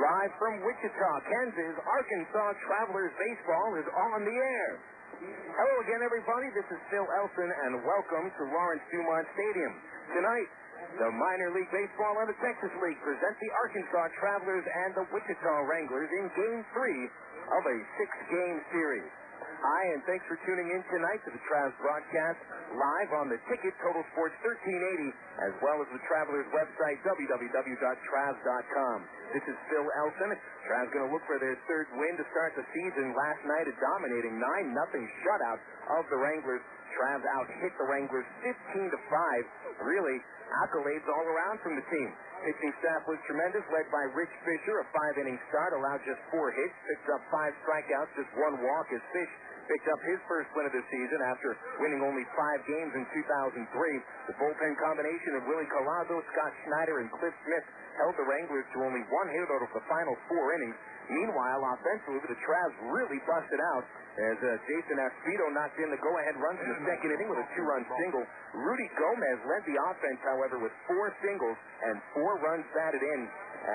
Live from Wichita, Kansas, Arkansas Travelers Baseball is on the air. Hello again, everybody. This is Phil Elson, and welcome to Lawrence Dumont Stadium. Tonight, the Minor League Baseball and the Texas League present the Arkansas Travelers and the Wichita Wranglers in Game 3 of a 6-game series. Hi, and thanks for tuning in tonight to the Travs broadcast live on the ticket, Total Sports 1380, as well as the Travelers website, www.travs.com. This is Phil Elson. Travs going to look for their third win to start the season. Last night, a dominating 9-0 shutout of the Wranglers. Travs out-hit the Wranglers 15-5. Really, accolades all around from the team. Pitching staff was tremendous, led by Rich Fisher, a 5-inning start, allowed just 4 hits, picked up 5 strikeouts, just 1 walk, as Fish picked up his first win of the season after winning only 5 games in 2003. The bullpen combination of Willie Colazzo, Scott Schneider, and Cliff Smith held the Wranglers to only 1 hit out of the final 4 innings. Meanwhile, offensively, the Travs really busted out as Jason Aspito knocked in the go-ahead runs in the second inning with a 2-run single. Rudy Gomez led the offense, however, with 4 singles and 4 runs batted in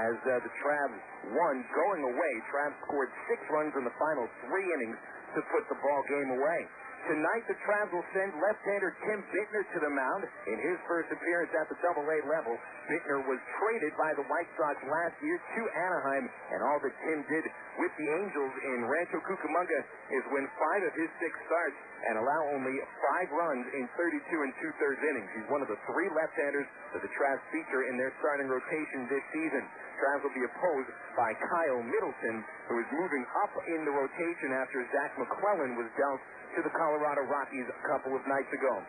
as the Travs won. Going away, Travs scored 6 runs in the final 3 innings to put the ball game away. Tonight, the Travs will send left-hander Tim Bittner to the mound in his first appearance at the Double-A level. Bittner was traded by the White Sox last year to Anaheim, and all that Tim did with the Angels in Rancho Cucamonga is win 5 of his 6 starts and allow only 5 runs in 32 2/3 innings. He's one of the 3 left-handers that the Travs feature in their starting rotation this season. Travs will be opposed by Kyle Middleton, who is moving up in the rotation after Zach McClellan was dealt to the Colorado Rockies a couple of nights ago.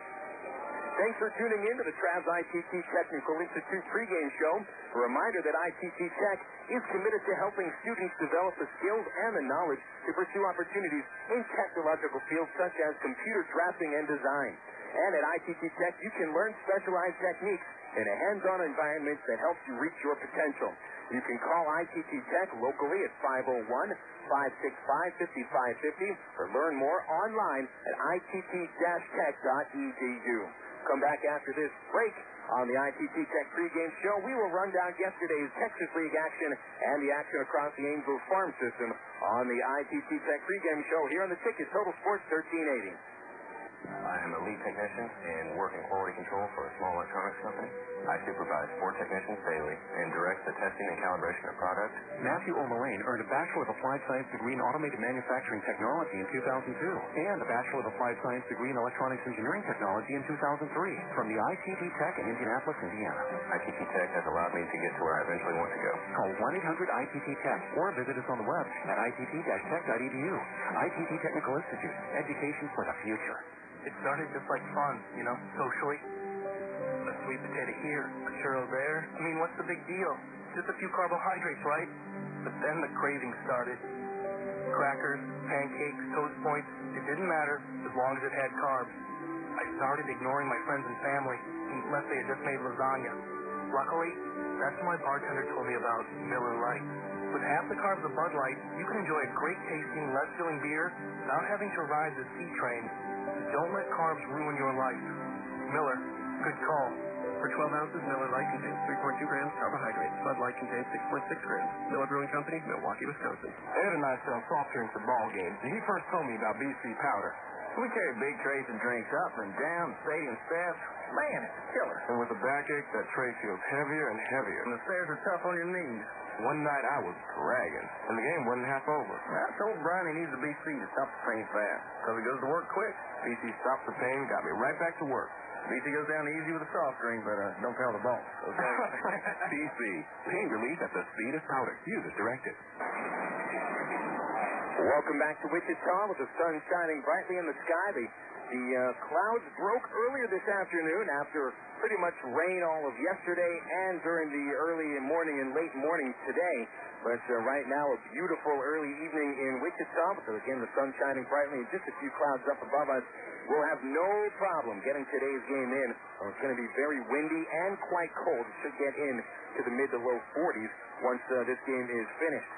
Thanks for tuning in to the Travs ITT Technical Institute pregame show. A reminder that ITT Tech is committed to helping students develop the skills and the knowledge to pursue opportunities in technological fields such as computer drafting and design. And at ITT Tech, you can learn specialized techniques in a hands-on environment that helps you reach your potential. You can call ITT Tech locally at 501-565-5550 or learn more online at itt-tech.edu. Come back after this break on the ITT Tech pregame show. We will run down yesterday's Texas League action and the action across the Angels farm system on the ITT Tech pregame show here on the ticket, Total Sports 1380. I am a lead technician and work in quality control for a small electronics company. I supervise 4 technicians daily and direct the testing and calibration of products. Matthew O'Mullane earned a Bachelor of Applied Science degree in Automated Manufacturing Technology in 2002 and a Bachelor of Applied Science degree in Electronics Engineering Technology in 2003 from the ITT Tech in Indianapolis, Indiana. ITT Tech has allowed me to get to where I eventually want to go. Call 1-800-ITT-TECH or visit us on the web at itt-tech.edu. ITT Technical Institute, education for the future. It started just like fun, socially. A sweet potato here, a churro there. I mean, what's the big deal? Just a few carbohydrates, right? But then the craving started. Crackers, pancakes, toast points, it didn't matter as long as it had carbs. I started ignoring my friends and family unless they had just made lasagna. Luckily, that's when my bartender told me about Miller Lite. With half the carbs of Bud Light, you can enjoy a great-tasting, less-filling beer without having to ride the C train. Don't let carbs ruin your life. Miller, good call. For 12 ounces, Miller Lite contains 3.2 grams carbohydrates. Bud Light contains 6.6 grams. Miller Brewing Company, Milwaukee, Wisconsin. Ed and I sell soft drinks for ball games, and he first told me about BC powder. We carry big trays of drinks up and down stadium steps. Man, it's a killer. And with a backache, that tray feels heavier and heavier. And the stairs are tough on your knees. One night I was dragging, and the game wasn't half over. I told Brian he needs a BC to stop the pain fast, because he goes to work quick. BC stops the pain, got me right back to work. BC goes down easy with a soft drink, but don't tell the boss, okay? BC, pain relief at the speed of powder. Use as directed. Welcome back to Wichita with the sun shining brightly in the sky. The clouds broke earlier this afternoon after pretty much rain all of yesterday and during the early morning and late morning today. But right now, a beautiful early evening in Wichita. So again, the sun shining brightly and just a few clouds up above us. We'll have no problem getting today's game in. It's going to be very windy and quite cold. It should get in to the mid to low 40s once this game is finished.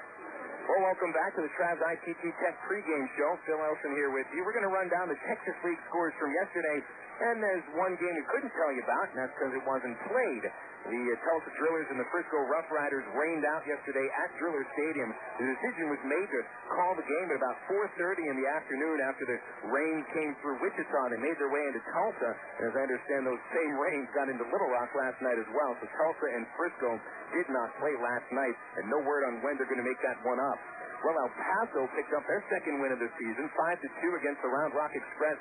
Well, welcome back to the Travs ITT Tech pregame show. Phil Elson here with you. We're going to run down the Texas League scores from yesterday. And there's one game we couldn't tell you about, and that's because it wasn't played. The Tulsa Drillers and the Frisco Rough Riders rained out yesterday at Driller Stadium. The decision was made to call the game at about 4:30 in the afternoon after the rain came through Wichita. They made their way into Tulsa. And as I understand, those same rains got into Little Rock last night as well. So Tulsa and Frisco did not play last night, and no word on when they're going to make that one up. Well, El Paso picked up their second win of the season, 5-2 against the Round Rock Express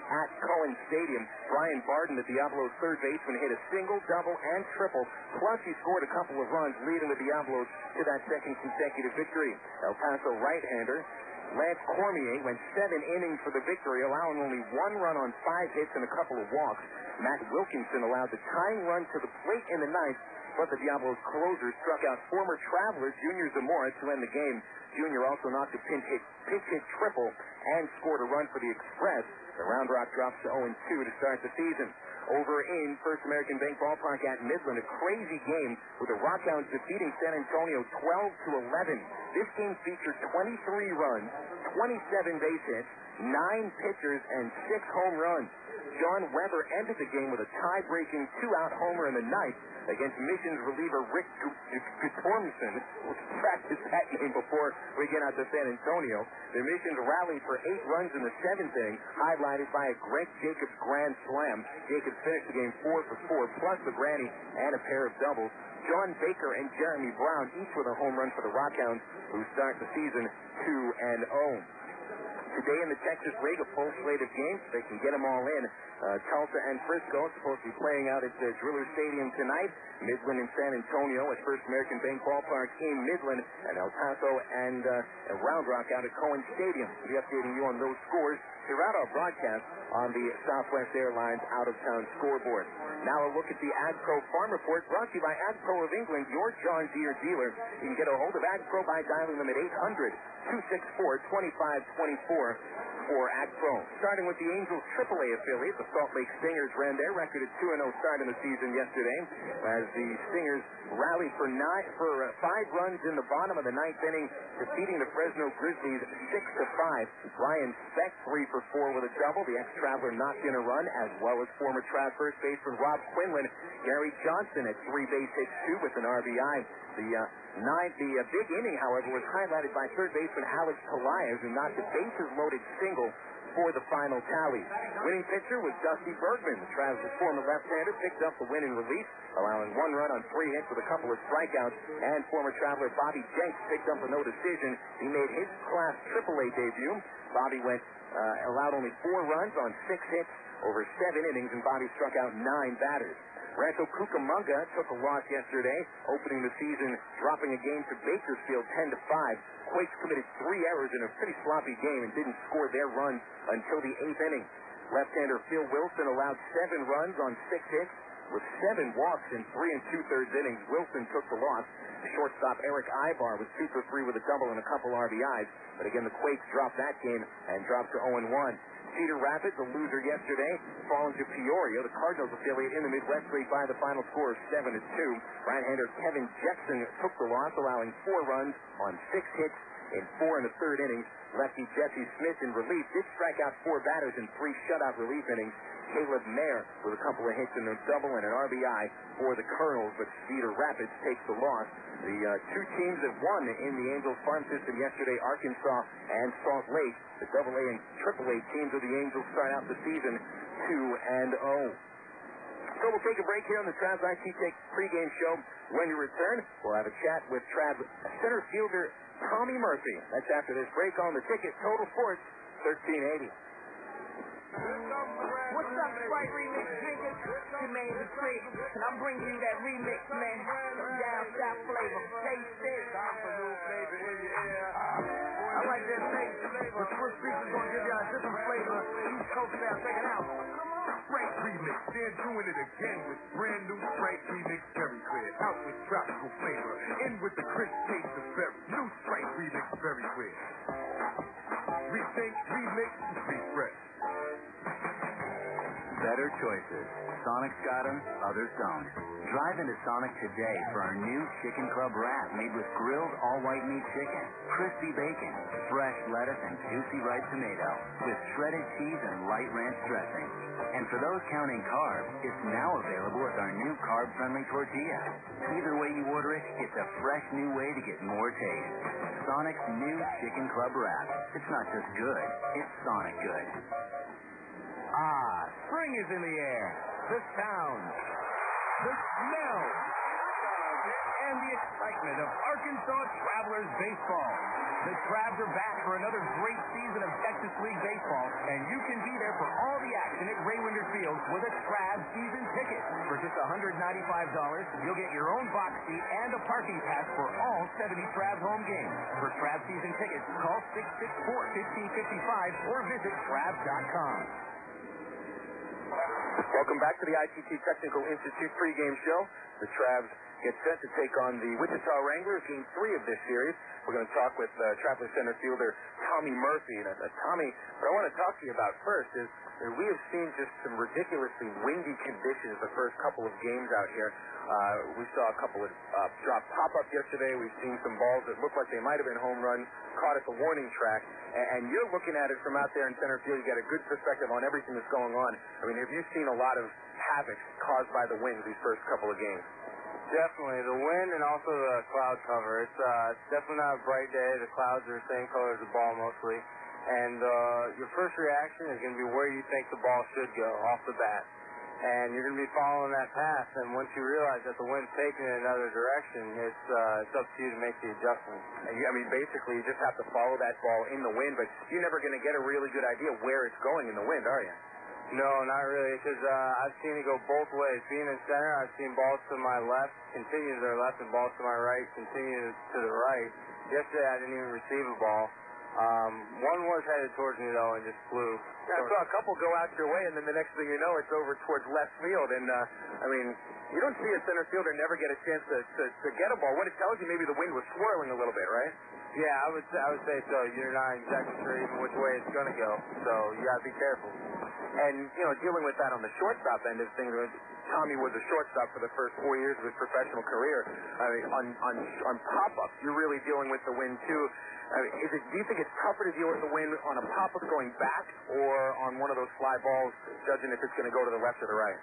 at Cohen Stadium. Brian Barden, the Diablos' third baseman, hit a single, double, and triple. Plus, he scored a couple of runs, leading the Diablos to that second consecutive victory. El Paso right-hander Lance Cormier went 7 innings for the victory, allowing only 1 run on 5 hits and a couple of walks. Matt Wilkinson allowed the tying run to the plate in the ninth, but the Diablos' closer struck out former Traveler Junior Zamora to end the game. Junior also knocked a pinch hit triple and scored a run for the Express. The Round Rock drops to 0-2 to start the season. Over in First American Bank Ballpark at Midland, a crazy game with the Rockhounds defeating San Antonio 12-11. This game featured 23 runs, 27 base hits, 9 pitchers, and 6 home runs. John Weber ended the game with a tie-breaking 2-out homer in the ninth against Missions reliever Rick Guttormson. We'll practice that name before we get out to San Antonio. The Missions rallied for 8 runs in the 7th inning, highlighted by a Greg Jacobs grand slam. Jacobs finished the game 4 for 4, plus the granny and a pair of doubles. John Baker and Jeremy Brown each with a home run for the Rockhounds, who start the season 2-0. Today in the Texas League, a full slate of games. They can get them all in. Tulsa and Frisco supposed to be playing out at Driller Stadium tonight. Midland and San Antonio at First American Bank Ballpark in Midland. And El Paso and Round Rock out at Cohen Stadium. We'll be updating you on those scores throughout our broadcast on the Southwest Airlines out-of-town scoreboard. Now a look at the AgPro Farm Report brought to you by AgPro of England, your John Deere dealer. You can get a hold of AgPro by dialing them at 800-264-2524 for AgPro. Starting with the Angels AAA affiliate, the Salt Lake Stingers ran their record at 2-0 start in the season yesterday as the Stingers rallied for 5 runs in the bottom of the 9th inning, defeating the Fresno Grizzlies 6-5. Ryan Speck 3 for 4 with a double. The ex-Traveler knocked in a run, as well as former Trav first baseman Rob Quinlan. Gary Johnson at 3 base hits, 2 with an RBI. The big inning, however, was highlighted by third baseman Alex Elias, who knocked a bases-loaded single for the final tally. Winning pitcher was Dusty Bergman. The Travelers' former left-hander picked up the win in relief, allowing 1 run on 3 hits with a couple of strikeouts, and former Traveler Bobby Jenks picked up a no decision. He made his Class AAA debut. Bobby allowed only 4 runs on 6 hits over 7 innings, and Bobby struck out 9 batters. Rancho Cucamonga took a loss yesterday, opening the season, dropping a game to Bakersfield 10-5. Quakes committed 3 errors in a pretty sloppy game and didn't score their runs until the 8th inning. Left-hander Phil Wilson allowed 7 runs on 6 hits with 7 walks in 3 2/3 innings. Wilson took the loss. Shortstop Eric Ibar was 2 for 3 with a double and a couple RBIs. But again, the Quakes dropped that game and dropped to 0-1. Cedar Rapids, a loser yesterday, falling to Peoria, the Cardinals affiliate in the Midwest League by the final score of 7-2. Right-hander Kevin Jackson took the loss, allowing 4 runs on 6 hits in 4 1/3 innings. Lefty Jesse Smith in relief did strike out 4 batters in 3 shutout relief innings. Caleb Mayer with a couple of hits and a double and an RBI for the Colonels, but Cedar Rapids takes the loss. The 2 teams that won in the Angels farm system yesterday, Arkansas and Salt Lake. The AA and AAA teams of the Angels start out the season 2-0. So we'll take a break here on the Trav's IT Take pregame show. When we return, we'll have a chat with Trav's center fielder Tommy Murphy. That's after this break on the Ticket. Total Sports 1380. What's up, Sprite Remix drinkers? Your man the Trick, and I'm bringing you that remix, man. Down south flavor. Taste it. I like that taste, but Swiss Beats is gonna give y'all a different flavor. East Coast now, check it out. Sprite Remix, they're doing it again with brand new Sprite Remix Berry Clear. Out with tropical flavor, in with the crisp taste of berry. New Sprite Remix Berry Clear. Rethink, remix, refresh. Better choices. Sonic's got them, others don't. Drive into Sonic today for our new Chicken Club wrap made with grilled all-white meat chicken, crispy bacon, fresh lettuce, and juicy ripe tomato, with shredded cheese and light ranch dressing. And for those counting carbs, it's now available with our new carb-friendly tortilla. Either way you order it, it's a fresh new way to get more taste. Sonic's new Chicken Club wrap. It's not just good, it's Sonic good. Spring is in the air. The sound, the smell, and the excitement of Arkansas Travelers baseball. The Travs are back for another great season of Texas League baseball, and you can be there for all the action at Raywinder Field with a Travs season ticket. For just $195, you'll get your own box seat and a parking pass for all 70 Travs home games. For Travs season tickets, call 664-1555 or visit Travs.com. Welcome back to the ITT Technical Institute pregame show. The Travs get set to take on the Wichita Wranglers, Game 3 of this series. We're going to talk with Traveler center fielder Tommy Murphy. And Tommy, what I want to talk to you about first is we have seen just some ridiculously windy conditions the first couple of games out here. We saw a couple of drop pop-ups yesterday. We've seen some balls that look like they might have been home runs caught at the warning track. And you're looking at it from out there in center field. You get a good perspective on everything that's going on. I mean, have you seen a lot of havoc caused by the wind these first couple of games? Definitely. The wind and also the cloud cover. It's definitely not a bright day. The clouds are the same color as the ball mostly. And your first reaction is going to be where you think the ball should go off the bat. And you're going to be following that path. And once you realize that the wind's taking it in another direction, it's up to you to make the adjustment. And I mean, basically, you just have to follow that ball in the wind. But you're never going to get a really good idea where it's going in the wind, are you? No, not really, because I've seen it go both ways. Being in center, I've seen balls to my left continue to their left and balls to my right continue to the right. Yesterday, I didn't even receive a ball. One was headed towards me, though, and just flew. Yeah, I saw a couple go out your way, and then the next thing you know, it's over towards left field. And, I mean, you don't see a center fielder never get a chance to get a ball. What it tells you, maybe the wind was swirling a little bit, right? Yeah, I would say so. You're not exactly sure even which way it's going to go, so you got to be careful. And, you know, dealing with that on the shortstop end of things, Tommy was a shortstop for the first 4 years of his professional career. I mean, on pop-ups, you're really dealing with the wind, too. I mean, do you think it's tougher to deal with the wind on a pop-up going back or on one of those fly balls, judging if it's going to go to the left or the right?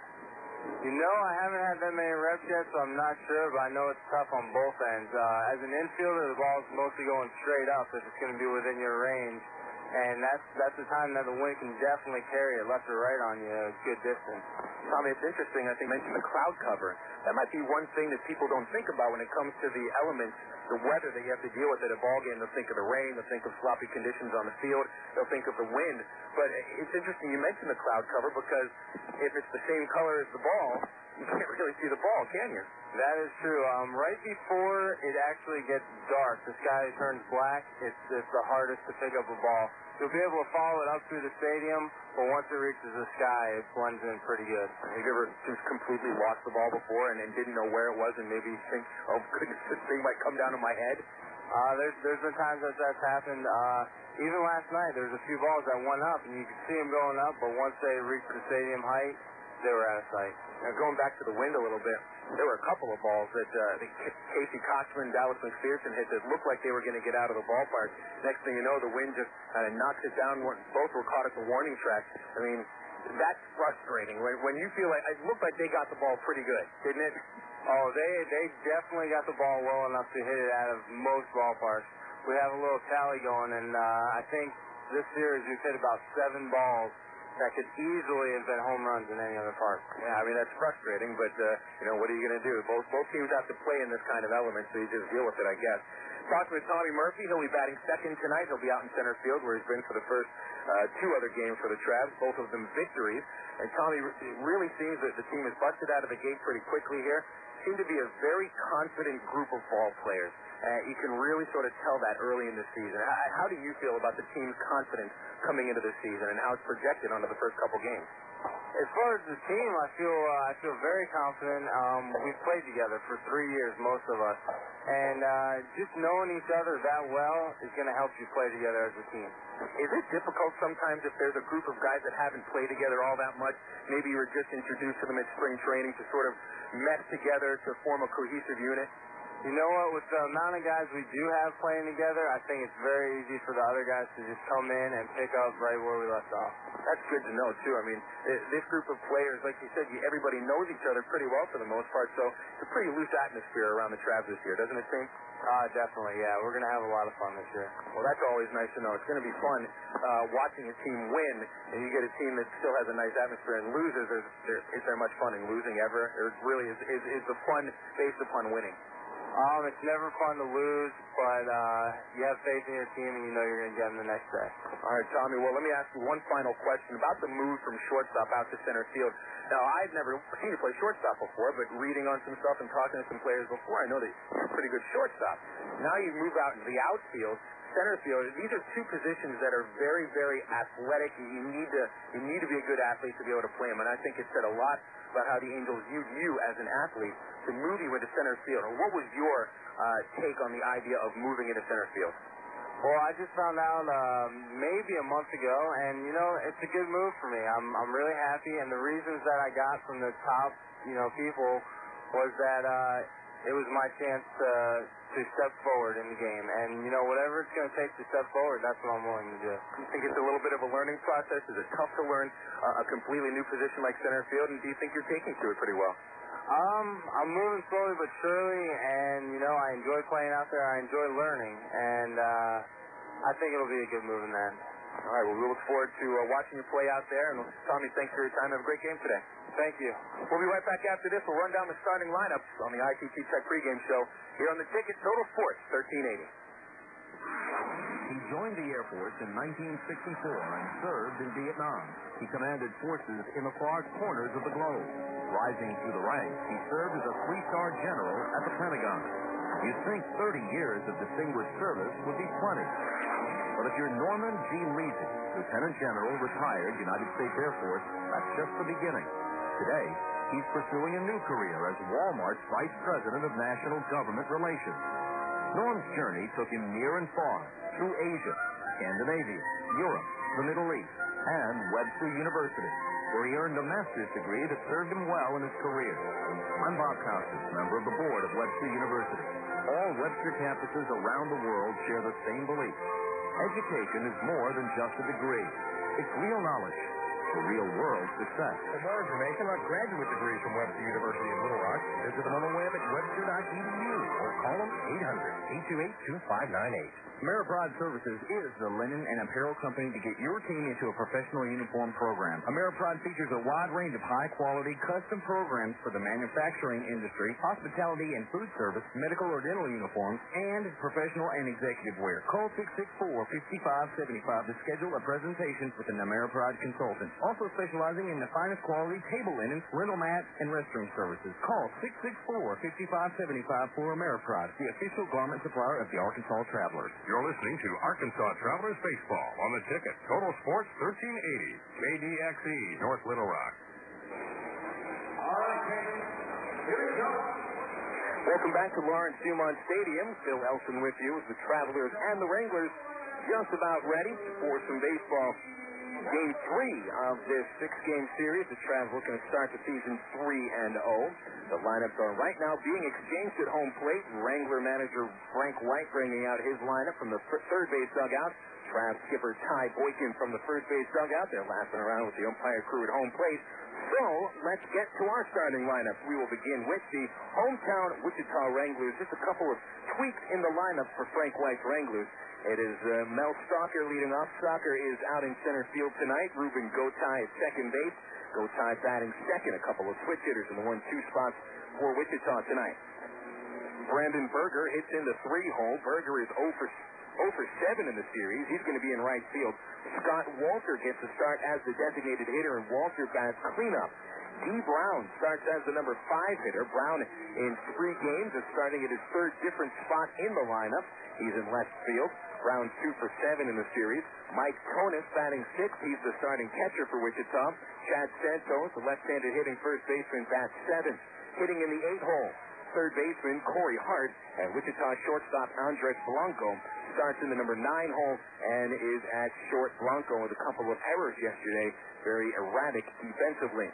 You know, I haven't had that many reps yet, so I'm not sure, but I know it's tough on both ends. As an infielder, the ball's mostly going straight up if it's going to be within your range. And that's the time that the wind can definitely carry it left or right on you a good distance. Tommy, it's interesting. I think you mentioned the cloud cover. That might be one thing that people don't think about when it comes to the elements, the weather that you have to deal with at a ball game. They'll think of the rain. They'll think of sloppy conditions on the field. They'll think of the wind. But it's interesting you mentioned the cloud cover because if it's the same color as the ball, you can't really see the ball, can you? That is true. Right before it actually gets dark, the sky turns black, it's the hardest to pick up a ball. You'll be able to follow it up through the stadium, but once it reaches the sky, it blends in pretty good. Have you ever just completely lost the ball before and didn't know where it was and maybe think, oh, goodness, this thing might come down on my head? There's been times that's happened. Even last night, there was a few balls that went up, and you could see them going up, but once they reached the stadium height, they were out of sight. Now, going back to the wind a little bit, there were a couple of balls that Kotchman, Dallas McPherson hit that looked like they were going to get out of the ballpark. Next thing you know, the wind just kind of knocks it down. Both were caught at the warning track. I mean, that's frustrating. When you feel like it looked like they got the ball pretty good, didn't it? Oh, they definitely got the ball well enough to hit it out of most ballparks. We have a little tally going, and I think this series we've hit about 7 balls that could easily have been home runs in any other park. Yeah, I mean, that's frustrating, but, what are you going to do? Both teams have to play in this kind of element, so you just deal with it, I guess. Talking with Tommy Murphy, he'll be batting second tonight. He'll be out in center field where he's been for the first 2 other games for the Travs, both of them victories. And Tommy, it really seems that the team is busted out of the gate pretty quickly here. Seem to be a very confident group of ball players. You can really sort of tell that early in the season. How do you feel about the team's confidence coming into the season and how it's projected onto the first couple games? As far as the team, I feel very confident. We've played together for 3 years, most of us, and just knowing each other that well is going to help you play together as a team. Is it difficult sometimes if there's a group of guys that haven't played together all that much? Maybe you were just introduced to them at spring training to sort of mesh together to form a cohesive unit? You know what? With the amount of guys we do have playing together, I think it's very easy for the other guys to just come in and pick up right where we left off. That's good to know, too. I mean, this group of players, like you said, everybody knows each other pretty well for the most part, so it's a pretty loose atmosphere around the Travs this year, doesn't it seem? Definitely, yeah. We're going to have a lot of fun this year. Well, that's always nice to know. It's going to be fun watching a team win, and you get a team that still has a nice atmosphere and loses. Is there much fun in losing ever? Or really, is the fun based upon winning? It's never fun to lose, but you have faith in your team, and you know you're going to get them the next day. All right, Tommy. Well, let me ask you one final question about the move from shortstop out to center field. Now, I've never seen you play shortstop before, but reading on some stuff and talking to some players before, I know that you're a pretty good shortstop. Now you move out into the outfield, center field. These are two positions that are very, very athletic. You need to be a good athlete to be able to play them, and I think it said a lot about how the Angels viewed you as an athlete to move you into center field. What was your take on the idea of moving into center field? Well, I just found out maybe a month ago, and, you know, it's a good move for me. I'm really happy, and the reasons that I got from the top, people was that it was my chance to step forward in the game. And, whatever it's going to take to step forward, that's what I'm willing to do. You think it's a little bit of a learning process? Is it tough to learn a completely new position like center field, and do you think you're taking to it pretty well? I'm moving slowly but surely, and, I enjoy playing out there. I enjoy learning, and I think it'll be a good move in the end. All right, well, we look forward to watching you play out there, and Tommy, thanks for your time. Have a great game today. Thank you. We'll be right back after this. We'll run down the starting lineups on the ITT Tech pregame show here on the Ticket Total Sports 1380. He joined the Air Force in 1964 and served in Vietnam. He commanded forces in the far corners of the globe. Rising through the ranks, he served as a 3-star general at the Pentagon. You'd think 30 years of distinguished service would be plenty. But if you're Norman G. Leasy, Lieutenant General, retired United States Air Force, that's just the beginning. Today, he's pursuing a new career as Walmart's Vice President of National Government Relations. Norm's journey took him near and far, through Asia, Scandinavia, Europe, the Middle East, and Webster University, where he earned a master's degree that served him well in his career. I'm Bob Costas, member of the board of Webster University. All Webster campuses around the world share the same belief. Education is more than just a degree. It's real knowledge for real-world success. For more information about graduate degrees from Webster University in Little Rock, visit them on the web at webster.edu or call them 800-828-2598. Ameripride Services is the linen and apparel company to get your team into a professional uniform program. Ameripride features a wide range of high-quality, custom programs for the manufacturing industry, hospitality and food service, medical or dental uniforms, and professional and executive wear. Call 664-5575 to schedule a presentation with an Ameripride consultant. Also specializing in the finest quality table linens, rental mats, and restroom services. Call 664-5575 for Ameripride, the official garment supplier of the Arkansas Travelers. You're listening to Arkansas Travelers Baseball on the Ticket. Total Sports 1380. KDXE, North Little Rock. All right, here we go. Welcome back to Lawrence Dumont Stadium. Phil Elson with you as the Travelers and the Wranglers just about ready for some baseball. Game 3 of this 6-game series. The Travs looking to start the season 3-0. The lineups are right now being exchanged at home plate. Wrangler manager Frank White bringing out his lineup from the third base dugout. Travs skipper Ty Boykin from the first base dugout. They're laughing around with the umpire crew at home plate. So, let's get to our starting lineup. We will begin with the hometown Wichita Wranglers. Just a couple of tweaks in the lineup for Frank White's Wranglers. It is Mel Stalker leading off. Stalker is out in center field tonight. Ruben Gotay at second base. Gotay batting second. A couple of switch hitters in the 1-2 spots for Wichita tonight. Brandon Berger hits in the 3-hole. Berger is 0 for 7 in the series. He's going to be in right field. Scott Walter gets a start as the designated hitter, and Walter bats cleanup. D. Brown starts as the number 5 hitter. Brown in 3 games is starting at his third different spot in the lineup. He's in left field. Brown 2 for 7 in the series. Mike Tonis batting 6th. He's the starting catcher for Wichita. Chad Santos, the left-handed hitting first baseman, bats 7th. Hitting in the 8th hole, third baseman Corey Hart, and Wichita shortstop Andres Blanco starts in the number 9 hole and is at short. Blanco with a couple of errors yesterday, very erratic defensively.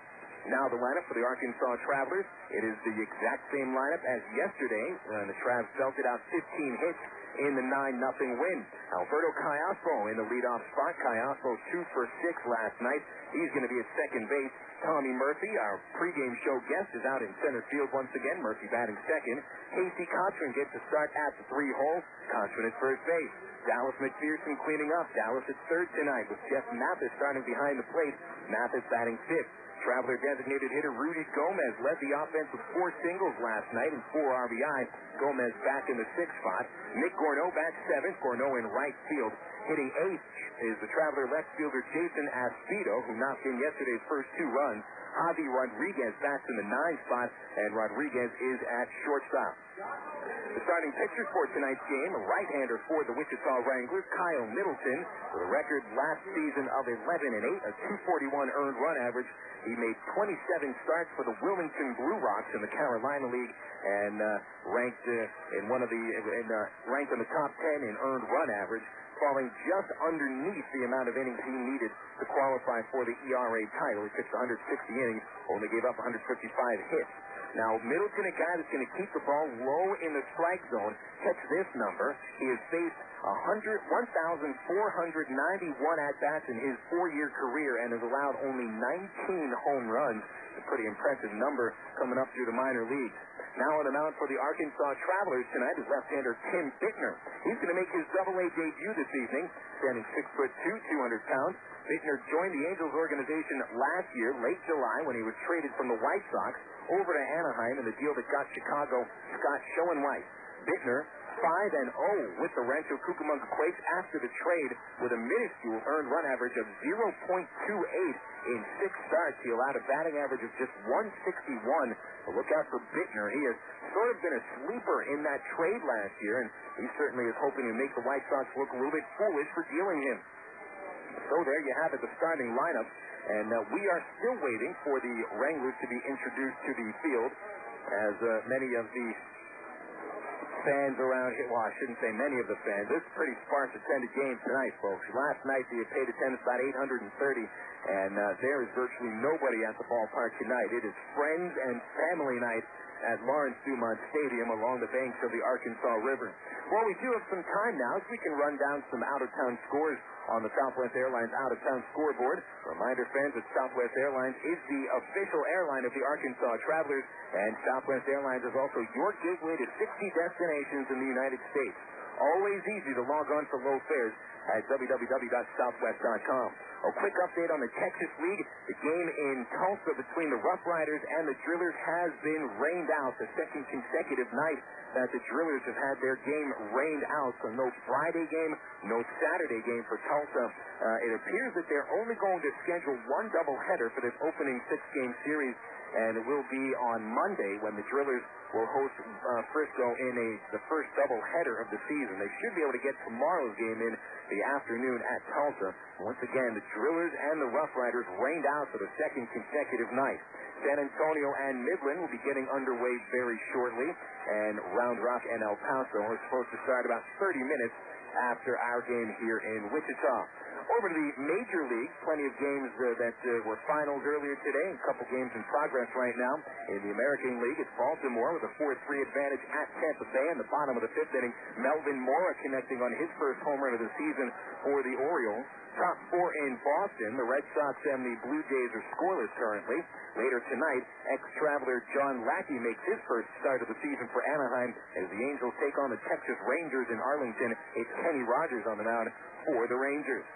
Now the lineup for the Arkansas Travelers. It is the exact same lineup as yesterday, and the Travs belted out 15 hits in the 9-0 win. Alberto Callaspo in the leadoff spot. Callaspo 2 for 6 last night. He's going to be at second base. Tommy Murphy, our pregame show guest, is out in center field once again. Murphy batting second. Casey Kotchman gets a start at the 3 hole. Kotchman at first base. Dallas McPherson cleaning up. Dallas at third tonight with Jeff Mathis starting behind the plate. Mathis batting 5th. Traveler designated hitter Rudy Gomez led the offense with 4 singles last night and 4 RBI. Gomez back in the 6th spot. Nick Gorneault bats 7th. Gorneault in right field. Hitting 8th is the Traveler left fielder Jason Aspito, who knocked in yesterday's first 2 runs. Javi Rodriguez bats in the 9th spot, and Rodriguez is at shortstop. The starting pitcher for tonight's game, a right-hander for the Wichita Wranglers, Kyle Middleton, with a record last season of 11-8, a 241 earned run average. He made 27 starts for the Wilmington Blue Rocks in the Carolina League and ranked ranked in the top 10 in earned run average, falling just underneath the amount of innings he needed to qualify for the ERA title. He pitched 160 innings, only gave up 155 hits. Now, Middleton, a guy that's going to keep the ball low in the strike zone. Catch this number. He has faced 1,491 at-bats in his 4-year career and has allowed only 19 home runs. A pretty impressive number coming up through the minor leagues. Now on the mound for the Arkansas Travelers tonight is left-hander Tim Bittner. He's going to make his Double-A debut this evening, standing 6'2", 200 pounds. Bittner joined the Angels organization last year, late July, when he was traded from the White Sox over to Anaheim in the deal that got Chicago Scott Schoenweiss. Bittner 5-0 with the Rancho Cucamonga Quakes after the trade with a minuscule earned run average of 0.28 in 6 starts. He allowed a batting average of just 161. So look out for Bittner. He has sort of been a sleeper in that trade last year, and he certainly is hoping to make the White Sox look a little bit foolish for dealing him. So there you have it, the starting lineup. And we are still waiting for the Wranglers to be introduced to the field, as many of the fans around here, well, I shouldn't say many of the fans. This is a pretty sparse attended game tonight, folks. Last night they paid attendance about 830, and there is virtually nobody at the ballpark tonight. It is friends and family night at Lawrence Dumont Stadium along the banks of the Arkansas River. Well, we do have some time now, so we can run down some out-of-town scores on the Southwest Airlines out-of-town scoreboard. Reminder, fans, that Southwest Airlines is the official airline of the Arkansas Travelers, and Southwest Airlines is also your gateway to 60 destinations in the United States. Always easy to log on for low fares at www.southwest.com. A quick update on the Texas League. The game in Tulsa between the Rough Riders and the Drillers has been rained out. The second consecutive night that the Drillers have had their game rained out. So no Friday game, no Saturday game for Tulsa. It appears that they're only going to schedule one doubleheader for this opening 6-game series, and it will be on Monday when the Drillers will host Frisco in the first doubleheader of the season. They should be able to get tomorrow's game in the afternoon at Tulsa. Once again, the Drillers and the Rough Riders rained out for the second consecutive night. San Antonio and Midland will be getting underway very shortly, and Round Rock and El Paso are supposed to start about 30 minutes after our game here in Wichita. Over to the Major League, plenty of games that were finals earlier today, a couple games in progress right now. In the American League, it's Baltimore with a 4-3 advantage at Tampa Bay in the bottom of the 5th inning. Melvin Mora connecting on his first home run of the season for the Orioles. Top 4 in Boston, the Red Sox and the Blue Jays are scoreless currently. Later tonight, ex-Traveler John Lackey makes his first start of the season for Anaheim as the Angels take on the Texas Rangers in Arlington. It's Kenny Rogers on the mound for the Rangers.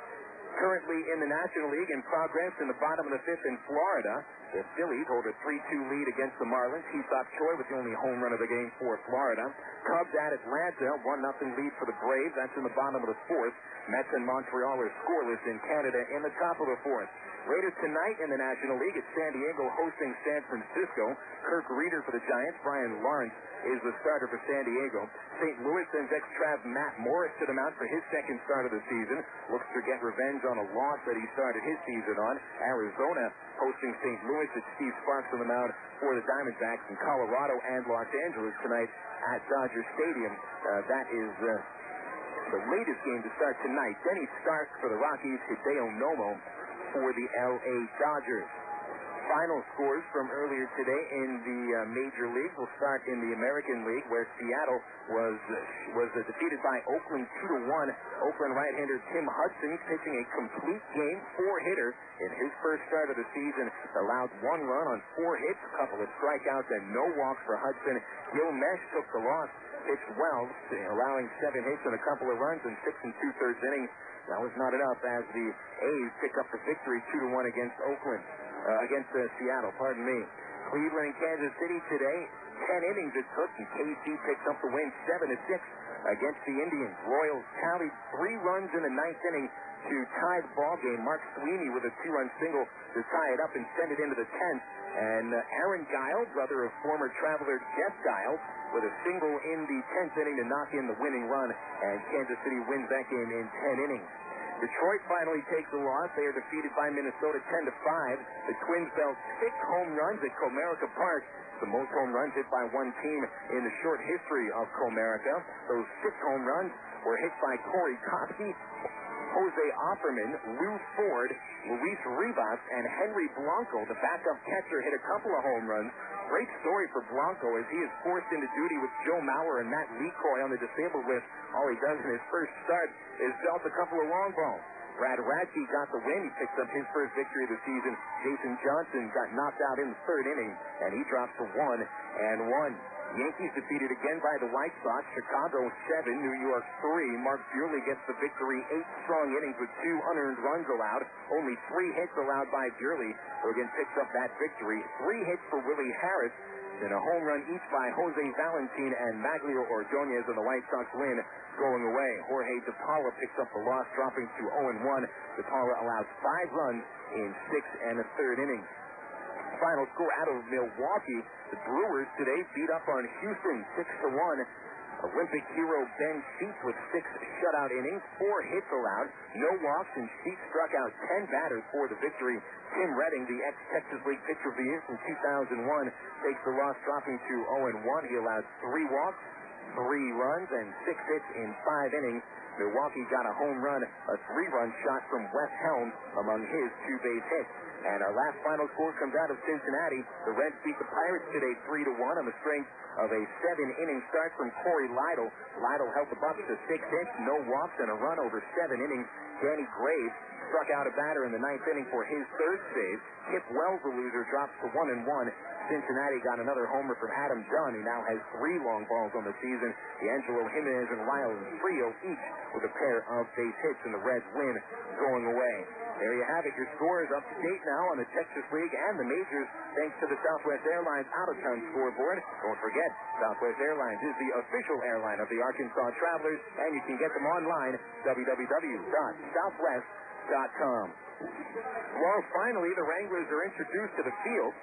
Currently in the National League in progress in the bottom of the 5th in Florida, The Phillies hold a 3-2 lead against the Marlins. Heath Choi with the only home run of the game for Florida. Cubs at Atlanta, 1-0 lead for the Braves. That's in the bottom of the fourth. Mets and Montreal are scoreless in Canada in the top of the fourth. Later tonight in the National League, it's San Diego hosting San Francisco. Kirk Reeder for the Giants. Brian Lawrence is the starter for San Diego. St. Louis sends ex-Trav Matt Morris to the mound for his second start of the season. Looks to get revenge on a loss that he started his season on. Arizona hosting St. Louis. It's Steve Sparks on the mound for the Diamondbacks in Colorado and Los Angeles tonight at Dodger Stadium. That is the latest game to start tonight. Denny Stark for the Rockies. Hideo Nomo for the L.A. Dodgers. Final scores from earlier today in the Major League. We'll start in the American League, where Seattle was defeated by Oakland 2-1. Oakland right-hander Tim Hudson pitching a complete game, 4-hitter in his first start of the season. Allowed 1 run on 4 hits, a couple of strikeouts, and no walks for Hudson. Gil Mesh took the loss, pitched well, allowing 7 hits and a couple of runs in 6 2/3 innings. That was not enough as the A's pick up the victory 2-1 against Seattle, pardon me. Cleveland and Kansas City today, 10 innings it took, and KC picks up the win 7-6 against the Indians. Royals tallied 3 runs in the 9th inning to tie the ball game. Mark Sweeney with a 2-run single to tie it up and send it into the 10th. And Aaron Giles, brother of former Traveler Jeff Giles, with a single in the 10th inning to knock in the winning run, and Kansas City wins that game in 10 innings. Detroit finally takes a loss. They are defeated by Minnesota 10-5. The Twins dealt 6 home runs at Comerica Park, the most home runs hit by one team in the short history of Comerica. Those 6 home runs were hit by Corey Kosky, Jose Offerman, Lou Ford, Luis Rivas, and Henry Blanco. The backup catcher hit a couple of home runs. Great story for Blanco as he is forced into duty with Joe Mauer and Matt Lecoy on the disabled list. All he does in his first start is belt a couple of long balls. Brad Radke got the win. He picked up his first victory of the season. Jason Johnson got knocked out in the 3rd inning, and he drops to 1-1. Yankees defeated again by the White Sox. Chicago 7, New York 3. Mark Buehrle gets the victory. 8 strong innings with 2 unearned runs allowed. Only 3 hits allowed by Buehrle, who again picks up that victory. 3 hits for Willie Harris, and a home run each by Jose Valentin and Maglio Ordonez, and the White Sox win going away. Jorge DePaula picks up the loss, dropping to 0-1. DePaula allows 5 runs in 6 1/3 innings. Final score out of Milwaukee. The Brewers today beat up on Houston 6-1. Olympic hero Ben Sheets with 6 shutout innings, 4 hits allowed, no walks, and Sheets struck out 10 batters for the victory. Tim Redding, the ex-Texas League Pitcher of the Year from 2001, takes the loss, dropping to 0-1. He allowed 3 walks, 3 runs, and 6 hits in 5 innings. Milwaukee got a home run, a 3-run shot from Wes Helms among his 2 base hits. And our last final score comes out of Cincinnati. The Reds beat the Pirates today 3-1 on the strength of a 7-inning start from Corey Lytle. Lytle held the Bucs to 6 hits, no walks, and a run over 7 innings. Danny Graves struck out a batter in the 9th inning for his 3rd save. Kip Wells, the loser, drops to 1-1. Cincinnati got another homer from Adam Dunn. He now has 3 long balls on the season. D'Angelo Jimenez and Lyle Trio each with a pair of base hits, and the Reds win going away. There you have it. Your score is up to date now on the Texas League and the majors, thanks to the Southwest Airlines out-of-town scoreboard. Don't forget, Southwest Airlines is the official airline of the Arkansas Travelers, and you can get them online, www.southwest.com. Well, finally, the Wranglers are introduced to the field.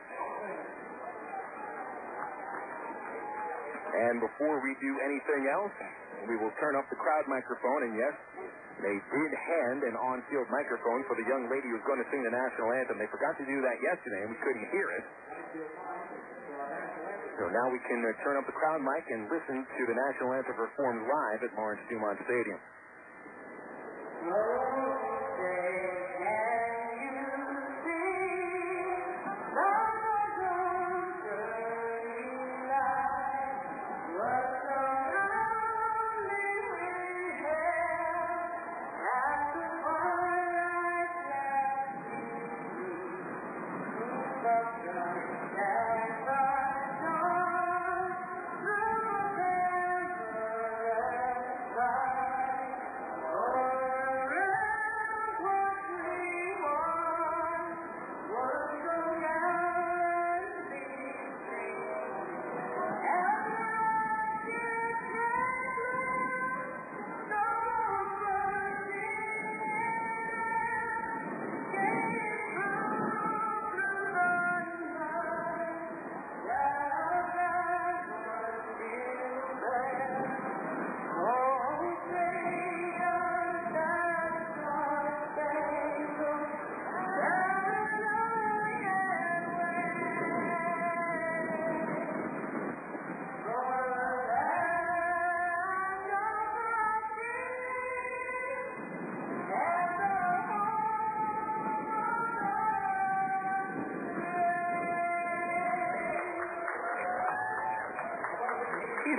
And before we do anything else, we will turn up the crowd microphone, and yes, they did hand an on-field microphone for the young lady who's going to sing the national anthem. They forgot to do that yesterday, and we couldn't hear it. So now we can turn up the crowd mic and listen to the national anthem performed live at Lawrence Dumont Stadium.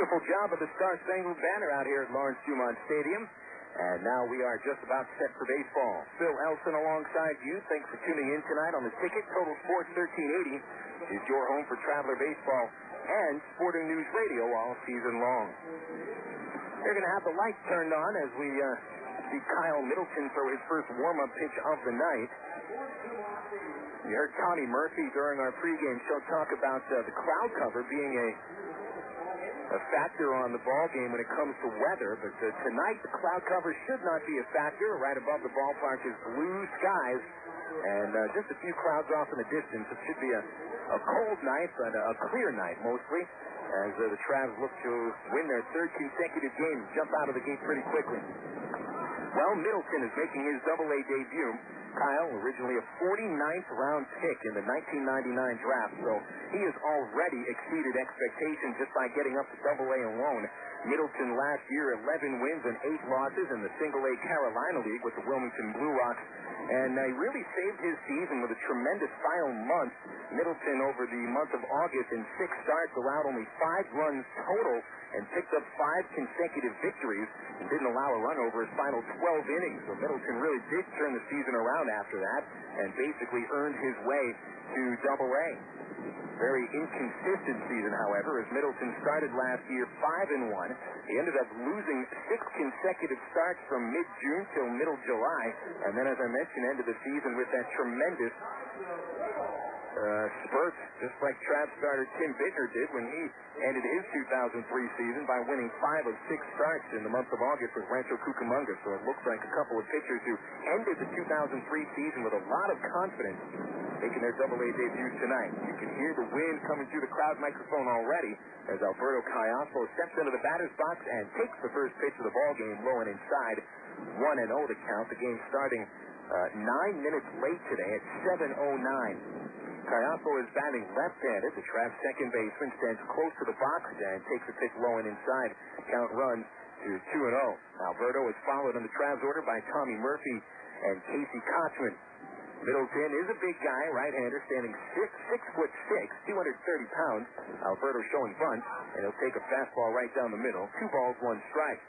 Beautiful job of the Star Spangled Banner out here at Lawrence Dumont Stadium. And now we are just about set for baseball. Phil Elson alongside you. Thanks for tuning in tonight on the Ticket. Total Sports 1380 is your home for Traveler Baseball and Sporting News Radio all season long. They're going to have the lights turned on as we see Kyle Middleton throw his first warm-up pitch of the night. You heard Tommy Murphy during our pregame show talk about the cloud cover being a factor on the ball game when it comes to weather, but tonight the cloud cover should not be a factor. Right above the ballpark is blue skies and just a few clouds off in the distance. It should be a cold night, but a clear night mostly, as the Travs look to win their third consecutive game and jump out of the gate pretty quickly. Well, Middleton is making his Double-A debut. Kyle, originally a 49th round pick in the 1999 draft, so he has already exceeded expectations just by getting up to Double-A alone. Middleton last year, 11 wins and 8 losses in the Single-A Carolina League with the Wilmington Blue Rocks, and he really saved his season with a tremendous final month. Middleton, over the month of August, in 6 starts, allowed only 5 runs total and picked up 5 consecutive victories and didn't allow a run over his final 12 innings. So Middleton really did turn the season around after that and basically earned his way to Double-A. Very inconsistent season, however, as Middleton started last year 5-1. He ended up losing 6 consecutive starts from mid-June till middle July, and then, as I mentioned, ended the season with that tremendous spurt, just like Trav starter Tim Bittner did when he ended his 2003 season by winning 5 of 6 starts in the month of August with Rancho Cucamonga. So it looks like a couple of pitchers who ended the 2003 season with a lot of confidence making their Double-A debuts tonight. You can hear the wind coming through the crowd microphone already as Alberto Callaspo steps into the batter's box and takes the first pitch of the ball game low and inside. 1-0 to count. The game starting 9 minutes late today at 7:09. Callaspo is batting left-handed. The Travs second baseman stands close to the box and takes a pitch low and inside. Count runs to 2-0. Alberto is followed in the Travs order by Tommy Murphy and Casey Kotchman. Middleton is a big guy, right-hander, standing 6'6", 230 pounds. Alberto showing bunt, and he'll take a fastball right down the middle. 2 balls, 1 strike.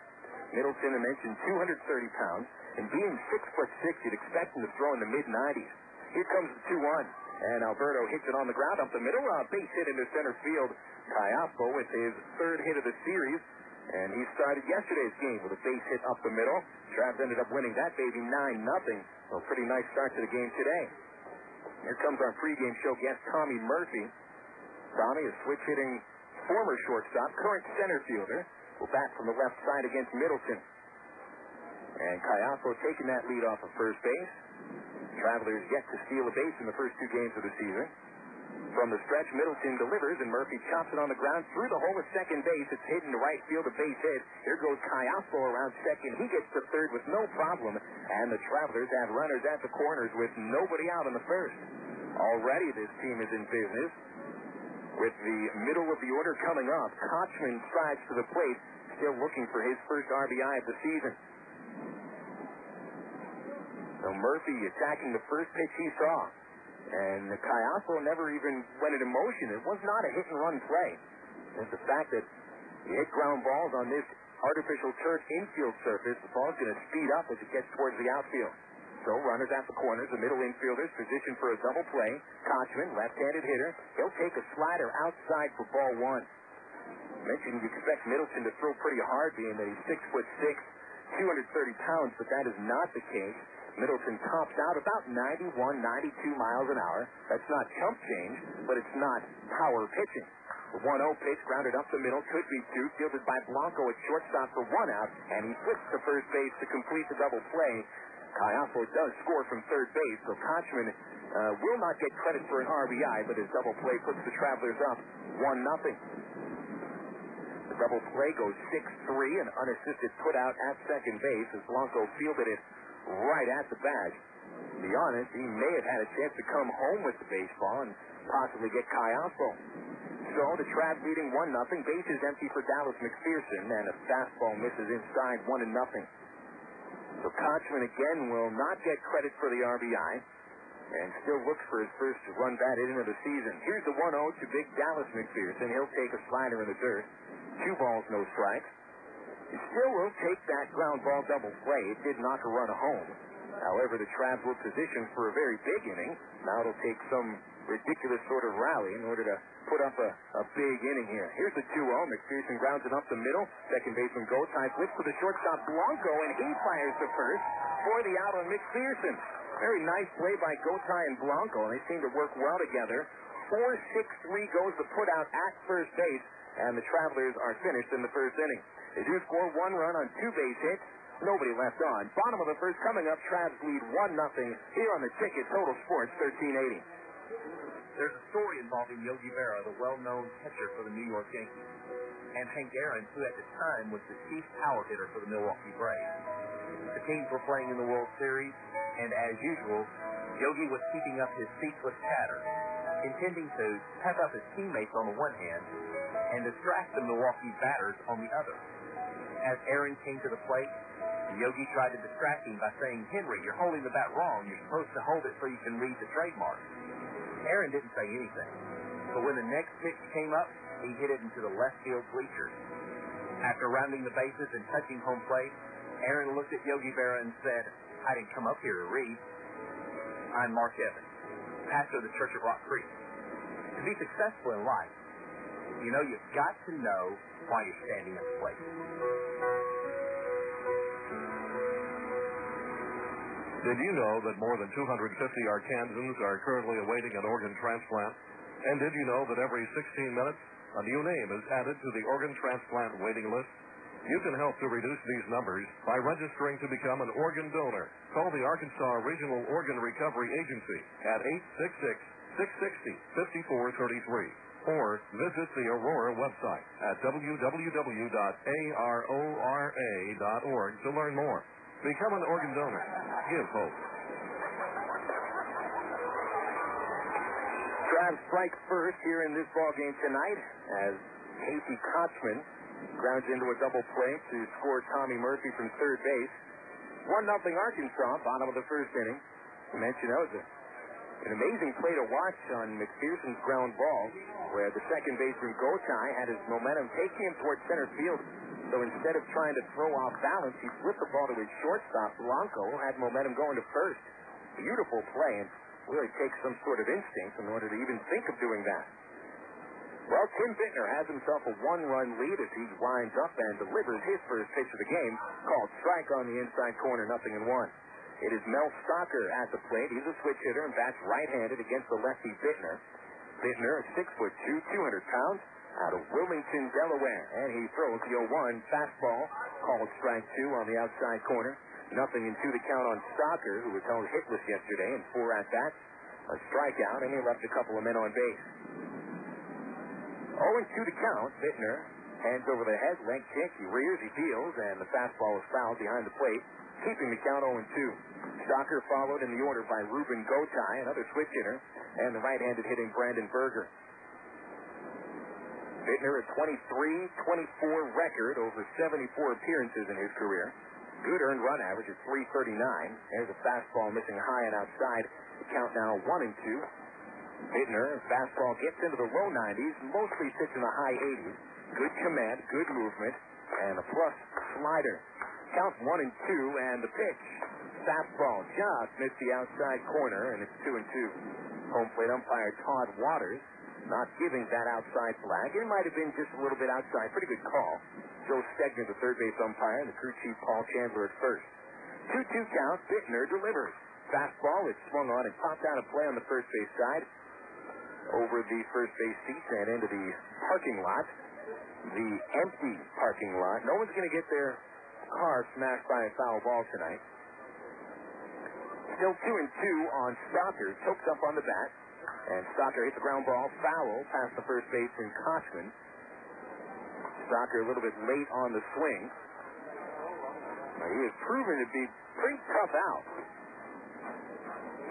Middleton, I mentioned, 230 pounds, and being 6'6", you'd expect him to throw in the mid-90s. Here comes the 2-1. And Alberto hits it on the ground up the middle. Base hit into center field. Callaspo with his 3rd hit of the series. And he started yesterday's game with a base hit up the middle. Travs ended up winning that baby 9-0. So pretty nice start to the game today. Here comes our pregame show guest, Tommy Murphy. Tommy, a switch-hitting former shortstop, current center fielder, will bat from the left side against Middleton. And Callaspo taking that lead off of first base. Travelers yet to steal a base in the first 2 games of the season. From the stretch, Middleton delivers, and Murphy chops it on the ground through the hole at second base. It's hit into right field, a base hit. Here goes Callaspo around second. He gets to third with no problem, and the Travelers have runners at the corners with nobody out in the first. Already this team is in business. With the middle of the order coming up, Kotchman strides to the plate, still looking for his first RBI of the season. So Murphy attacking the first pitch he saw. And Callaspo never even went into motion. It was not a hit-and-run play. It's the fact that you hit ground balls on this artificial turf infield surface, the ball's going to speed up as it gets towards the outfield. So runners at the corners, the middle infielders positioned for a double play. Kotchman, left-handed hitter. He'll take a slider outside for ball 1. Mentioned you expect Middleton to throw pretty hard, being that he's 6'6", 230 pounds, but that is not the case. Middleton tops out about 91, 92 miles an hour. That's not chump change, but it's not power pitching. The 1-0 pitch grounded up the middle, could be 2, fielded by Blanco at shortstop for 1 out, and he flips to first base to complete the double play. Callaspo does score from third base, so Kotchman will not get credit for an RBI, but his double play puts the Travelers up 1-0. The double play goes 6-3, an unassisted put out at second base as Blanco fielded it right at the bag. To be honest, he may have had a chance to come home with the baseball and possibly get Callaspo. So the Travs leading 1-0. Bases empty for Dallas McPherson, and a fastball misses inside 1-0. So Kotchman again will not get credit for the RBI and still looks for his first run batted into the season. Here's the 1-0 to big Dallas McPherson. He'll take a slider in the dirt. 2 balls, no strikes. He still will take that ground ball double play. It did knock a run home. However, the Travs were positioned for a very big inning. Now it'll take some ridiculous sort of rally in order to put up a big inning here. Here's the 2-0. McPherson grounds it up the middle. Second baseman Gotay flips to the shortstop Blanco, and he fires to first for the out on McPherson. Very nice play by Gotay and Blanco, and they seem to work well together. 4-6-3 goes the put out at first base, and the Travelers are finished in the first inning. They do score 1 run on 2 base hits. Nobody left on. Bottom of the first coming up, Travs lead 1-0 here on the ticket. Total Sports 1380. There's a story involving Yogi Berra, the well-known catcher for the New York Yankees, and Hank Aaron, who at the time was the chief power hitter for the Milwaukee Braves. The teams were playing in the World Series, and as usual, Yogi was keeping up his ceaseless chatter, intending to pep up his teammates on the one hand and distract the Milwaukee batters on the other. As Aaron came to the plate, Yogi tried to distract him by saying, "Henry, you're holding the bat wrong. You're supposed to hold it so you can read the trademark." Aaron didn't say anything, but when the next pitch came up, he hit it into the left field bleachers. After rounding the bases and touching home plate, Aaron looked at Yogi Berra and said, "I didn't come up here to read. I'm Mark Evans, pastor of the Church of Rock Creek." To be successful in life, you've got to know why you're standing at the plate. Did you know that more than 250 Arkansans are currently awaiting an organ transplant? And did you know that every 16 minutes, a new name is added to the organ transplant waiting list? You can help to reduce these numbers by registering to become an organ donor. Call the Arkansas Regional Organ Recovery Agency at 866-660-5433 or visit the Aurora website at www.arora.org to learn more. Become an organ donor. Give hope. Travs strike first here in this ballgame tonight as Casey Kotchman grounds into a double play to score Tommy Murphy from third base. 1-0 Arkansas, bottom of the first inning. I mentioned that was an amazing play to watch on McPherson's ground ball, where the second baseman Gotay had his momentum taking him towards center field. So instead of trying to throw off balance, he flipped the ball to his shortstop. Blanco had momentum going to first. Beautiful play, and really takes some sort of instinct in order to even think of doing that. Well, Tim Bittner has himself a 1-run lead as he winds up and delivers his first pitch of the game, called strike on the inside corner, 0-1. It is Mel Stocker at the plate. He's a switch hitter and bats right-handed against the lefty Bittner. Bittner is 6'2", 200 pounds, out of Wilmington, Delaware. And he throws the 0-1 fastball, called strike 2 on the outside corner. 0-2 to count on Stocker, who was held hitless yesterday in 4 at-bats. A strikeout, and he left a couple of men on base. 0-2 to count. Bittner hands over the head, leg kick. He rears, he deals, and the fastball is fouled behind the plate, keeping the count 0-2. Stocker followed in the order by Ruben Gotay, another switch hitter, and the right-handed hitting Brandon Berger. Bittner, a 23-24 record over 74 appearances in his career. Good earned run average at 339. There's a fastball missing high and outside. The count now 1-2. Bittner, fastball gets into the low 90s, mostly sits in the high 80s. Good command, good movement, and a plus slider. Count 1-2, and the pitch. Fastball just missed the outside corner, and it's 2-2. Home plate umpire Todd Waters not giving that outside flag. It might have been just a little bit outside. Pretty good call. Joe Stegner, the third base umpire, and the crew chief Paul Chandler at first. 2-2 count. Bittner delivers. Fastball is swung on and popped out of play on the first base side, over the first base seats and into the parking lot. The empty parking lot. No one's going to get their car smashed by a foul ball tonight. Still 2-2 on Stocker. Chokes up on the bat. And Stocker hits the ground ball foul past the first baseman Kotchman. Stocker a little bit late on the swing. He has proven to be pretty tough out.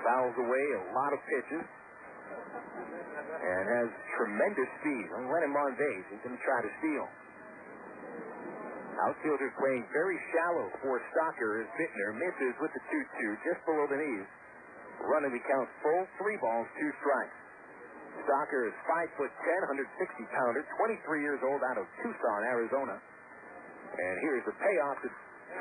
Fouls away a lot of pitches. And has tremendous speed. Don't let him on base. He's going to try to steal. Outfielders playing very shallow for Stocker as Bittner misses with the 2-2 just below the knees. Running the count full, 3 balls, 2 strikes. Stocker is 5'10", 160-pounder, 23 years old, out of Tucson, Arizona. And here's the payoff to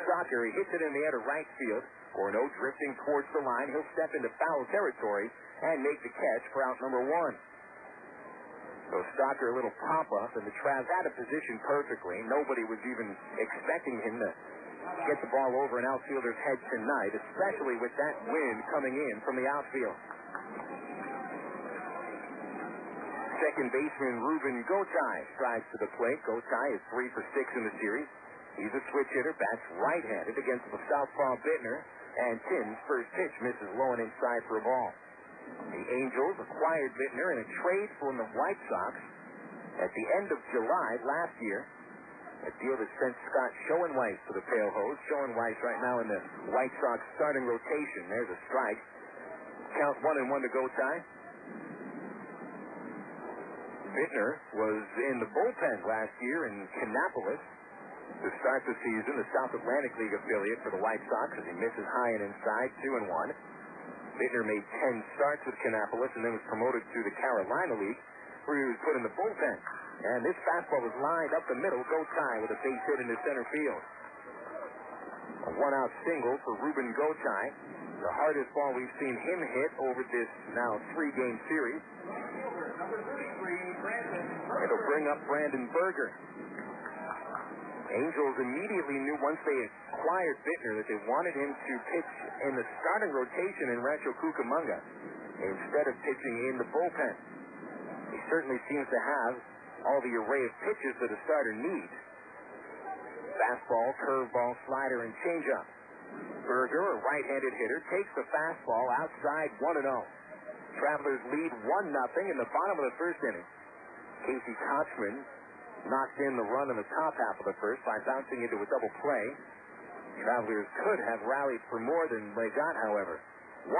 Stocker. He hits it in the air to right field. Gorneault drifting towards the line. He'll step into foul territory and make the catch for out number 1. So Stocker, a little pop-up, and the Travs had a position perfectly. Nobody was even expecting him to get the ball over an outfielder's head tonight, especially with that wind coming in from the outfield. Second baseman Ruben Gotay strides to the plate. Gotay is 3 for 6 in the series. He's a switch hitter, bats right-handed against the southpaw Bittner, and Tim's first pitch misses low and inside for a ball. The Angels acquired Bittner in a trade from the White Sox at the end of July last year. A deal that sent Scott Schoenweiss to the Pale Hose. Schoenweiss right now in the White Sox starting rotation. There's a strike. Count 1-1 to Gotay. Bittner was in the bullpen last year in Kannapolis to start the season, the South Atlantic League affiliate for the White Sox, as he misses high and inside, 2-1. Bittner made 10 starts with Kannapolis and then was promoted to the Carolina League, where he was put in the bullpen. And this fastball was lined up the middle. Gotay with a base hit into center field. A one-out single for Ruben Gotay. The hardest ball we've seen him hit over this now 3-game series. It'll bring up Brandon Berger. Angels immediately knew once they acquired Bittner that they wanted him to pitch in the starting rotation in Rancho Cucamonga instead of pitching in the bullpen. He certainly seems to have all the array of pitches that a starter needs. Fastball, curveball, slider, and changeup. Berger, a right-handed hitter, takes the fastball outside 1-0. Travelers lead 1-0 in the bottom of the first inning. Casey Kotchman knocked in the run in the top half of the first by bouncing into a double play. Travelers could have rallied for more than they got, however. 1-0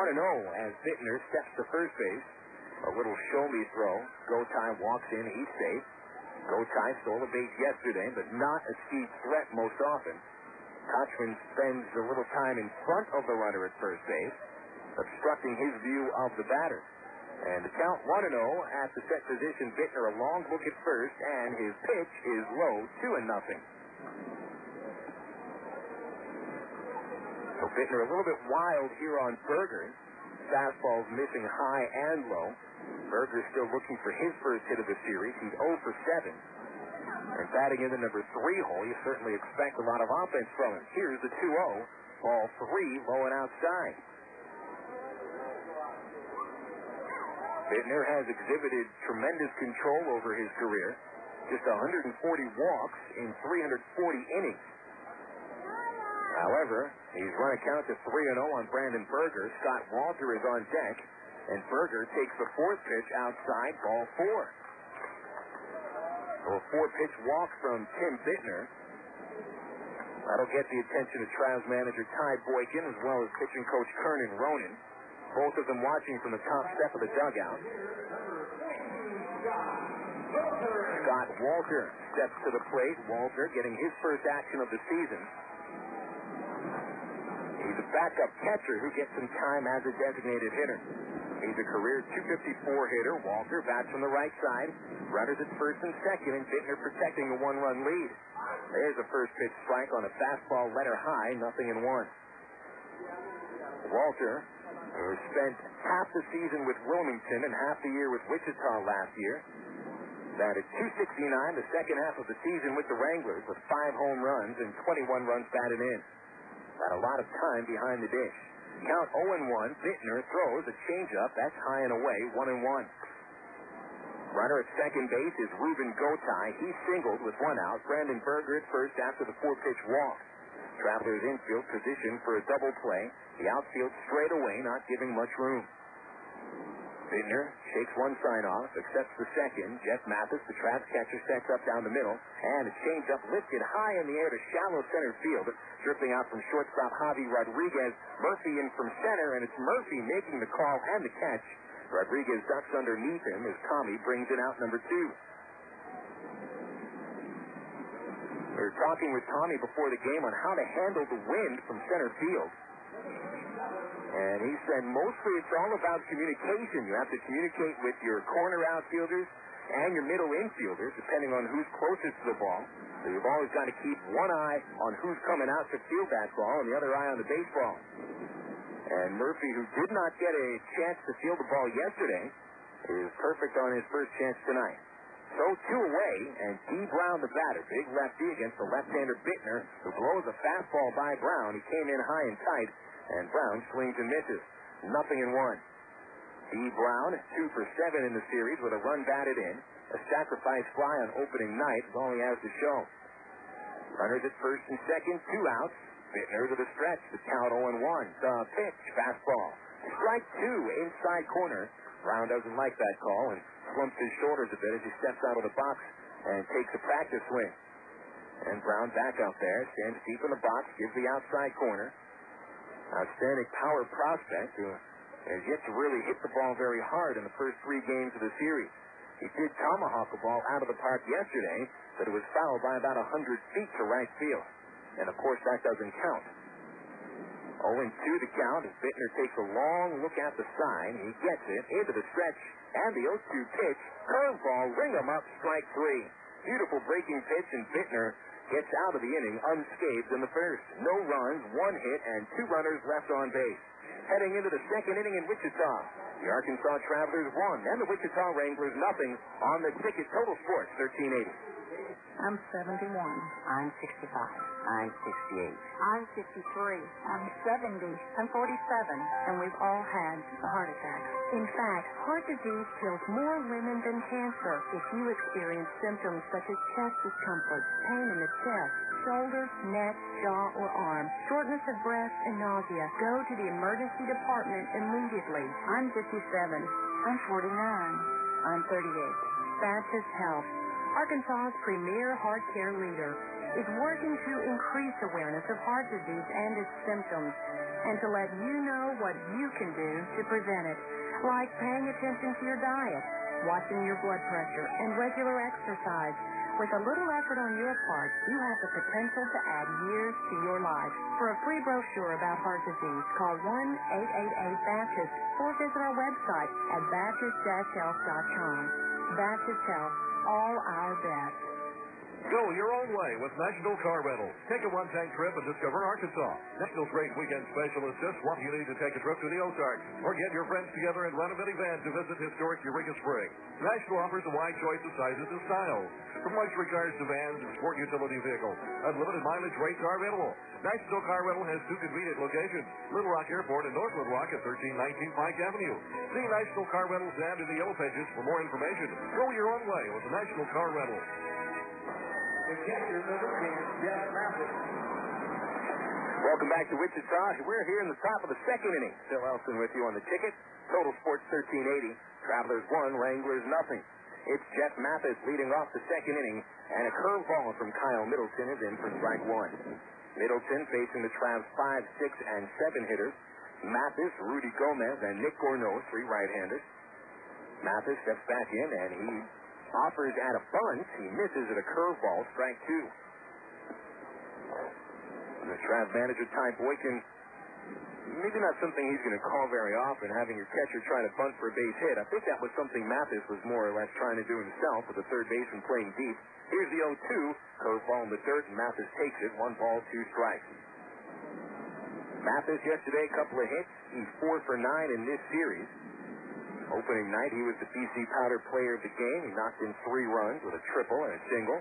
as Bittner steps to first base. A little show-me throw. Gotay walks in. He's safe. Gotay stole a base yesterday, but not a speed threat most often. Kotchman spends a little time in front of the runner at first base, obstructing his view of the batter. And the count 1-0 at the set position. Bittner a long look at first, and his pitch is low, 2-0. So Bittner a little bit wild here on Berger. Fastballs missing high and low. Berger still looking for his first hit of the series. He's 0 for 7. And batting in the number 3 hole, you certainly expect a lot of offense from him. Here's the 2-0. Ball 3, low and outside. Bittner has exhibited tremendous control over his career. Just 140 walks in 340 innings. However, he's run a count to 3-0 on Brandon Berger. Scott Walter is on deck, and Berger takes the 4th pitch outside, ball 4. So a 4-pitch walk from Tim Bittner. That'll get the attention of Travs manager Ty Boykin, as well as pitching coach Kernan Ronan. Both of them watching from the top step of the dugout. Scott Walter steps to the plate. Walter getting his first action of the season. He's a backup catcher who gets some time as a designated hitter. He's a career .254 hitter. Walter bats from the right side. Runners at first and second, and Bittner protecting a 1-run lead. There's a first pitch strike on a fastball letter high, 0-1. Walter, who spent half the season with Wilmington and half the year with Wichita last year, batted .269 the second half of the season with the Wranglers with 5 home runs and 21 runs batted in. Got a lot of time behind the dish. Count 0-1. Bittner throws a changeup. That's high and away, 1-1. Runner at second base is Ruben Gotay. He singled with 1 out. Brandon Berger at first after the 4-pitch walk. Travelers infield position for a double play. The outfield straight away, not giving much room. Bittner shakes one sign off, accepts the second. Jeff Mathis, the Travs catcher, sets up down the middle, and a changeup lifted high in the air to shallow center field. Drifting out from shortstop Javi Rodriguez. Murphy in from center, and it's Murphy making the call and the catch. Rodriguez ducks underneath him as Tommy brings in out number 2. We were talking with Tommy before the game on how to handle the wind from center field. And he said mostly it's all about communication. You have to communicate with your corner outfielders and your middle infielders, depending on who's closest to the ball. So you've always got to keep one eye on who's coming out to field that ball and the other eye on the baseball. And Murphy, who did not get a chance to field the ball yesterday, is perfect on his first chance tonight. So 2 away, and D. Brown, the batter, big lefty against the left-hander Bittner, who blows a fastball by Brown. He came in high and tight, and Brown swings and misses. 0-1. D. Brown, 2 for 7 in the series with a run batted in. A sacrifice fly on opening night is all he has to show. Runners at first and second, 2 outs. Bittner to the stretch, the count 0-1. The pitch, fastball. Strike 2, inside corner. Brown doesn't like that call and slumps his shoulders a bit as he steps out of the box and takes a practice swing. And Brown back out there, stands deep in the box, gives the outside corner. Outstanding power prospect who has yet to really hit the ball very hard in the first 3 games of the series. He did tomahawk a ball out of the park yesterday, but it was fouled by about 100 feet to right field. And, of course, that doesn't count. 0-2 to count as Bittner takes a long look at the sign. He gets it into the stretch, and the 0-2 pitch. Curveball, ring him up, strike 3. Beautiful breaking pitch, and Bittner gets out of the inning unscathed in the first. No runs, 1 hit, and 2 runners left on base. Heading into the second inning in Wichita, the Arkansas Travelers 1 and the Wichita Wranglers 0 on the ticket. Total Sports 1380. I'm 71. I'm 65. I'm 68. I'm 53. I'm 70. I'm 47. And we've all had a heart attack. In fact, heart disease kills more women than cancer. If you experience symptoms such as chest discomfort, pain in the chest, shoulder, neck, jaw, or arm, shortness of breath, and nausea, go to the emergency department immediately. I'm 57. I'm 49. I'm 38. Baptist Health, Arkansas's premier heart care leader, is working to increase awareness of heart disease and its symptoms, and to let you know what you can do to prevent it, like paying attention to your diet, watching your blood pressure, and regular exercise. With a little effort on your part, you have the potential to add years to your life. For a free brochure about heart disease, call 1-888-BAPTIST or visit our website at baptist-health.com. Baptist Health, all our best. Go your own way with National Car Rental. Take a one-tank trip and discover Arkansas. National's great weekend special is just what you need to take a trip to the Ozarks. Or get your friends together and rent a minivan to visit historic Eureka Springs. National offers a wide choice of sizes and styles. From luxury cars to vans and sport utility vehicles. Unlimited mileage rates are available. National Car Rental has 2 convenient locations. Little Rock Airport and North Little Rock at 1319 Pike Avenue. See National Car Rental's ad in the yellow pages for more information. Go your own way with the National Car Rental. Welcome back to Wichita. We're here in the top of the second inning. Phil Elson with you on the ticket. Total Sports 1380. Travelers 1, Wranglers 0. It's Jeff Mathis leading off the second inning, and a curveball from Kyle Middleton is in for strike 1. Middleton facing the Travs 5, 6, and 7 hitters. Mathis, Rudy Gomez, and Nick Gorneault, 3 right-handers. Mathis steps back in, and he offers at a bunt. He misses at a curveball, strike 2. The Travs manager, Ty Boykin, maybe not something he's going to call very often, having your catcher try to bunt for a base hit. I think that was something Mathis was more or less trying to do himself with the third baseman playing deep. Here's the 0-2. Curveball in the dirt, and Mathis takes it. 1 ball, 2 strikes. Mathis yesterday, a couple of hits. He's 4 for 9 in this series. Opening night, he was the BC Powder player of the game. He knocked in 3 runs with a triple and a single.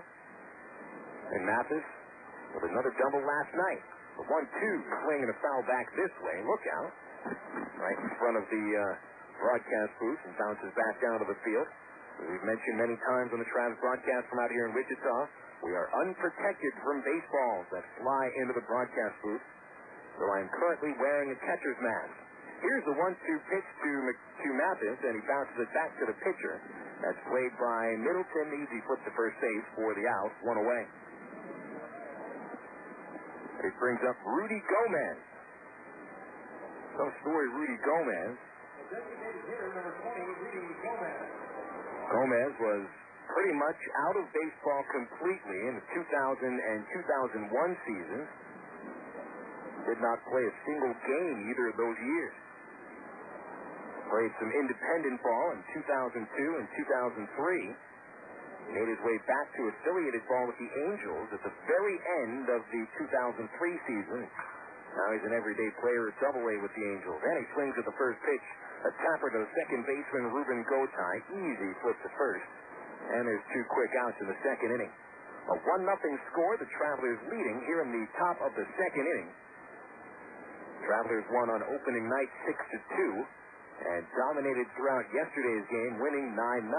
And Mathis with another double last night. The 1-2 swing and a foul back this way. Look out. Right in front of the broadcast booth and bounces back down to the field. As we've mentioned many times on the Travs broadcast from out here in Wichita, we are unprotected from baseballs that fly into the broadcast booth. So I'm currently wearing a catcher's mask. Here's the 1-2 pitch to Mathis, and he bounces it back to the pitcher. That's played by Middleton. Easy flip to first base for the out. 1 away. It brings up Rudy Gomez. Some story, Rudy Gomez. Gomez was pretty much out of baseball completely in the 2000 and 2001 seasons. did not play a single game either of those years. Played some independent ball in 2002 and 2003. Made his way back to affiliated ball with the Angels at the very end of the 2003 season. Now he's an everyday player at Double-A with the Angels. And he swings at the first pitch. A tapper to the second baseman, Ruben Gotay. Easy flip to first. And there's 2 quick outs in the second inning. A 1-0 score. The Travelers leading here in the top of the second inning. Travelers won on opening night 6-2 and dominated throughout yesterday's game, winning 9-0.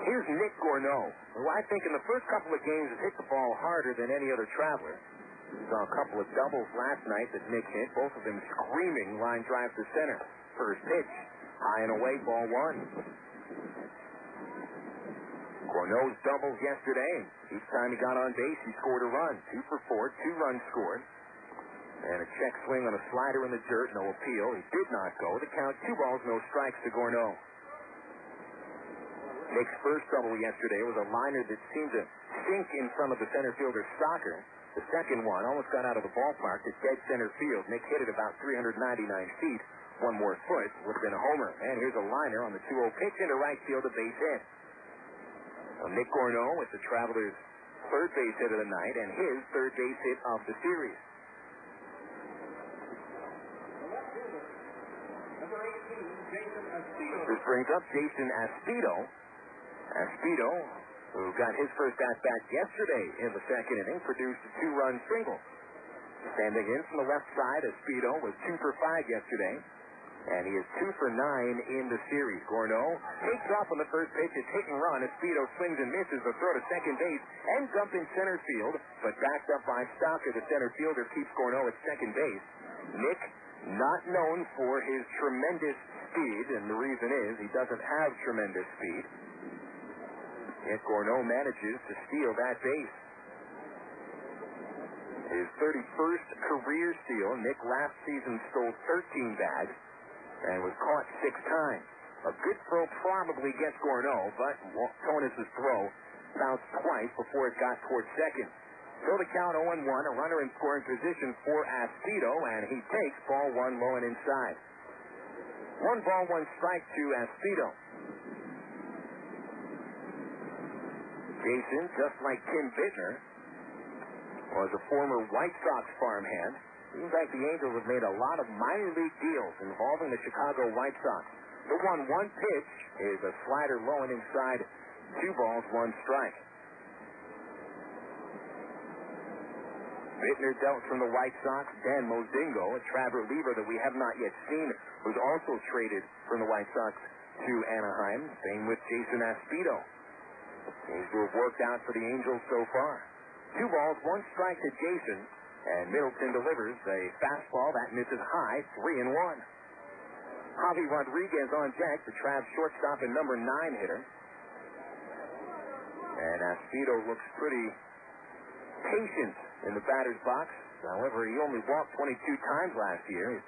Here's Nick Gorneault, who I think in the first couple of games has hit the ball harder than any other Traveler. Saw a couple of doubles last night that Nick hit, both of them screaming line drive to center. First pitch, high and away, ball 1. Gorneault's doubles yesterday, and each time he got on base, he scored a run. 2 for 4, 2 runs scored. And a check swing on a slider in the dirt, no appeal. He did not go. The count, 2 balls, no strikes to Gorneault. Nick's first double yesterday was a liner that seemed to sink in front of the center fielder Stocker. The second one almost got out of the ballpark to dead center field. Nick hit it about 399 feet. 1 more foot would have been a homer. And here's a liner on the 2-0 pitch into right field, a base hit. Well, Nick Gorneault with the Travelers' third base hit of the night and his third base hit of the series. This brings up Jason Aspito. Aspito, who got his first at-bat yesterday in the second inning, produced a 2-run single. Standing in from the left side, Aspito was 2 for 5 yesterday, and he is 2 for 9 in the series. Gorneault takes off on the first pitch. It's hit and run. Aspito swings and misses. The throw to second base, ends up in center field, but backed up by Stocker. The center fielder keeps Gorneault at second base. Nick, not known for his tremendous speed, and the reason is he doesn't have tremendous speed. Yet Gorneault manages to steal that base. His 31st career steal. Nick last season stole 13 bags and was caught 6 times. A good throw probably gets Gorneault, but Tonis' throw bounced twice before it got towards second. So the count 0-1, a runner in scoring position for Aspito, and he takes ball 1 low and inside. 1 ball, 1 strike to Aspito. Jason, just like Tim Bittner, was a former White Sox farmhand. Seems like the Angels have made a lot of minor league deals involving the Chicago White Sox. The 1-1 pitch is a slider low and inside. 2 balls, 1 strike. Bittner dealt from the White Sox. Dan Mozingo, a trad reliever that we have not yet seen, was also traded from the White Sox to Anaheim. Same with Jason Aspito. Seems to have worked out for the Angels so far. 2 balls, 1 strike to Jason, and Middleton delivers a fastball that misses high, 3-1. Javi Rodriguez on deck, the Travs shortstop and number 9 hitter. And Aspito looks pretty patient in the batter's box. However, he only walked 22 times last year.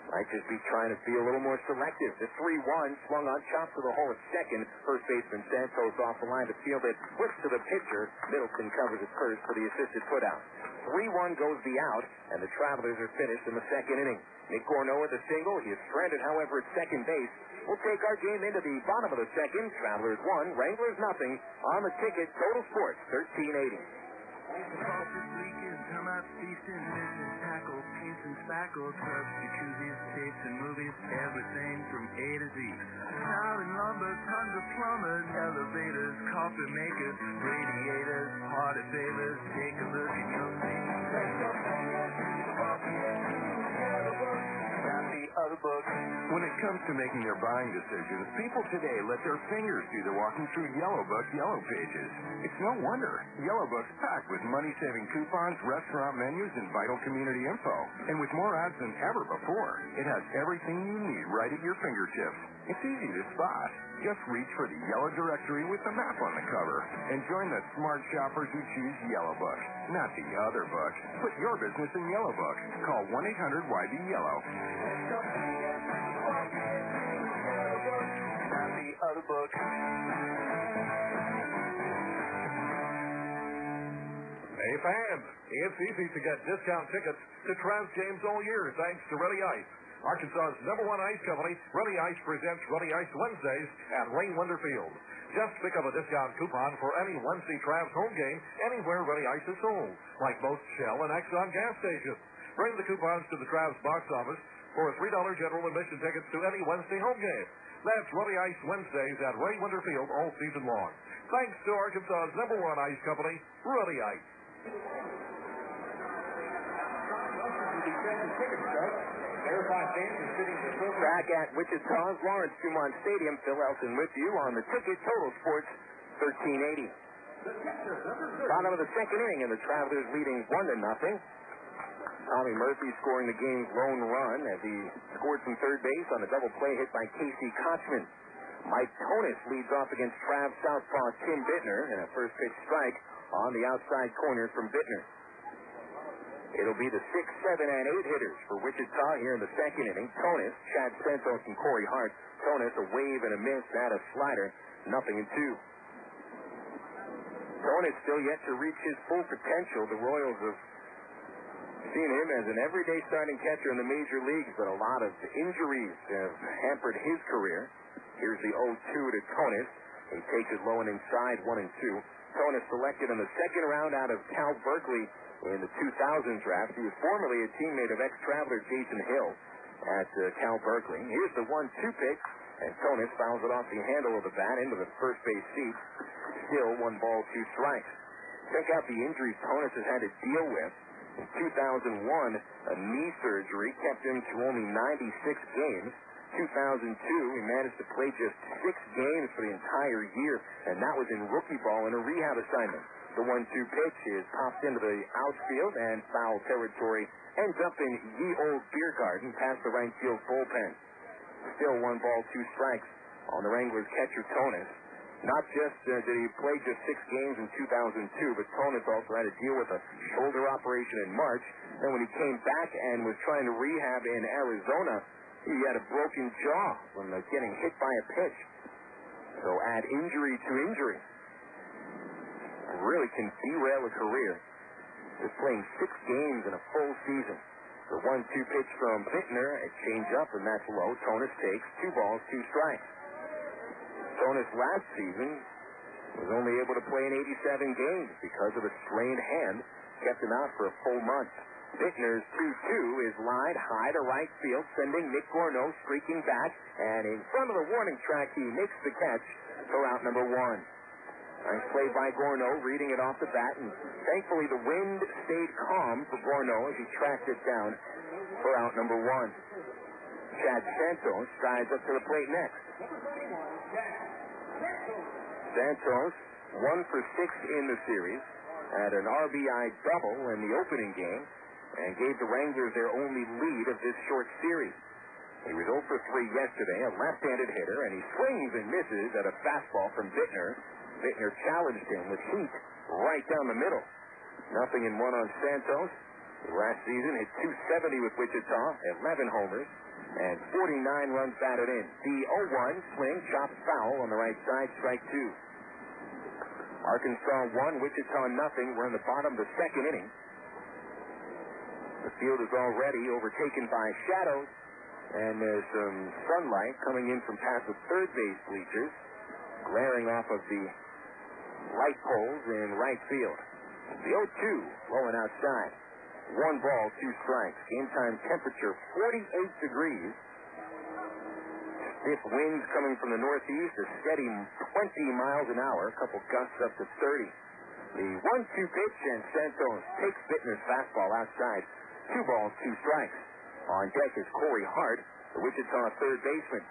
Might just be trying to be a little more selective. The 3-1 swung on, chopped to the hole at second. First baseman Santos off the line to field it. Flips to the pitcher. Middleton covers it first for the assisted putout. 3-1 goes the out, and the Travelers are finished in the second inning. Nick Gorneault with a single. He is stranded, however, at second base. We'll take our game into the bottom of the second. Travelers 1, Wranglers nothing. On the ticket, Total Sports, 1380. Come out feasting, missing tackle, paints and spackle, trucks, jacuzzis, tapes and movies, everything from A to Z. Tile and lumber, tons of plumbers, elevators, coffee makers, radiators, party favors. Take a look at your name. When it comes to making their buying decisions, people today let their fingers do the walking through Yellow Book's Yellow Pages. It's no wonder. Yellow Book's packed with money-saving coupons, restaurant menus, and vital community info. And with more ads than ever before, it has everything you need right at your fingertips. It's easy to spot. Just reach for the Yellow Directory with the map on the cover and join the smart shoppers who choose Yellow Book, not the other book. Put your business in Yellow Book. Call 1-800-YB-YELLOW. Not the other book. Hey, fans, it's easy to get discount tickets to Travs games all year thanks to Ready Ice. Arkansas's #1 ice company, Ready Ice presents Ready Ice Wednesdays at Ray Wonder Field. Just pick up a discount coupon for any Wednesday Travs home game anywhere Ready Ice is sold, like most Shell and Exxon gas stations. Bring the coupons to the Travs box office for $3 general admission tickets to any Wednesday home game. That's Ready Ice Wednesdays at Ray Wonder Field all season long. Thanks to Arkansas's #1 ice company, Ready Ice. Back at Wichita's Lawrence Dumont Stadium, Phil Elton with you on the ticket Total Sports 1380. Bottom of the second inning, and the Travelers leading 1-0. Tommy Murphy scoring the game's lone run as he scored from third base on a double play hit by Casey Kotchman. Mike Tonis leads off against Travs southpaw Tim Bittner in a first pitch strike on the outside corner from Bittner. It'll be the 6, 7, and 8 hitters for Wichita here in the second inning. Tonis, Chad Santos, and Corey Hart. Tonis a wave and a miss, and a slider, 0-2. Tonis still yet to reach his full potential. The Royals have seen him as an everyday starting catcher in the major leagues, but a lot of injuries have hampered his career. Here's the 0-2 to Tonis. He takes it low and inside, 1-2. Tonis selected in the second round out of Cal Berkeley in the 2000 draft. He was formerly a teammate of ex-Traveler Jason Hill at Cal Berkeley. Here's the 1-2 pitch, and Tonis fouls it off the handle of the bat into the first base seat. Still 1 ball, 2 strikes. Check out the injuries Tonis has had to deal with. In 2001, a knee surgery kept him to only 96 games. 2002, he managed to play just 6 games for the entire year, and that was in rookie ball in a rehab assignment. The 1-2 pitch is popped into the outfield and foul territory. Ends up in Ye Old Beer Garden past the right field bullpen. Still 1 ball, 2 strikes on the Wranglers catcher Tonis. Not just did he play just 6 games in 2002, but Tonis also had to deal with a shoulder operation in March. Then when he came back and was trying to rehab in Arizona, he had a broken jaw from getting hit by a pitch. So add injury to injury. Really can derail a career. Just playing 6 games in a full season. The 1-2 pitch from Bittner, a changeup, and that's low. Tonis takes 2 balls, 2 strikes. Tonis last season was only able to play in 87 games because of a strained hand. Kept him out for a full month. Bittner's 2-2 is lined high to right field, sending Nick Gorneault streaking back, and in front of the warning track, he makes the catch for out number 1. Nice play by Gorneault, reading it off the bat, and thankfully the wind stayed calm for Gorneault as he tracked it down for out number 1. Chad Santos strides up to the plate next. Santos, 1 for 6 in the series, had an RBI double in the opening game, and gave the Wranglers their only lead of this short series. He was 0 for 3 yesterday, a left-handed hitter, and he swings and misses at a fastball from Bittner. Bittner challenged him with heat right down the middle. 0-1 on Santos. Last season hit .270 with Wichita, 11 homers, and 49 runs batted in. The 0-1 swing chopped foul on the right side, strike 2. Arkansas 1, Wichita 0. We're in the bottom of the second inning. The field is already overtaken by shadows, and there's some sunlight coming in from past the third base bleachers, glaring off of the light poles in right field. The 0-2 blowing outside. 1 ball, 2 strikes. Game time temperature 48 degrees. Stiff winds coming from the northeast, a steady 20 miles an hour, a couple gusts up to 30. The 1-2 pitch, and Santos takes Bittner's fastball outside. 2 balls, 2 strikes. On deck is Corey Hart, the Wichita third baseman.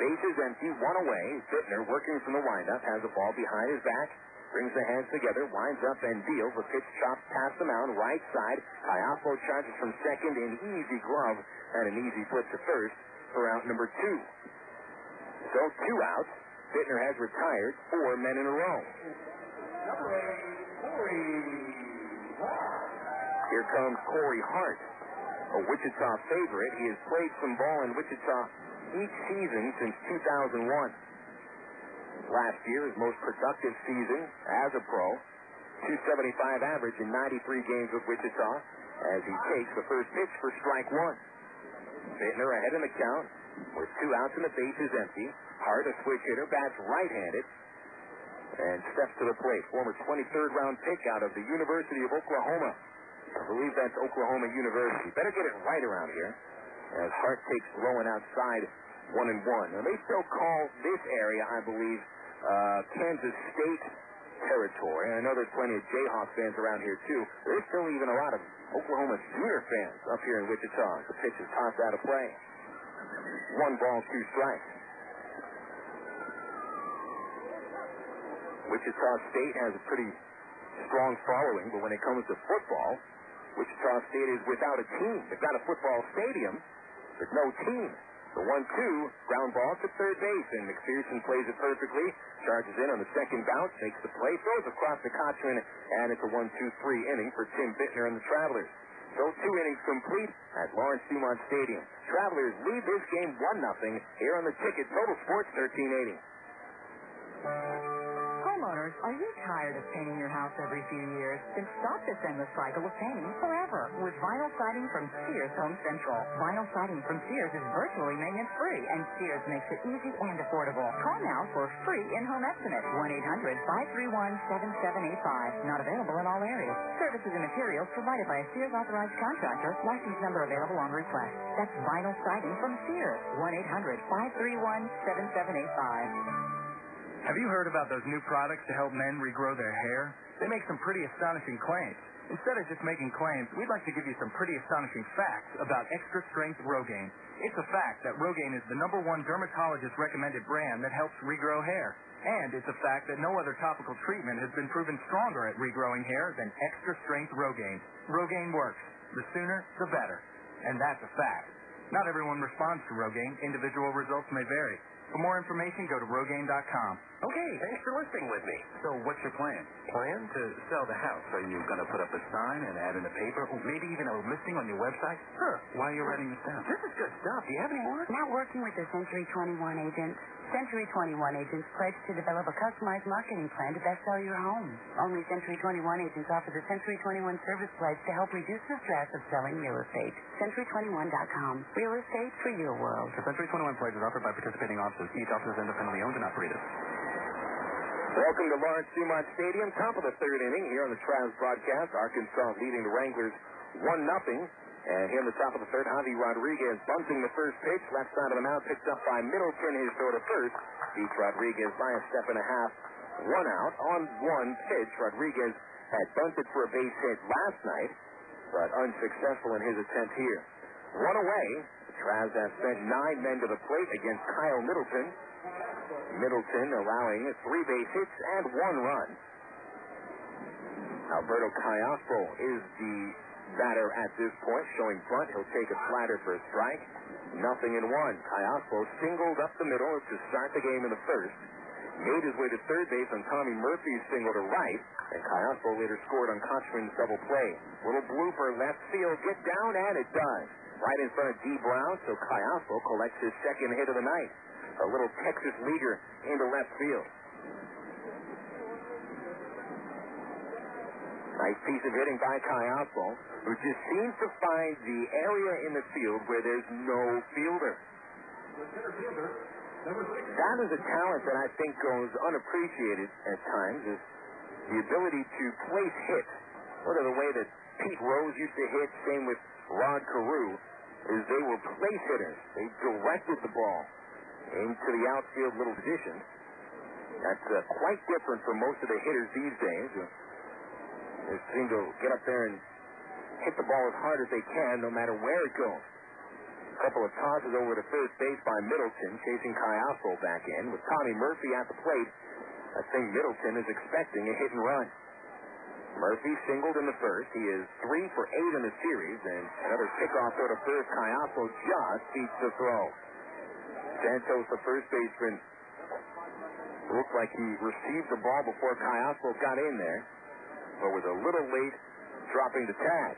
Bases empty, 1 away. Bittner, working from the windup, has a ball behind his back, brings the hands together, winds up and deals. The pitch chops past the mound, right side. Callaspo charges from second, an easy glove, and an easy flip to first for out number 2. So 2 outs. Bittner has retired 4 men in a row. Here comes Corey Hart, a Wichita favorite. He has played some ball in Wichita each season since 2001. Last year, his most productive season as a pro. .275 average in 93 games with Wichita as he takes the first pitch for strike one. Bittner ahead in the count with 2 outs and the bases empty. Hart, a switch hitter, bats right-handed and steps to the plate. Former 23rd round pick out of the University of Oklahoma. I believe that's Oklahoma University. Better get it right around here as Hart takes low and outside 1-1. Now, they still call this area, I believe, Kansas State territory. And I know there's plenty of Jayhawk fans around here, too. There's still even a lot of Oklahoma Sooner fans up here in Wichita. The pitch is tossed out of play. 1 ball, 2 strikes. Wichita State has a pretty strong following, but when it comes to football, Wichita State is without a team. They've got a football stadium, but no team. The 1-2, ground ball to third base, and McPherson plays it perfectly, charges in on the second bounce, makes the play, throws across to Kotchman, and it's a 1-2-3 inning for Tim Bittner and the Travelers. So 2 innings complete at Lawrence Dumont Stadium. Travelers lead this game 1-0 here on the Ticket. Total Sports 1380. Homeowners, are you tired of painting your house every few years? Then stop this endless cycle of painting forever with vinyl siding from Sears Home Central. Vinyl siding from Sears is virtually maintenance-free, and Sears makes it easy and affordable. Call now for free in-home estimate. 1-800-531-7785. Not available in all areas. Services and materials provided by a Sears authorized contractor. License number available on request. That's vinyl siding from Sears. 1-800-531-7785. Have you heard about those new products to help men regrow their hair? They make some pretty astonishing claims. Instead of just making claims, we'd like to give you some pretty astonishing facts about Extra Strength Rogaine. It's a fact that Rogaine is the #1 dermatologist-recommended brand that helps regrow hair. And it's a fact that no other topical treatment has been proven stronger at regrowing hair than Extra Strength Rogaine. Rogaine works. The sooner, the better. And that's a fact. Not everyone responds to Rogaine. Individual results may vary. For more information, go to Rogaine.com. Okay, thanks for listening with me. So what's your plan? Plan to sell the house. Are you going to put up a sign and add in the paper? Or maybe even a listing on your website? Huh. Why are you writing this down? This is good stuff. Do you have any more? Now working with the Century 21 agents. Century 21 agents pledge to develop a customized marketing plan to best sell your home. Only Century 21 agents offer the Century 21 service pledge to help reduce the stress of selling real estate. Century21.com. Real estate for your world. The Century 21 pledge is offered by participating officers. Each officer is independently owned and operated. Welcome to Lawrence Dumont Stadium. Top of the 3rd inning here on the Travs broadcast. Arkansas leading the Wranglers 1-0. And here in the top of the 3rd, Javi Rodriguez bunting the first pitch. Left side of the mound picked up by Middleton. His throw to first beats Rodriguez by a step and a half. 1 out on 1 pitch. Rodriguez had bunted for a base hit last night, but unsuccessful in his attempt here. 1 away. The Travs have sent 9 men to the plate against Kyle Middleton. Middleton allowing 3 base hits and 1 run. Alberto Callaspo is the batter at this point, showing bunt. He'll take a slider for a strike. 0-1. Callaspo singled up the middle to start the game in the first. Made his way to third base on Tommy Murphy's single to right, and Callaspo later scored on Kotchman's double play. Little blooper left field, get down, and it does. Right in front of D. Brown, so Callaspo collects his second hit of the night. A little Texas leaguer into left field. Nice piece of hitting by Callaspo, who just seems to find the area in the field where there's no fielder. That is a talent that I think goes unappreciated at times, is the ability to place hits. Sort of the way that Pete Rose used to hit, same with Rod Carew, is they were place hitters. They directed the ball into the outfield little position. That's quite different from most of the hitters these days. They seem to get up there and hit the ball as hard as they can, no matter where it goes. A couple of tosses over to first base by Middleton, chasing Callaspo back in. With Tommy Murphy at the plate, I think Middleton is expecting a hit and run. Murphy singled in the first. He is 3 for 8 in the series, and another pickoff throw to first. Callaspo just beats the throw. Santos, the first baseman, looked like he received the ball before Callaspo got in there, but was a little late dropping the tag.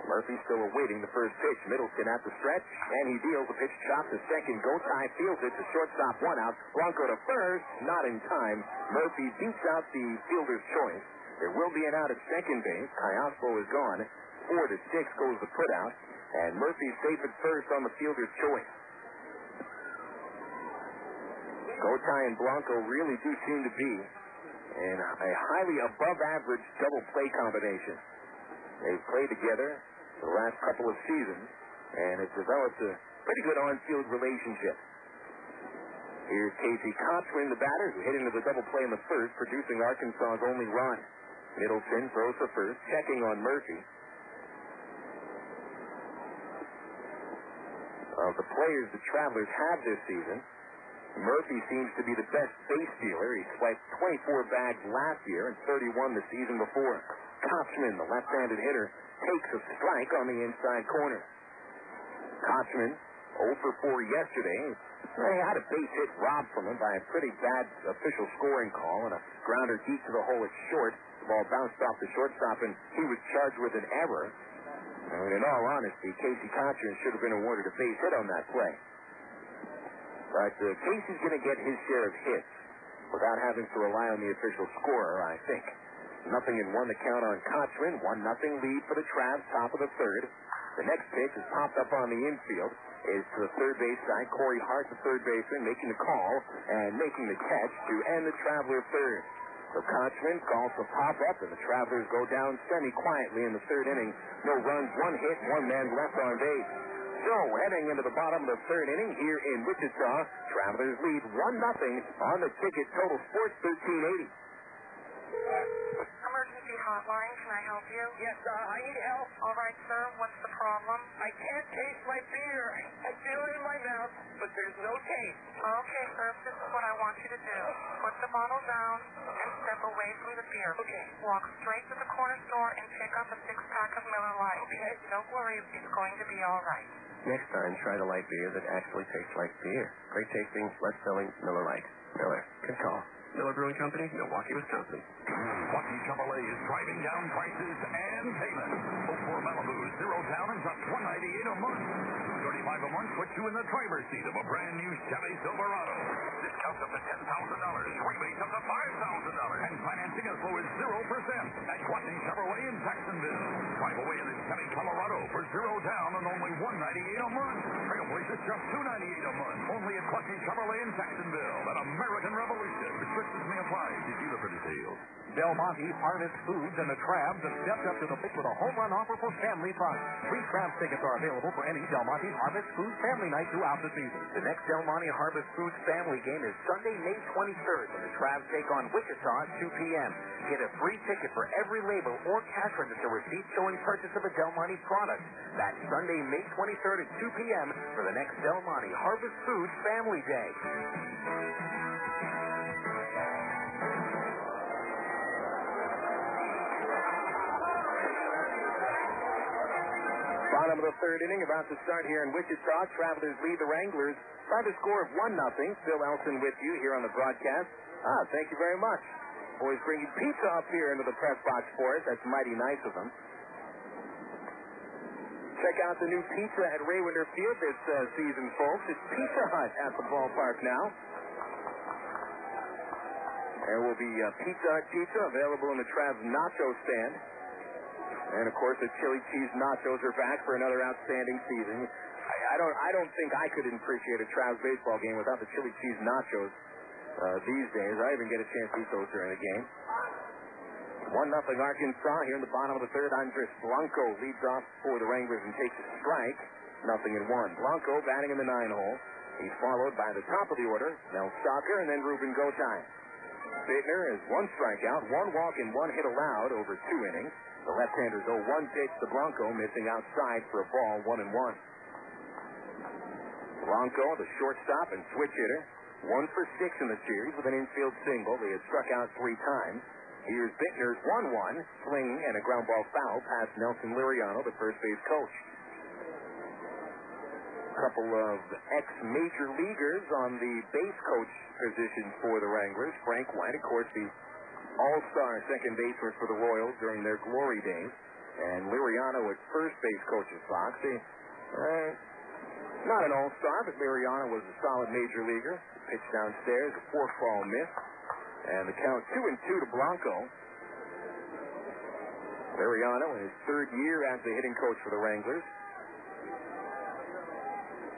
Murphy still awaiting the first pitch. Middleton at the stretch, and he deals the pitch, chop to second. Gotay fields it to shortstop, 1 out. Blanco to first, not in time. Murphy beats out the fielder's choice There will be an out at second base. Callaspo is gone. 4-6 goes the putout, and Murphy's safe at first on the fielder's choice. Gotay and Blanco really do seem to be in a highly above-average double play combination. They've played together for the last couple of seasons, and it's developed a pretty good on-field relationship. Here's Casey Kotchman, the batter, who hit into the double play in the first, producing Arkansas's only run. Middleton throws the first, checking on Murphy. Of the players the Travelers have this season, Murphy seems to be the best base stealer. He swiped 24 bags last year and 31 the season before. Kotchman, the left-handed hitter, takes a strike on the inside corner. Kotchman, 0 for 4 yesterday. He had a base hit robbed from him by a pretty bad official scoring call and a grounder deep to the hole at short. The ball bounced off the shortstop, and he was charged with an error. I mean, in all honesty, Casey Kotchman should have been awarded a base hit on that play. But Casey's going to get his share of hits without having to rely on the official scorer, I think. 0-1 the count on Kotchman. 1-0 lead for the Travs, top of the third. The next pitch is popped up on the infield. It's to the third base side. Corey Hart, the third baseman, making the call and making the catch to end the Traveler third. So Kotchman calls for pop-up, and the Travelers go down semi-quietly in the third inning. No runs, 1 hit, 1 man left on base. So, heading into the bottom of the third inning here in Wichita, Travelers lead 1-0 on the Ticket Total Sports 1380. Emergency hotline, can I help you? Yes, I need help. All right, sir, what's the problem? I can't taste my beer. I feel it in my mouth, but there's no taste. Okay, sir, this is what I want you to do. Put the bottle down and step away from the beer. Okay. Walk straight to the corner store and pick up a 6-pack of Miller Lite. Okay. Don't worry, it's going to be all right. Next time, try the light beer that actually tastes like beer. Great tasting, less filling, Miller Lite. Miller. Good call. Miller Brewing Company, Milwaukee, Wisconsin. Kotchman Chevrolet is driving down prices and payments. Look for Malibu 0 down and just $198 a month. $35 a month puts you in the driver's seat of a brand new Chevy Silverado. Discounts up to $10,000. Rebates up to $5,000. And financing as low as 0% at Kotchman Chevrolet in Jacksonville. Drive away in the Chevy Colorado for 0 down and only $198 a month. Trailblazers just $298 a month. Only at Kotchman Chevrolet in Jacksonville. An American Revolution. Restrictions may apply. See dealer for details. Del Monte, Harvest Foods, and the Travs have stepped up to the plate with a home run offer for family fun. Free Travs tickets are available for any Del Monte Harvest Foods family night throughout the season. The next Del Monte Harvest Foods family game is Sunday, May 23rd, when the Travs take on Wichita at 2 p.m. Get a free ticket for every label or cash register receipt showing purchase of a Del Monte product. That's Sunday, May 23rd at 2 p.m. for the next Del Monte Harvest Foods family day. Bottom of the third inning, about to start here in Wichita. Travelers lead the Wranglers by the score of 1-0. Phil Elson with you here on the broadcast. Thank you very much. Boys bringing pizza up here into the press box for us. That's mighty nice of them. Check out the new pizza at Raywinder Field this season, folks. It's Pizza Hut at the ballpark now. There will be Pizza Hut pizza available in the Travs Nacho stand. And, of course, the chili cheese nachos are back for another outstanding season. I don't think I could appreciate a Travs baseball game without the chili cheese nachos these days. I even get a chance to eat those during the game. 1-0 Arkansas here in the bottom of the third. Andres Blanco leads off for the Wranglers and takes a strike. 0-1. Blanco batting in the 9-hole. He's followed by the top of the order, Mel Stocker, and then Ruben Gotay. Bittner is 1 strikeout, 1 walk, and 1 hit allowed over 2 innings. The left-hander's 0-1 pitch to Blanco, missing outside for a ball, 1-1. Blanco, the shortstop and switch hitter, 1 for 6 in the series with an infield single. They had struck out 3 times. Here's Bittner's 1-1, swing and a ground ball foul past Nelson Liriano, the first base coach. A couple of ex-major leaguers on the base coach position for the Wranglers. Frank White, of course, the all-star second baseman for the Royals during their glory days. And Liriano at first base coach's box. Not an all-star, but Liriano was a solid major leaguer. Pitch downstairs, a forkball miss. And the count 2-2 to Blanco. Liriano in his third year as the hitting coach for the Wranglers.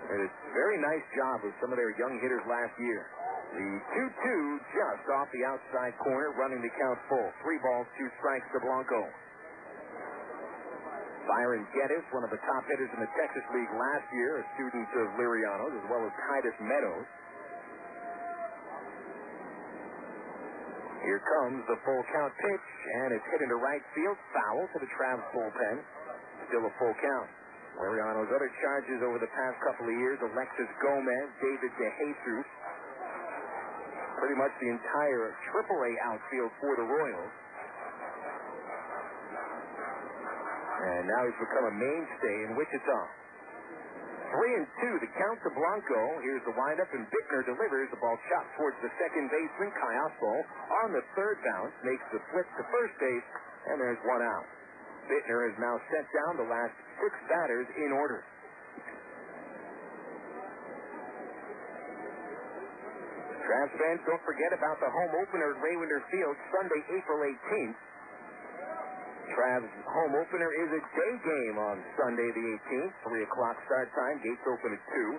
Did a very nice job with some of their young hitters last year. The 2-2 just off the outside corner, running the count full. 3 balls, 2 strikes to Blanco. Byron Geddes, one of the top hitters in the Texas League last year, a student of Liriano's, as well as Titus Meadows. Here comes the full count pitch, and it's hit into right field. Foul to the Travs bullpen. Still a full count. Liriano's other charges over the past couple of years, Alexis Gomez, David DeJesus. Pretty much the entire AAA outfield for the Royals. And now he's become a mainstay in Wichita. 3-2, the count to Blanco. Here's the windup, and Bittner delivers. The ball chopped towards the second baseman. Callaspo on the third bounce makes the flip to first base, and there's 1 out. Bittner has now set down the last 6 batters in order. Travs fans, don't forget about the home opener at Raywinder Field, Sunday, April 18th. Travs' home opener is a day game on Sunday the 18th, 3 o'clock start time, gates open at 2.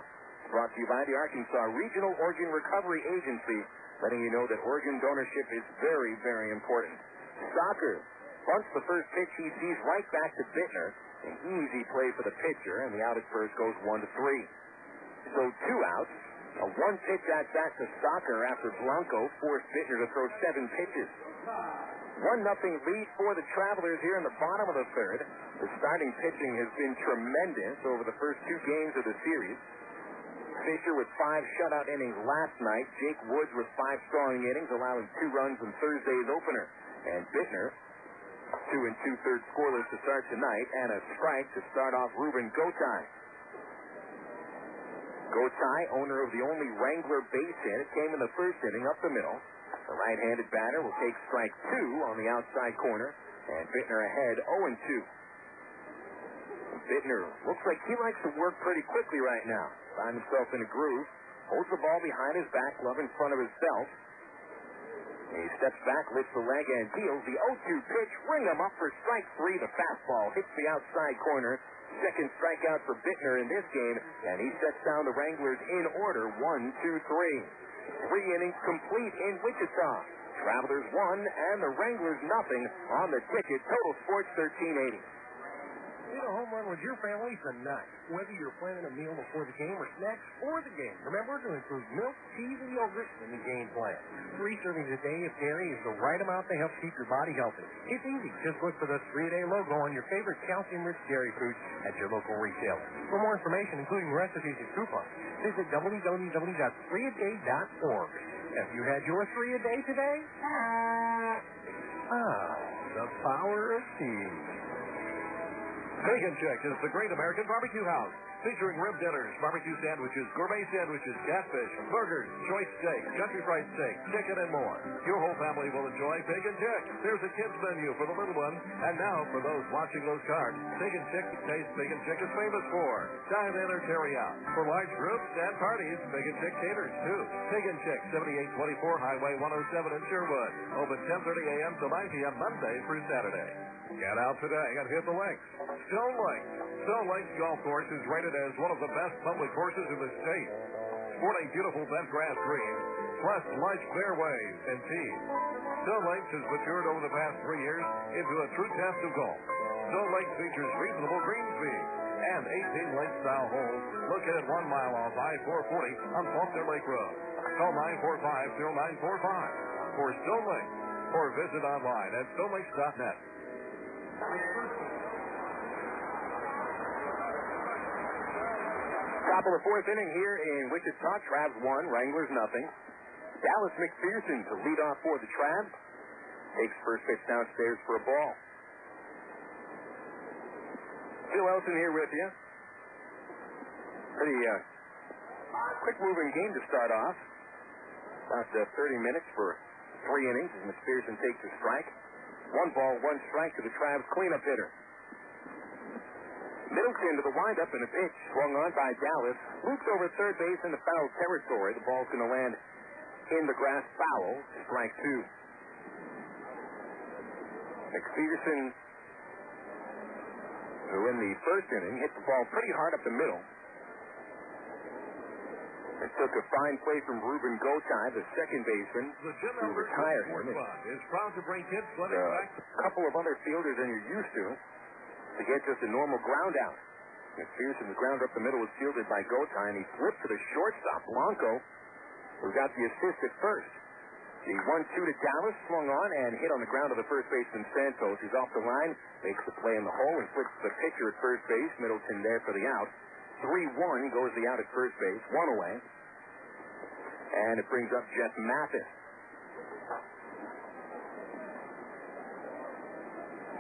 Brought to you by the Arkansas Regional Organ Recovery Agency, letting you know that organ donorship is very, very important. Soccer, bunts the first pitch he sees right back to Bittner. An easy play for the pitcher, and the out at first goes 1-3. So 2 outs, a 1-pitch at-bat to Soccer after Blanco forced Bittner to throw 7 pitches. 1-0 lead for the Travelers here in the bottom of the third. The starting pitching has been tremendous over the first 2 games of the series. Fisher with 5 shutout innings last night. Jake Woods with 5 strong innings, allowing 2 runs in Thursday's opener. And Bittner, 2 2/3 scoreless to start tonight, and a strike to start off Ruben Gotay. Gotay, owner of the only Wrangler base hit, came in the first inning up the middle. The right-handed batter will take strike 2 on the outside corner, and Bittner ahead 0-2. Bittner looks like he likes to work pretty quickly right now. Finds himself in a groove, holds the ball behind his back, glove in front of himself. He steps back, lifts the leg, and deals the 0-2 pitch. Ring him up for strike 3. The fastball hits the outside corner. Second strikeout for Bittner in this game, and he sets down the Wranglers in order, 1-2-3. 3 innings complete in Wichita. Travelers 1 and the Wranglers nothing on the ticket. Total Sports 1380. Hit a home run with your family tonight. Whether you're planning a meal before the game or snacks for the game, remember to include milk, cheese, and yogurt in the game plan. 3 servings a day of dairy is the right amount to help keep your body healthy. It's easy. Just look for the 3-a-day logo on your favorite calcium-rich dairy foods at your local retailer. For more information, including recipes and coupons, visit www.3aday.org. Have you had your 3-a-day today? The power of cheese. Bacon Check is the Great American Barbecue House, featuring rib dinners, barbecue sandwiches, gourmet sandwiches, catfish, burgers, choice steak, country fried steak, chicken, and more. Your whole family will enjoy Bacon Check. There's a kids menu for the little one, and now for those watching those cards, Bacon Check the taste Bacon Check is famous for. Dine in or carry out. For large groups and parties, Bacon Check caters too. Bacon Check, 7824 Highway 107 in Sherwood. Open 10:30 a.m. to 9 p.m. Monday through Saturday. Get out today and hit the links. Stone Lake. Stone Lake Golf Course is rated as one of the best public courses in the state. Sporting beautiful bent grass greens, plus lush fairways and tees. Stone Lake has matured over the past 3 years into a true test of golf. Stone Lake features reasonable green speed and 18 lake-style holes located 1 mile off I-440 on Faulkner Lake Road. Call 945-0945 for Stone Lake or visit online at stonelakes.net. Top of the 4th inning here in Wichita. Travs 1, Wranglers nothing. Dallas McPherson to lead off for the Travs. Takes first pitch downstairs for a ball. Phil Elson here with you. Pretty quick-moving game to start off. About 30 minutes for 3 innings as McPherson takes a strike. 1 ball, 1 strike to the Travs cleanup hitter. Middleton to the windup and a pitch swung on by Dallas. Loops over third base into foul territory. The ball's going to land in the grass foul. Strike 2. McPherson first inning, hit the ball pretty hard up the middle. It took a fine play from Ruben Gotay, the second baseman, who retired him. Is proud to bring kids sledding back. A couple of other fielders than you're used to get just a normal ground out. McPherson, the ground up the middle, was fielded by Gotay, and he flipped to the shortstop, Blanco, who got the assist at first. The 1-2 to Dallas, swung on and hit on the ground of the first baseman Santos. He's off the line, makes the play in the hole, and flips the pitcher at first base. Middleton there for the out. 3-1 goes the out at first base, one away. And it brings up Jeff Mathis.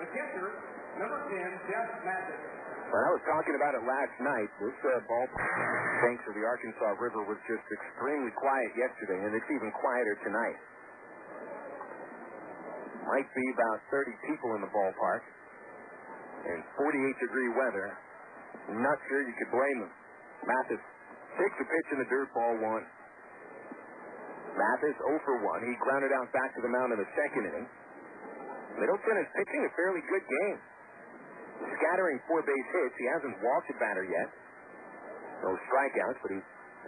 The catcher, number 10, Jeff Mathis. When I was talking about it last night, this ball, thanks to the Arkansas River, was just extremely quiet yesterday, and it's even quieter tonight. Might be about 30 people in the ballpark, and 48-degree weather. Not sure you could blame them. Mathis takes a pitch in the dirt, ball one. Mathis 0 for 1. He grounded out back to the mound in the second inning. Middleton is pitching a fairly good game. Scattering 4 base hits. He hasn't walked a batter yet. No strikeouts, but he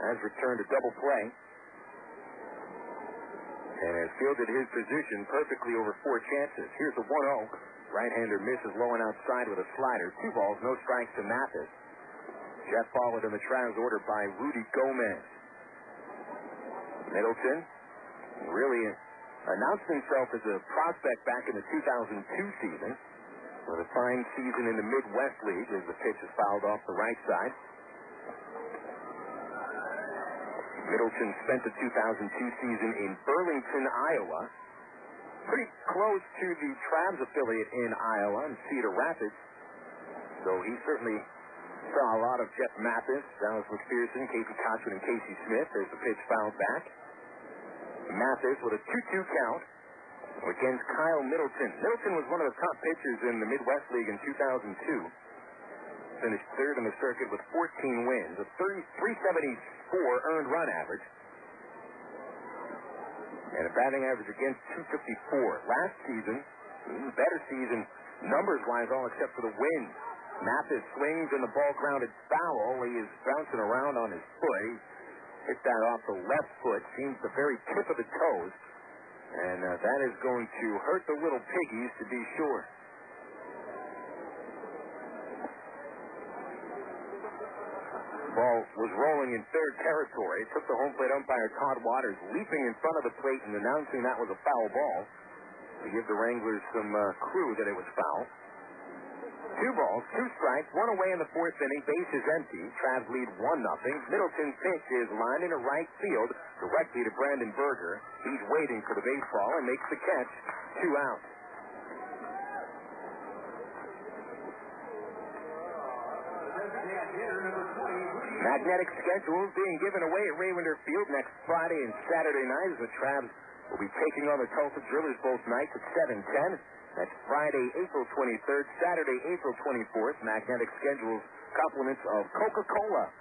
has returned a double play. And has fielded his position perfectly over 4 chances. Here's the 1-0. Right-hander misses low and outside with a slider. 2 balls, no strikes to Mathis. Jeff followed in the Travs order by Rudy Gomez. Middleton really announced himself as a prospect back in the 2002 season. With a fine season in the Midwest League as the pitch is fouled off the right side. Middleton spent the 2002 season in Burlington, Iowa. Pretty close to the Travs affiliate in Iowa and Cedar Rapids. So he certainly saw a lot of Jeff Mathis, Dallas McPherson, Casey Kotchman, and Casey Smith as the pitch fouled back. Mathis with a 2-2 count against Kyle Middleton. Middleton was one of the top pitchers in the Midwest League in 2002. Finished third in the circuit with 14 wins, a 374 earned run average, and a batting average against 254. Last season, even better season numbers-wise, all except for the wins. Mathis swings and the ball grounded foul. He is bouncing around on his foot. He hit that off the left foot, seems the very tip of the toes. And that is going to hurt the little piggies, to be sure. Ball was rolling in third territory. It took the home plate umpire, Todd Waters, leaping in front of the plate and announcing that was a foul ball to give the Wranglers some clue that it was foul. 2 balls, 2 strikes, 1 away in the 4th inning. Base is empty. Travs lead 1-0. Middleton's pitch is lined into right field directly to Brandon Berger. He's waiting for the baseball and makes the catch. 2 out. Magnetic schedules being given away at Raywinter Field next Friday and Saturday night as the Travs will be taking on the Tulsa Drillers both nights at 7:10. That's Friday, April 23rd, Saturday, April 24th. Magnetic schedules compliments of Coca-Cola.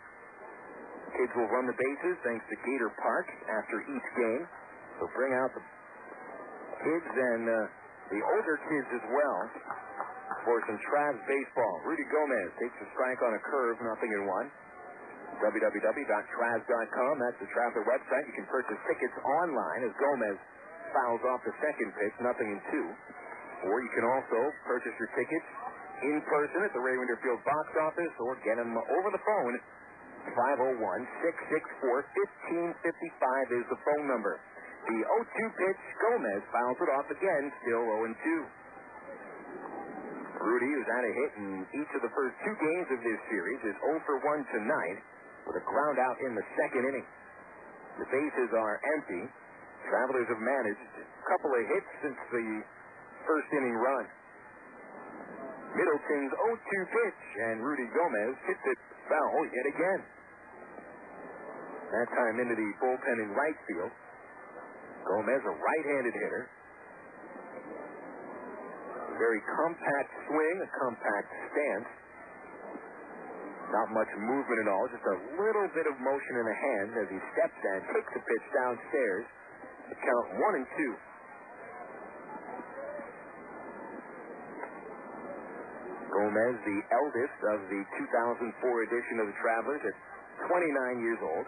Kids will run the bases thanks to Gator Park after each game. So bring out the kids and the older kids as well for some Travs baseball. Rudy Gomez takes a strike on a curve, 0-1. www.travs.com. That's the Traveler website. You can purchase tickets online as Gomez fouls off the second pitch, 0-2. Or you can also purchase your tickets in person at the Raywinter Field box office or get them over the phone. 501-664-1555 is the phone number. The 0-2 pitch, Gomez fouls it off again, still 0-2. Rudy, who's had a hit in each of the first 2 games of this series, is 0 for 1 tonight with a ground out in the second inning. The bases are empty. Travelers have managed a couple of hits since the first inning run. Middleton's 0-2 pitch, and Rudy Gomez hits it foul yet again. That time into the bullpen in right field. Gomez, a right-handed hitter. Very compact swing, a compact stance. Not much movement at all, just a little bit of motion in the hand as he steps and takes the pitch downstairs. The count 1-2. Gomez, the eldest of the 2004 edition of the Travelers, at 29 years old.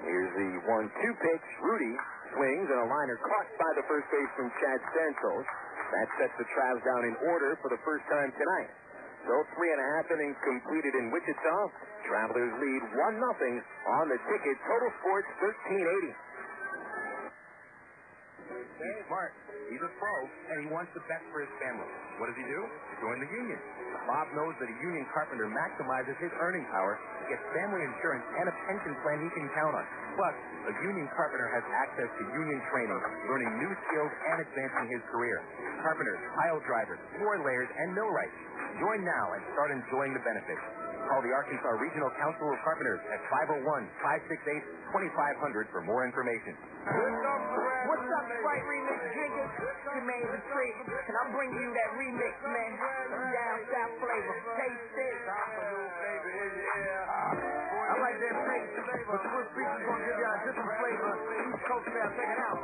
Here's the 1-2 pitch. Rudy swings, and a liner caught by the first baseman, Chad Santos. That sets the Travs down in order for the first time tonight. So 3.5 innings completed in Wichita. Travelers lead 1-0 on the ticket. Total Sports 1380. He's smart. He's a pro, and he wants the best for his family. What does he do? Join the union. Bob knows that a union carpenter maximizes his earning power, gets family insurance, and a pension plan he can count on. Plus, a union carpenter has access to union training, learning new skills, and advancing his career. Carpenters, pile drivers, floor layers, and millwrights. Join now and start enjoying the benefits. Call the Arkansas Regional Council of Carpenters at 501-568-2500 for more information. What's up, Sprite Remix Jinkers? Your man the Trick, and I'm bringing you that remix, man. Down south flavor. Taste it. I like that taste, but Swiss Beats is going to give y'all a different flavor. East Coast now, check it out.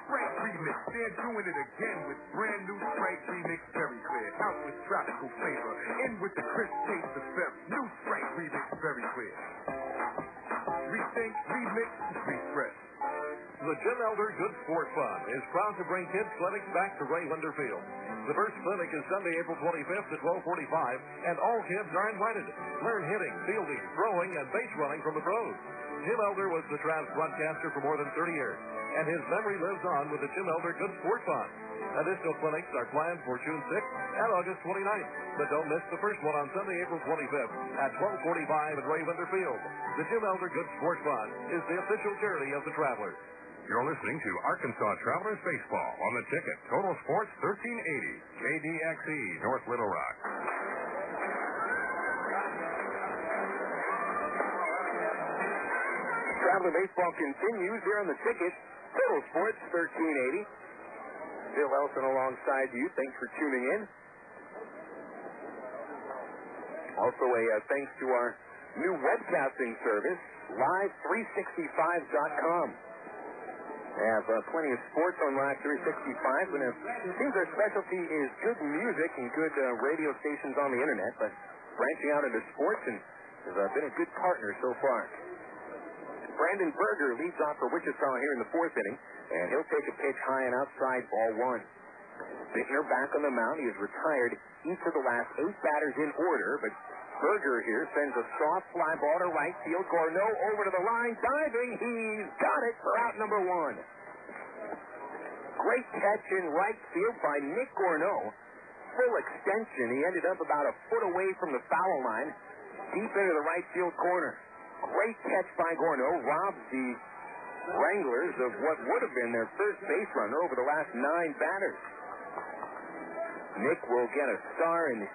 Sprite Remix, they're doing it again with brand new Sprite Remix Very Clear. Out with tropical flavor, in with the crisp taste of berry. New Sprite Remix Very Clear. Rethink, remix, refresh. The Jim Elder Good Sport Fund is proud to bring kids clinics back to Waylander Field. The first clinic is Sunday, April 25th at 12:45, and all kids are invited. Learn hitting, fielding, throwing, and base running from the pros. Jim Elder was the Travs broadcaster for more than 30 years, and his memory lives on with the Jim Elder Good Sport Fund. Additional clinics are planned for June 6th and August 29th. But don't miss the first one on Sunday, April 25th at 12:45 at Waylander Field. The Jim Elder Good Sport Fund is the official charity of the Travelers. You're listening to Arkansas Travelers Baseball on the ticket. Total Sports 1380. KDXE, North Little Rock. Traveler Baseball continues here on the ticket. Total Sports 1380. Bill Elson alongside you. Thanks for tuning in. Also a thanks to our new webcasting service, live365.com. They have plenty of sports on Live 365, and it seems their specialty is good music and good radio stations on the internet, but branching out into sports and has been a good partner so far. Brandon Berger leads off for Wichita here in the fourth inning, and he'll take a pitch high and outside, ball one. Bittner back on the mound. He has retired each of the last 8 batters in order, but Berger here sends a soft fly ball to right field. Gorneault over to the line, diving. He's got it for out number 1. Great catch in right field by Nick Gorneault. Full extension. He ended up about a foot away from the foul line, deep into the right field corner. Great catch by Gorneault. Robs the Wranglers of what would have been their first base runner over the last 9 batters. Nick will get a star in the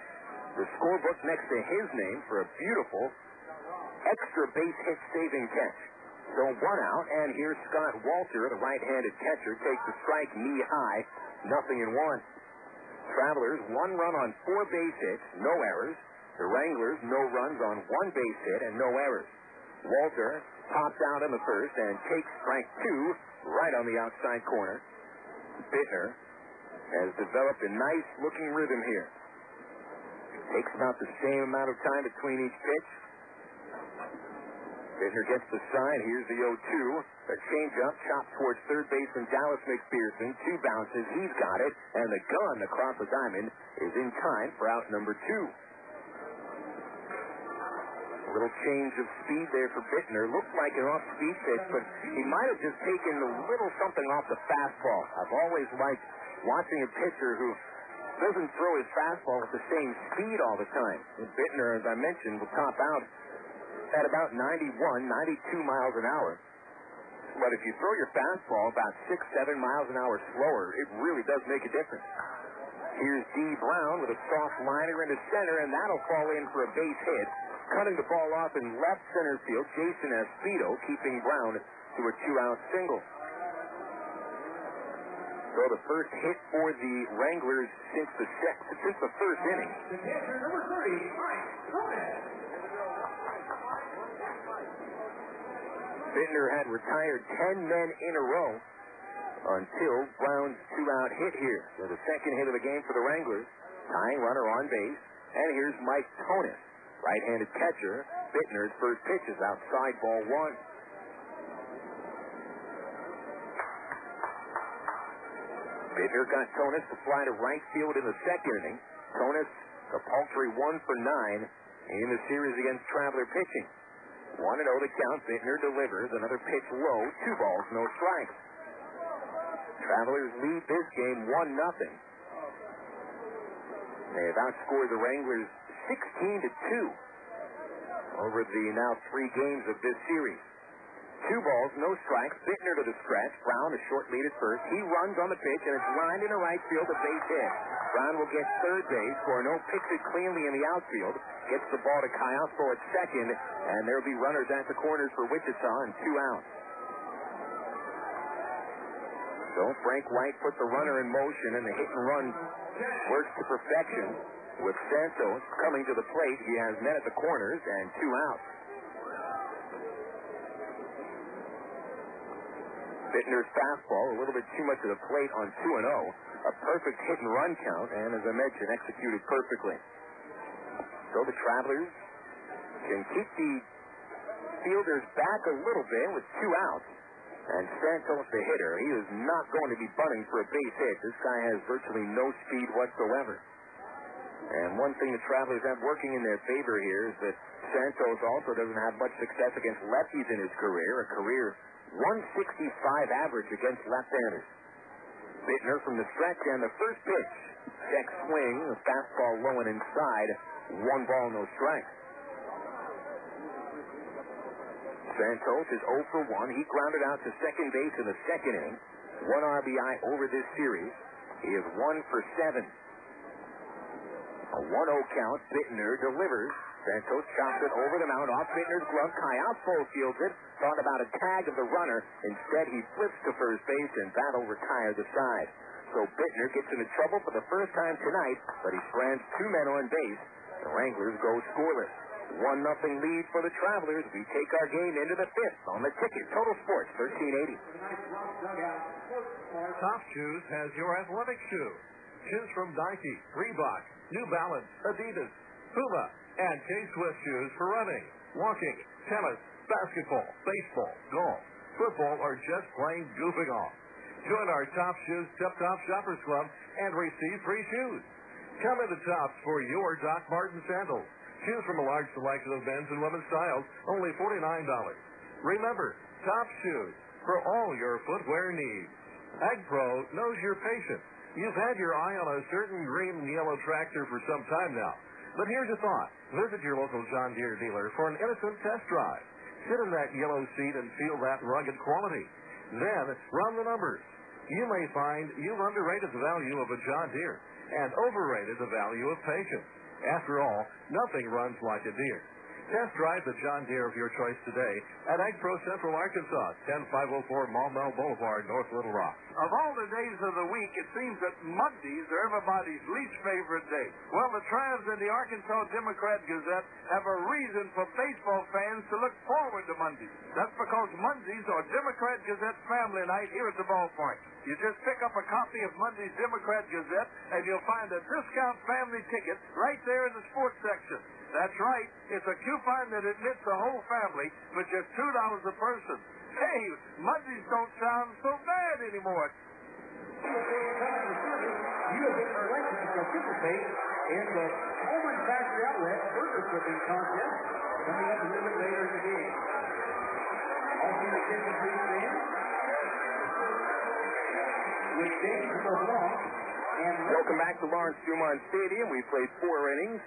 scorebook next to his name for a beautiful extra base hit saving catch. So 1 out, and here's Scott Walter, the right-handed catcher, takes the strike knee high, 0-1. Travelers 1 run on 4 base hits, no errors. The Wranglers no runs on 1 base hit and no errors. Walter pops out in the first and takes strike 2 right on the outside corner. Bittner has developed a nice-looking rhythm here. Takes about the same amount of time between each pitch. Bittner gets the sign. Here's the 0-2. A changeup chopped towards third baseman Dallas McPherson. 2 bounces. He's got it. And the gun across the diamond is in time for out number 2. A little change of speed there for Bittner. Looked like an off-speed pitch, but he might have just taken a little something off the fastball. I've always liked watching a pitcher who doesn't throw his fastball at the same speed all the time. And Bittner, as I mentioned, will top out at about 91, 92 miles an hour. But if you throw your fastball about 6, 7 miles an hour slower, it really does make a difference. Here's D. Brown with a soft liner into center, and that'll fall in for a base hit. Cutting the ball off in left center field, Jason Espedo, keeping Brown to a 2-out single. So the first hit for the Wranglers since the first inning. Number 3, Mike Gomez. Bittner had retired 10 men in a row until Brown's two-out hit here. So the second hit of the game for the Wranglers. Tying runner on base. And here's Mike Tonis, right-handed catcher. Bittner's first pitch is outside, ball one. Bittner got Tonis to fly to right field in the second inning. Tonis, a paltry 1 for 9 in the series against Traveler pitching. 1-0 the count. Bittner delivers. Another pitch low. 2 balls, no strikes. Travelers lead this game 1-0. They have outscored the Wranglers 16-2 over the now 3 games of this series. 2 balls, no strikes. Bittner to the scratch. Brown a short lead at first. He runs on the pitch, and it's lined into right field, a base hit. Brown will get third base. Gorneault picks it cleanly in the outfield. Gets the ball to Callaspo at second, and there will be runners at the corners for Wichita and 2 outs. So Frank White put the runner in motion, and the hit and run works to perfection. With Santos coming to the plate, he has men at the corners and 2 outs. Bittner's fastball, a little bit too much of the plate on 2-0. A perfect hit and run count, and as I mentioned, executed perfectly. So the Travelers can keep the fielders back a little bit with 2 outs. And Santos, the hitter, he is not going to be bunting for a base hit. This guy has virtually no speed whatsoever. And one thing the Travelers have working in their favor here is that Santos also doesn't have much success against lefties in his career. A career 165 average against left-handers. Bittner from the stretch and the first pitch. Check swing, the fastball low and inside. 1 ball, no strike. Santos is 0 for 1. He grounded out to second base in the second inning. 1 RBI over this series. He is 1 for 7. A 1-0 count. Bittner delivers. Santos chops it over the mound off Bittner's glove. Callaspo fields it. Thought about a tag of the runner. Instead, he flips to first base, and that'll retire the side. So Bittner gets into trouble for the first time tonight, but he strands 2 men on base. The Wranglers go scoreless. 1-0 lead for the Travelers. We take our game into the 5th on the ticket. Total Sports 1380. Top Shoes has your athletic shoe. Choose from Nike, Reebok, New Balance, Adidas, Puma, and K-Swiss shoes for running, walking, tennis, basketball, baseball, golf, football, or just plain goofing off. Join our Top Shoes Tip-Top Shoppers Club and receive free shoes. Come into Tops for your Doc Martin sandals. Choose from a large selection of men's and women's styles, only $49. Remember, Top Shoes for all your footwear needs. AgPro knows you're patient. You've had your eye on a certain green and yellow tractor for some time now. But here's a thought. Visit your local John Deere dealer for an innocent test drive. Sit in that yellow seat and feel that rugged quality. Then run the numbers. You may find you've underrated the value of a John Deere and overrated the value of patience. After all, nothing runs like a Deere. Test drive the John Deere of your choice today at AgPro Central Arkansas, 10504 Maumelle Boulevard, North Little Rock. Of all the days of the week, it seems that Mondays are everybody's least favorite day. Well, the Travs and the Arkansas Democrat Gazette have a reason for baseball fans to look forward to Mondays. That's because Mondays are Democrat Gazette family night here at the ballpark. You just pick up a copy of Monday's Democrat Gazette, and you'll find a discount family ticket right there in the sports section. That's right. It's a coupon that admits the whole family for just $2 a person. Hey, Mondays don't sound so bad anymore. You have been selected to participate in the Home Factory Outlet burger cooking contest coming up a little bit later in the game. Also, the kitchen please stand. With James LeBlanc. Welcome back to Lawrence Dumont Stadium. We played 4 innings.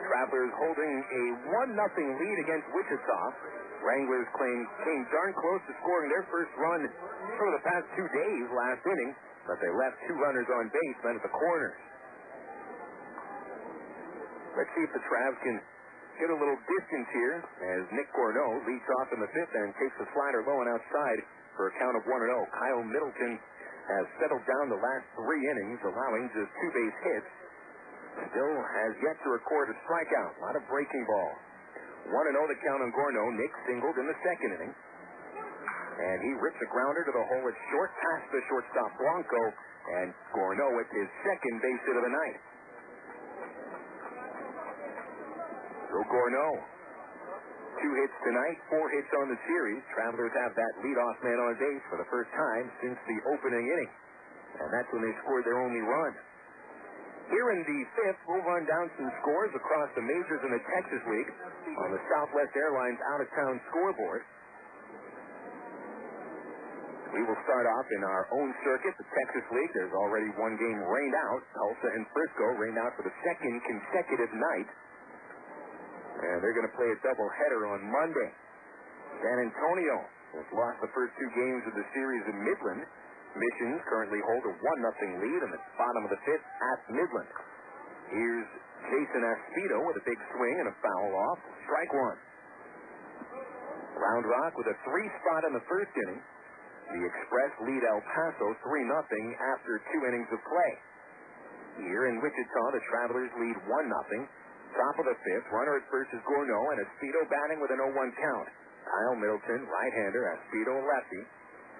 Travelers holding a 1-0 lead against Wichita. Wranglers came darn close to scoring their first run over the past 2 days last inning, but they left 2 runners on base, men at the corners. Let's see if the Travs can get a little distance here as Nick Gorneault leads off in the 5th and takes the slider low and outside for a count of 1-0. Kyle Middleton has settled down the last 3 innings, allowing just 2 base hits. Still has yet to record a strikeout. A lot of breaking ball. 1-0 the count on Gorneault. Nick singled in the second inning. And he rips a grounder to the hole. It's short past the shortstop Blanco, and Gorneault with his second base hit of the night. So Gorneault, 2 hits tonight, 4 hits on the series. Travelers have that leadoff man on base for the first time since the opening inning. And that's when they scored their only run. Here in the 5th, we'll run down some scores across the majors in the Texas League on the Southwest Airlines out-of-town scoreboard. We will start off in our own circuit, the Texas League. There's already 1 game rained out. Tulsa and Frisco rained out for the 2nd consecutive night. And they're going to play a doubleheader on Monday. San Antonio has lost the first 2 games of the series in Midland. Missions currently hold a 1-0 lead in the bottom of the 5th at Midland. Here's Jason Aspito with a big swing and a foul off. Strike 1. Round Rock with a 3 spot in the first inning. The Express lead El Paso 3-0 after 2 innings of play. Here in Wichita, the Travelers lead 1-0. Top of the 5th, runner at first is Gorneault, and Aspito batting with an 0-1 count. Kyle Middleton, right-hander, Aspito lefty.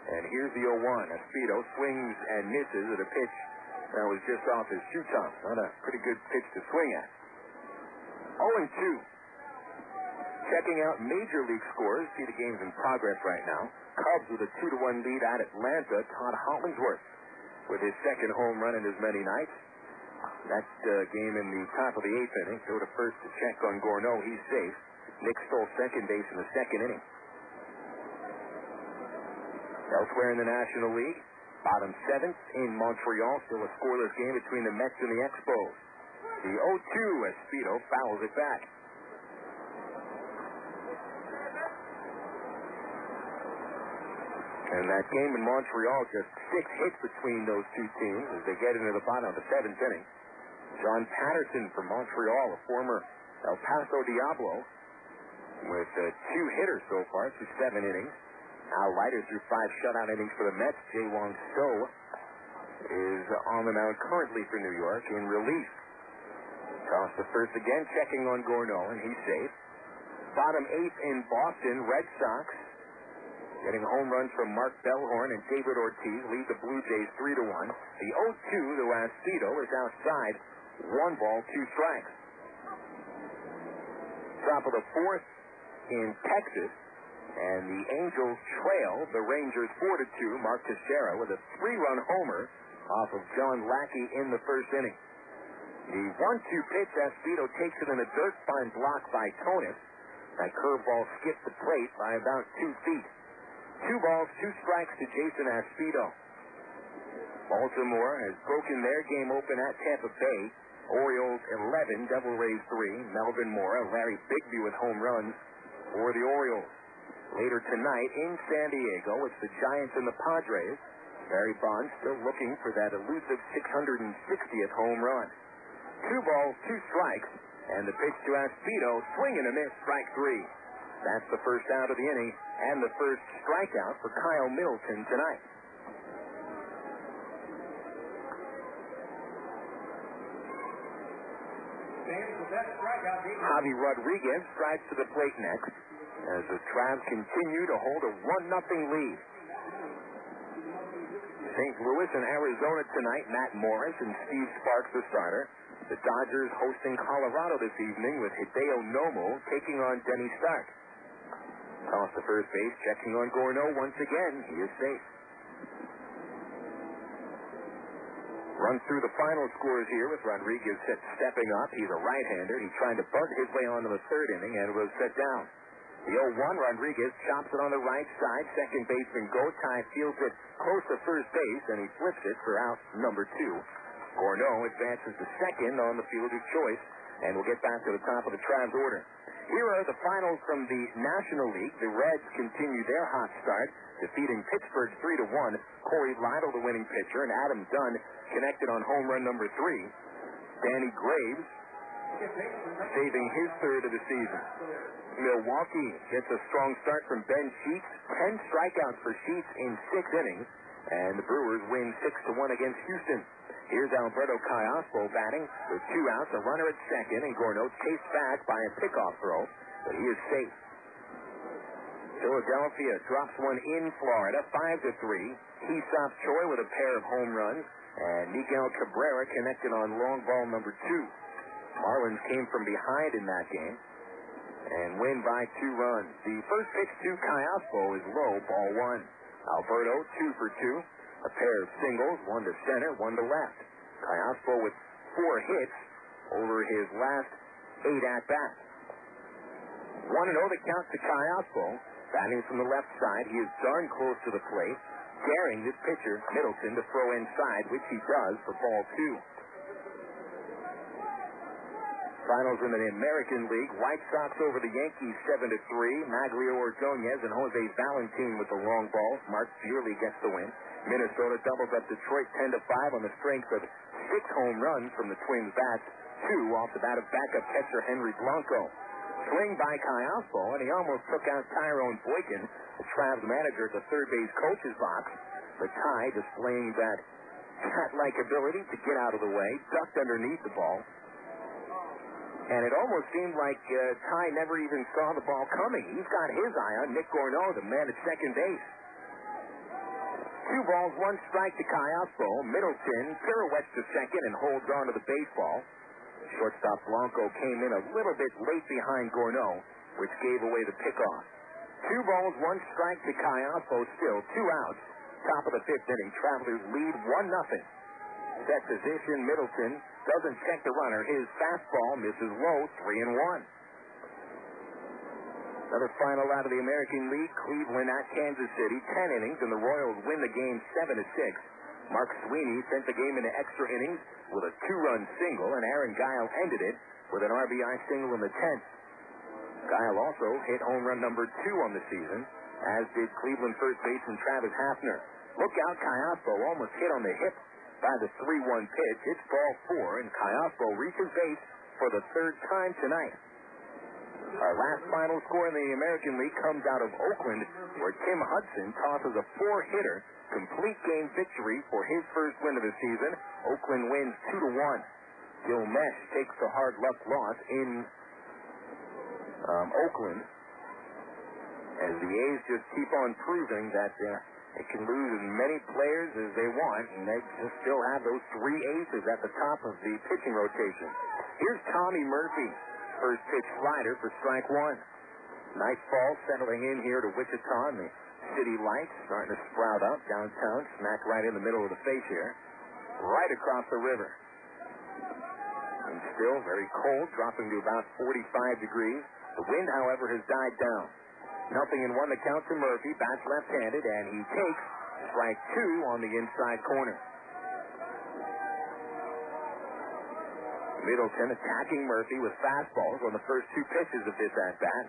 And here's the 0-1. Aspito swings and misses at a pitch that was just off his shoe top. Not a pretty good pitch to swing at. 0-2. Checking out Major League scores. See the game's in progress right now. Cubs with a 2-1 lead at Atlanta. Todd Hollingsworth with his 2nd home run in as many nights. That game in the top of the 8th inning. Go to first to check on Gorneault. He's safe. Nick stole second base in the 2nd inning. Elsewhere in the National League, bottom 7th in Montreal. Still a scoreless game between the Mets and the Expos. The 0-2, Aspito fouls it back. And that game in Montreal, just 6 hits between those 2 teams as they get into the bottom of the 7th inning. John Patterson from Montreal, a former El Paso Diablo, with 2 hitters so far through 7 innings. Al Leiter threw 5 shutout innings for the Mets. Jae-Won So is on the mound currently for New York in relief. Toss the first again, checking on Gorneault, and he's safe. Bottom 8th in Boston, Red Sox getting home runs from Mark Bellhorn and David Ortiz lead the Blue Jays 3-1. The 0-2 to Aspito is outside. 1 ball, 2 strikes. Top of the 4th in Texas, and the Angels trail the Rangers 4-2. Mark Teixeira with a 3-run homer off of John Lackey in the first inning. The 1-2 pitch, Aspito takes it in a dirt fine block by Tonis. That curveball skipped the plate by about 2 feet. 2 balls, 2 strikes to Jason Aspito. Baltimore has broken their game open at Tampa Bay. Orioles 11, Devil Rays 3. Melvin Mora, Larry Bigby with home runs for the Orioles. Later tonight in San Diego, it's the Giants and the Padres. Barry Bonds still looking for that elusive 660th home run. 2 balls, 2 strikes, and the pitch to Aspito, swing and a miss, strike 3. That's the first out of the inning and the first strikeout for Kyle Middleton tonight. Javi Rodriguez strides to the plate next as the Travs continue to hold a 1-0 lead. St. Louis and Arizona tonight, Matt Morris and Steve Sparks the starter. The Dodgers hosting Colorado this evening with Hideo Nomo taking on Denny Stark. Toss to first base, checking on Gorneault once again. He is safe. Run through the final scores here with Rodriguez stepping up. He's a right-hander. He's trying to bunt his way onto the 3rd inning and was set down. The 0-1, Rodriguez chops it on the right side. Second baseman Gotay fields it close to first base, and he flips it for out number 2. Gorneault advances to second on the fielder's choice, and we'll get back to the top of the Travs order. Here are the finals from the National League. The Reds continue their hot start, defeating Pittsburgh 3-1. Corey Lytle, the winning pitcher, and Adam Dunn connected on home run number 3. Danny Graves saving his 3rd of the season. Milwaukee gets a strong start from Ben Sheets. 10 strikeouts for Sheets in 6 innings, and the Brewers win 6-1 against Houston. Here's Alberto Callaspo batting with 2 outs, a runner at second, and Gorneault chased back by a pickoff throw, but he is safe. Philadelphia drops one in Florida, 5-3. Aesop Choi with a pair of home runs, and Miguel Cabrera connected on long ball number 2. Marlins came from behind in that game and win by 2 runs. The first pitch to Callaspo is low, ball 1. Alberto, 2 for 2. A pair of singles, 1 to center, 1 to left. Callaspo with 4 hits over his last 8 at-bats. 1-0 the count to Callaspo. Batting from the left side, he is darn close to the plate, daring this pitcher, Middleton, to throw inside, which he does for ball 2. Finals in the American League. White Sox over the Yankees 7-3. Maglio Ordonez and Jose Valentin with the long ball. Mark Buehrle gets the win. Minnesota doubles up Detroit 10-5 on the strength of 6 home runs from the Twins' bats, 2 off the bat of backup catcher Henry Blanco. Swing by Callaspo, and he almost took out Tyrone Boykin, the Travs manager at the third base coach's box. The tie displaying that cat-like ability to get out of the way, ducked underneath the ball. And it almost seemed like Ty never even saw the ball coming. He's got his eye on Nick Gorneault, the man at second base. 2 balls, 1 strike to Callaspo. Middleton pirouettes to second and holds on to the baseball. Shortstop Blanco came in a little bit late behind Gorneault, which gave away the pickoff. 2 balls, 1 strike to Callaspo, still 2 outs. Top of the 5th inning, Travelers lead 1-0. Set position, Middleton doesn't check the runner. His fastball misses low, 3-1. Another final out of the American League, Cleveland at Kansas City, 10 innings, and the Royals win the game 7-6. Mark Sweeney sent the game into extra innings with a 2-run single, and Aaron Guile ended it with an RBI single in the 10th. Guile also hit home run number 2 on the season, as did Cleveland first baseman Travis Hafner. Look out, Callaspo almost hit on the hip by the 3-1 pitch. It's ball 4, and Callaspo reaches base for the 3rd time tonight. Our last final score in the American League comes out of Oakland, where Tim Hudson tosses a 4-hitter, complete game victory for his first win of the season. Oakland wins 2-1. Gil Mesh takes the hard luck loss in Oakland, as the A's just keep on proving that they can lose as many players as they want, and they just still have those 3 aces at the top of the pitching rotation. Here's Tommy Murphy. First pitch slider for strike 1. Nice ball settling in here to Wichita, and the city lights starting to sprout up downtown, smack right in the middle of the face here, right across the river. And still very cold, dropping to about 45 degrees. The wind, however, has died down. 0-1 the count to Murphy, bats left-handed, and he takes strike 2 on the inside corner. Middleton attacking Murphy with fastballs on the first 2 pitches of this at-bat.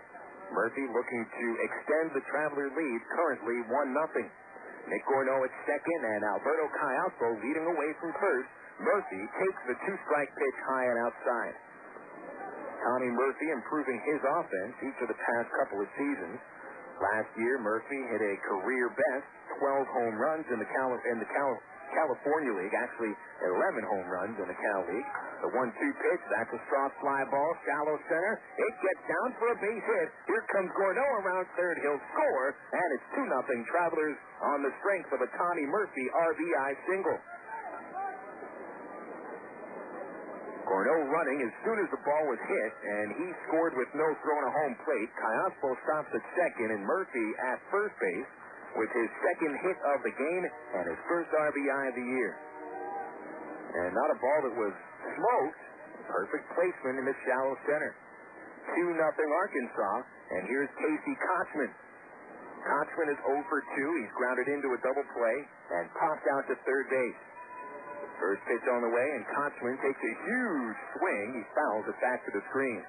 Murphy looking to extend the Traveler lead, currently 1-0. Nick Gorneault at second, and Alberto Callaspo leading away from first. Murphy takes the 2-strike pitch high and outside. Tommy Murphy improving his offense each of the past couple of seasons. Last year, Murphy hit a career best 12 home runs in the California League, actually 11 home runs in the Cal League. The 1-2 pitch, that's a soft fly ball, shallow center. It gets down for a base hit. Here comes Gorneault around third. He'll score, and it's 2-0 Travelers on the strength of a Tommy Murphy RBI single. Gorneault running as soon as the ball was hit, and he scored with no throw to home plate. Callaspo stops at second, and Murphy at first base with his second hit of the game and his first RBI of the year. And not a ball that was smoked. Perfect placement in the shallow center. 2-0 Arkansas, and here's Casey Kotchman. Kotchman is 0 for 2. He's grounded into a double play and popped out to third base. First pitch on the way, and Kotchman takes a huge swing. He fouls it back to the screen.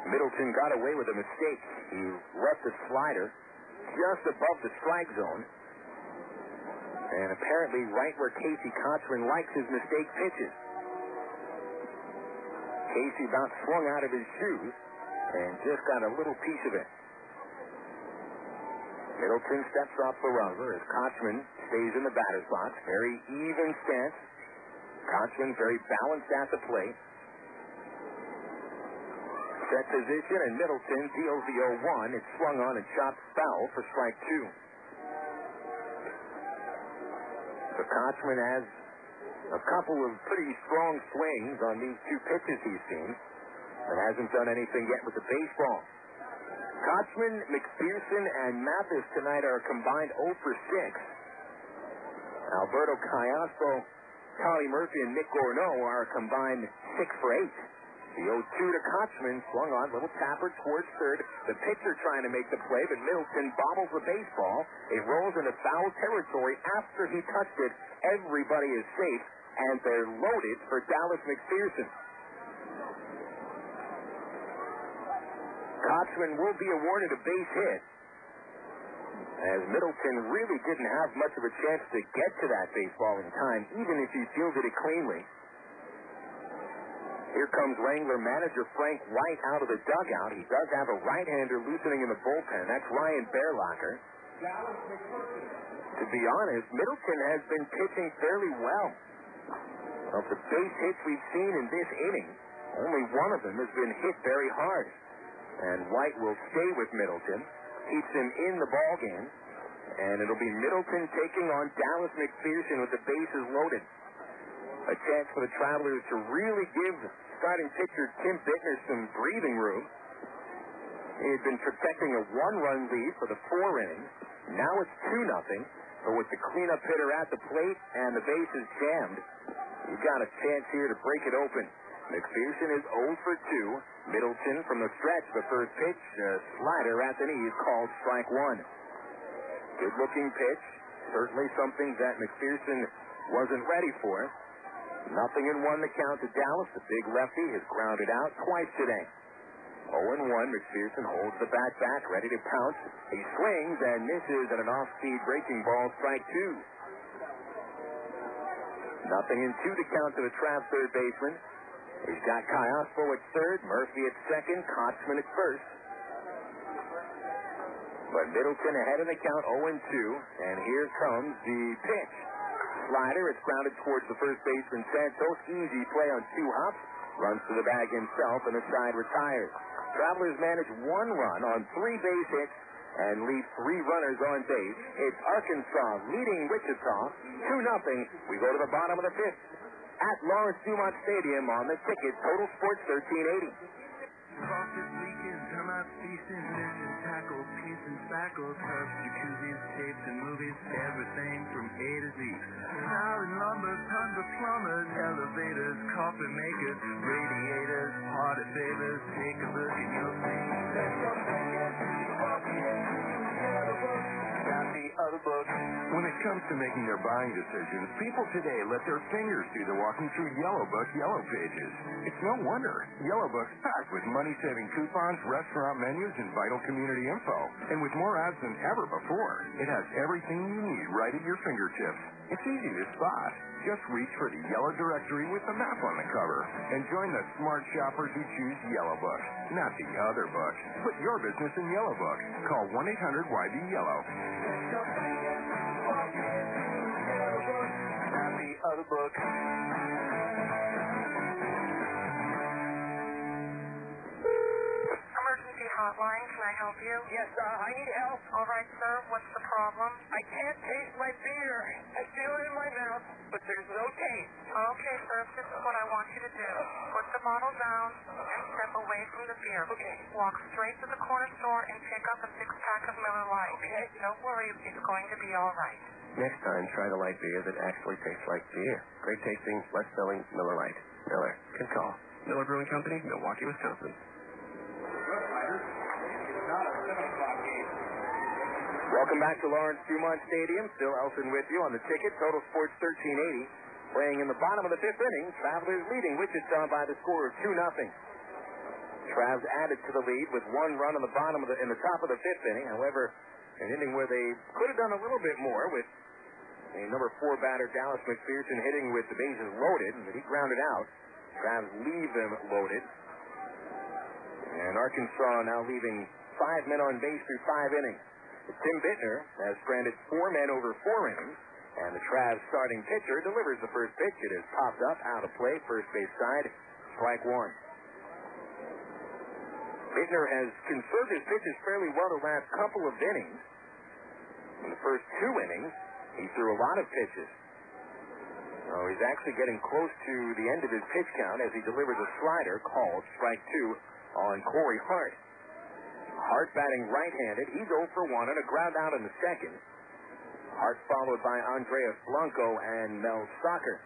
Middleton got away with a mistake. He left the slider just above the strike zone. And apparently right where Casey Kotchman likes his mistake pitches. Casey about swung out of his shoes and just got a little piece of it. Middleton steps off the rubber as Kotchman stays in the batter's box. Very even stance. Kotchman very balanced at the plate. Set position, and Middleton deals the 0-1. It's swung on and chopped foul for strike two. So Kotchman has a couple of pretty strong swings on these two pitches he's seen, but hasn't done anything yet with the baseball. Kotchman, McPherson, and Mathis tonight are combined 0 for 6. Alberto Callaspo, Tommy Murphy, and Nick Gorneault are combined 6 for 8. The 0-2 to Kotchman, swung on, little tapper towards third. The pitcher trying to make the play, but Middleton bobbles the baseball. It rolls into foul territory. After he touched it, everybody is safe, and they're loaded for Dallas McPherson. Kotchman will be awarded a base hit, as Middleton really didn't have much of a chance to get to that baseball in time, even if he fielded it cleanly. Here comes Wrangler manager Frank White out of the dugout. He does have a right-hander loosening in the bullpen. That's Ryan Bearlocker. To be honest, Middleton has been pitching fairly well. Of the base hits we've seen in this inning, only one of them has been hit very hard. And White will stay with Middleton, keeps him in the ballgame, and it'll be Middleton taking on Dallas McPherson with the bases loaded. A chance for the Travelers to really give starting pitcher Tim Bittner some breathing room. He had been protecting a one-run lead for the 4 innings. Now it's 2-0, but with the cleanup hitter at the plate and the bases jammed, you've got a chance here to break it open. McPherson is 0 for 2. Middleton from the stretch, the first pitch, slider at the knees, called strike one. Good-looking pitch, certainly something that McPherson wasn't ready for. 0-1 the count to Dallas. The big lefty has grounded out twice today. 0-1, McPherson holds the bat back, ready to pounce. He swings and misses at an off-speed breaking ball, strike two. 0-2 to count to the Travs third baseman. He's got Callaspo at third, Murphy at second, Kotchman at first. But Middleton ahead of the count, 0-2, and here comes the pitch. Slider, it's grounded towards the first baseman, Santos. Easy play on 2 hops. Runs to the bag himself, and the side retires. Travelers manage 1 run on 3 base hits and leave 3 runners on base. It's Arkansas leading Wichita 2-0. We go to the bottom of the 5th at Lawrence Dumont Stadium on the ticket. Total Sports 1380. Faucet leaking, termites feasting, missing tackle, piecing spackles, tubs, jacuzzis, tapes, and movies, everything from A to Z. Now in lumber, tons of plumbers, elevators, coffee makers, radiators, party favors. Take a look and you'll see. When it comes to making their buying decisions, people today let their fingers do the walking through Yellow Book Yellow Pages. It's no wonder. Yellow Book's packed with money-saving coupons, restaurant menus, and vital community info. And with more ads than ever before, it has everything you need right at your fingertips. It's easy to spot. Just reach for the Yellow Directory with the map on the cover and join the smart shoppers who choose Yellow Book, not the other book. Put your business in Yellow Book. Call 1-800-YB-YELLOW. Not the other book. Emergency hotline, can I help you? Yes, I need help. All right, sir, what's the problem? I can't taste my beer. I feel it in my mouth, but there's no taste. Okay, sir, this is what I want you to do. Put the bottle down and step away from the beer. Okay. Walk straight to the corner store and pick up a 6-pack of Miller Lite. Okay. Don't worry, it's going to be all right. Next time, try the light beer that actually tastes like beer. Great tasting, less filling Miller Lite. Miller can call. Miller Brewing Company, Milwaukee, Wisconsin. Welcome back to Lawrence Dumont Stadium. Phil Elson with you on the ticket. Total Sports 1380. Playing in the bottom of the 5th inning, Travelers leading Wichita by the score of 2-0. Travs added to the lead with 1 run on the bottom of in the top of the 5th inning. However, an inning where they could have done a little bit more with a number 4 batter, Dallas McPherson, hitting with the bases loaded, but he grounded out. Travs leave them loaded. And Arkansas now leaving 5 men on base through 5 innings. Tim Bittner has stranded 4 men over 4 innings, and the Travs starting pitcher delivers the first pitch. It is popped up, out of play, first base side, strike one. Bittner has conserved his pitches fairly well the last couple of innings. In the first 2 innings, he threw a lot of pitches. Oh, he's actually getting close to the end of his pitch count as he delivers a slider called strike 2 on Corey Hart. Hart batting right-handed. He's 0 for 1 and a ground out in the second. Hart followed by Andreas Blanco and Mel Stocker.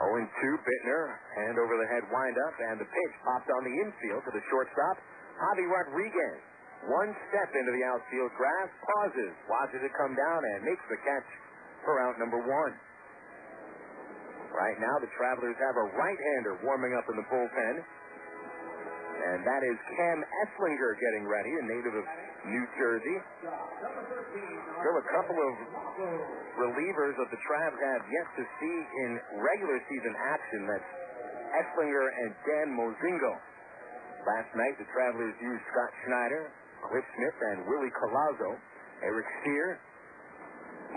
0-2, Bittner, hand over the head windup, and the pitch popped on the infield to the shortstop, Javi Rodriguez. 1 step into the outfield grass, pauses, watches it come down, and makes the catch for out number 1. Right now, the Travelers have a right-hander warming up in the bullpen, and that is Cam Esslinger getting ready, a native of New Jersey. Still a couple of relievers that the Travs have yet to see in regular season action. That's Esslinger and Dan Mozingo. Last night, the Travelers used Scott Schneider, Cliff Smith, and Willie Colazzo, Eric Steer,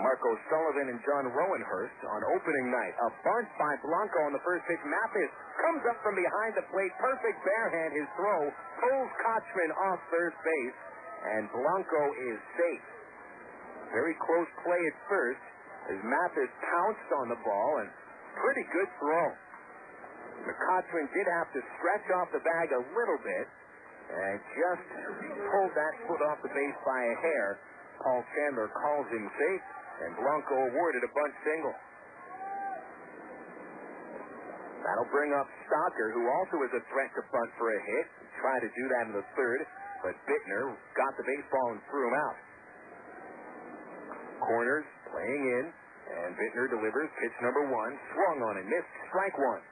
Marco Sullivan, and John Rowenhurst on opening night. A bunt by Blanco on the first pitch. Mathis comes up from behind the plate. Perfect barehand. His throw pulls Kotchman off third base, and Blanco is safe. Very close play at first as Mathis pounced on the ball, and pretty good throw. Kotchman did have to stretch off the bag a little bit and just pulled that foot off the base by a hair. Paul Chandler calls him safe, and Blanco awarded a bunt single. That'll bring up Stocker, who also is a threat to bunt for a hit. He tried to do that in the third, but Bittner got the baseball and threw him out. Corners playing in, and Bittner delivers pitch number 1, swung on and missed, strike 1.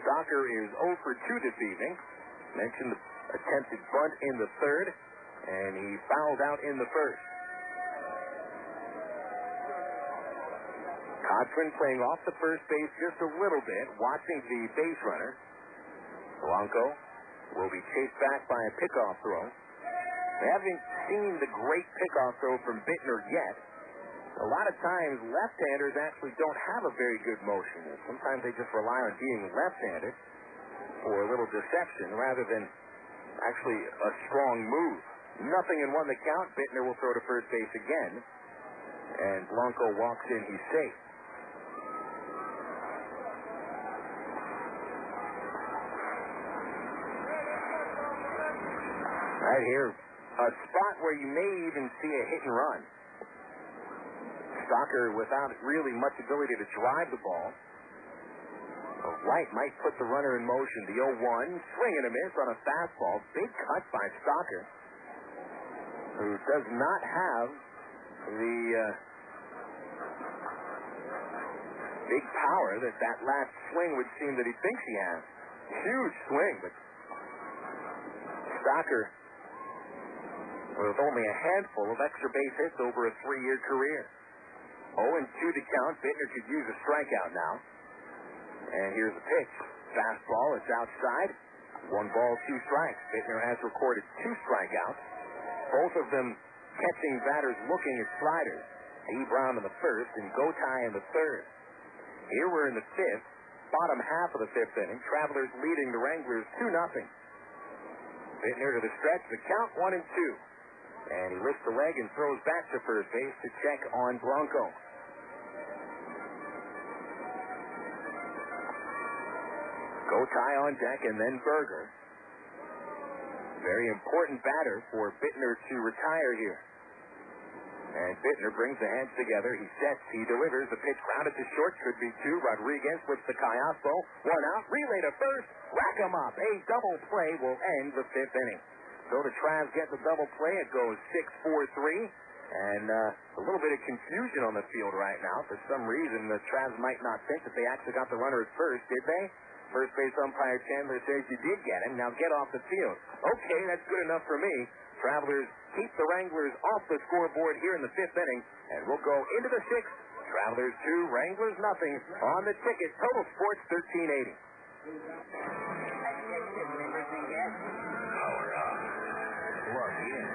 Stocker is 0 for 2 this evening. Mentioned the attempted bunt in the third, and he fouled out in the first. Kotchman playing off the first base just a little bit, watching the base runner. Blanco will be chased back by a pickoff throw. We haven't seen the great pickoff throw from Bittner yet. A lot of times, left-handers actually don't have a very good motion. Sometimes they just rely on being left-handed for a little deception rather than actually a strong move. Nothing in 1 the count. Bittner will throw to first base again, and Blanco walks in. He's safe. Right here, a spot where you may even see a hit and run. Stocker without really much ability to drive the ball. White might put the runner in motion. The 0-1, swing and a miss on a fastball. Big cut by Stocker, who does not have the big power that last swing would seem that he thinks he has. Huge swing, but Stocker with only a handful of extra base hits over a 3-year career. 0-2 the count. Bittner could use a strikeout now. And here's the pitch. Fastball, it's outside. 1 ball, 2 strikes. Bittner has recorded 2 strikeouts. Both of them catching batters looking at sliders. D. Brown in the first and Gotai in the third. Here we're in the 5th, bottom half of the 5th inning. Travelers leading the Wranglers 2-0. Bittner to the stretch, the count 1-2. And he lifts the leg and throws back to first base to check on Blanco. Gotai on deck and then Berger. Very important batter for Bittner to retire here. And Bittner brings the hands together. He sets, he delivers. The pitch grounded to short. Could be 2. Rodriguez flips to Callaspo. 1 out. Relay to first. Rack him up. A double play will end the 5th inning. So the Travs get the double play. It goes 6-4-3. And a little bit of confusion on the field right now. For some reason, the Travs might not think that they actually got the runner at first, did they? First base umpire Chandler says you did get him. Now get off the field. Okay, that's good enough for me. Travelers keep the Wranglers off the scoreboard here in the 5th inning. And we'll go into the 6th. Travelers 2, Wranglers nothing. On the ticket, Total Sports 1380. Power up. Plug in.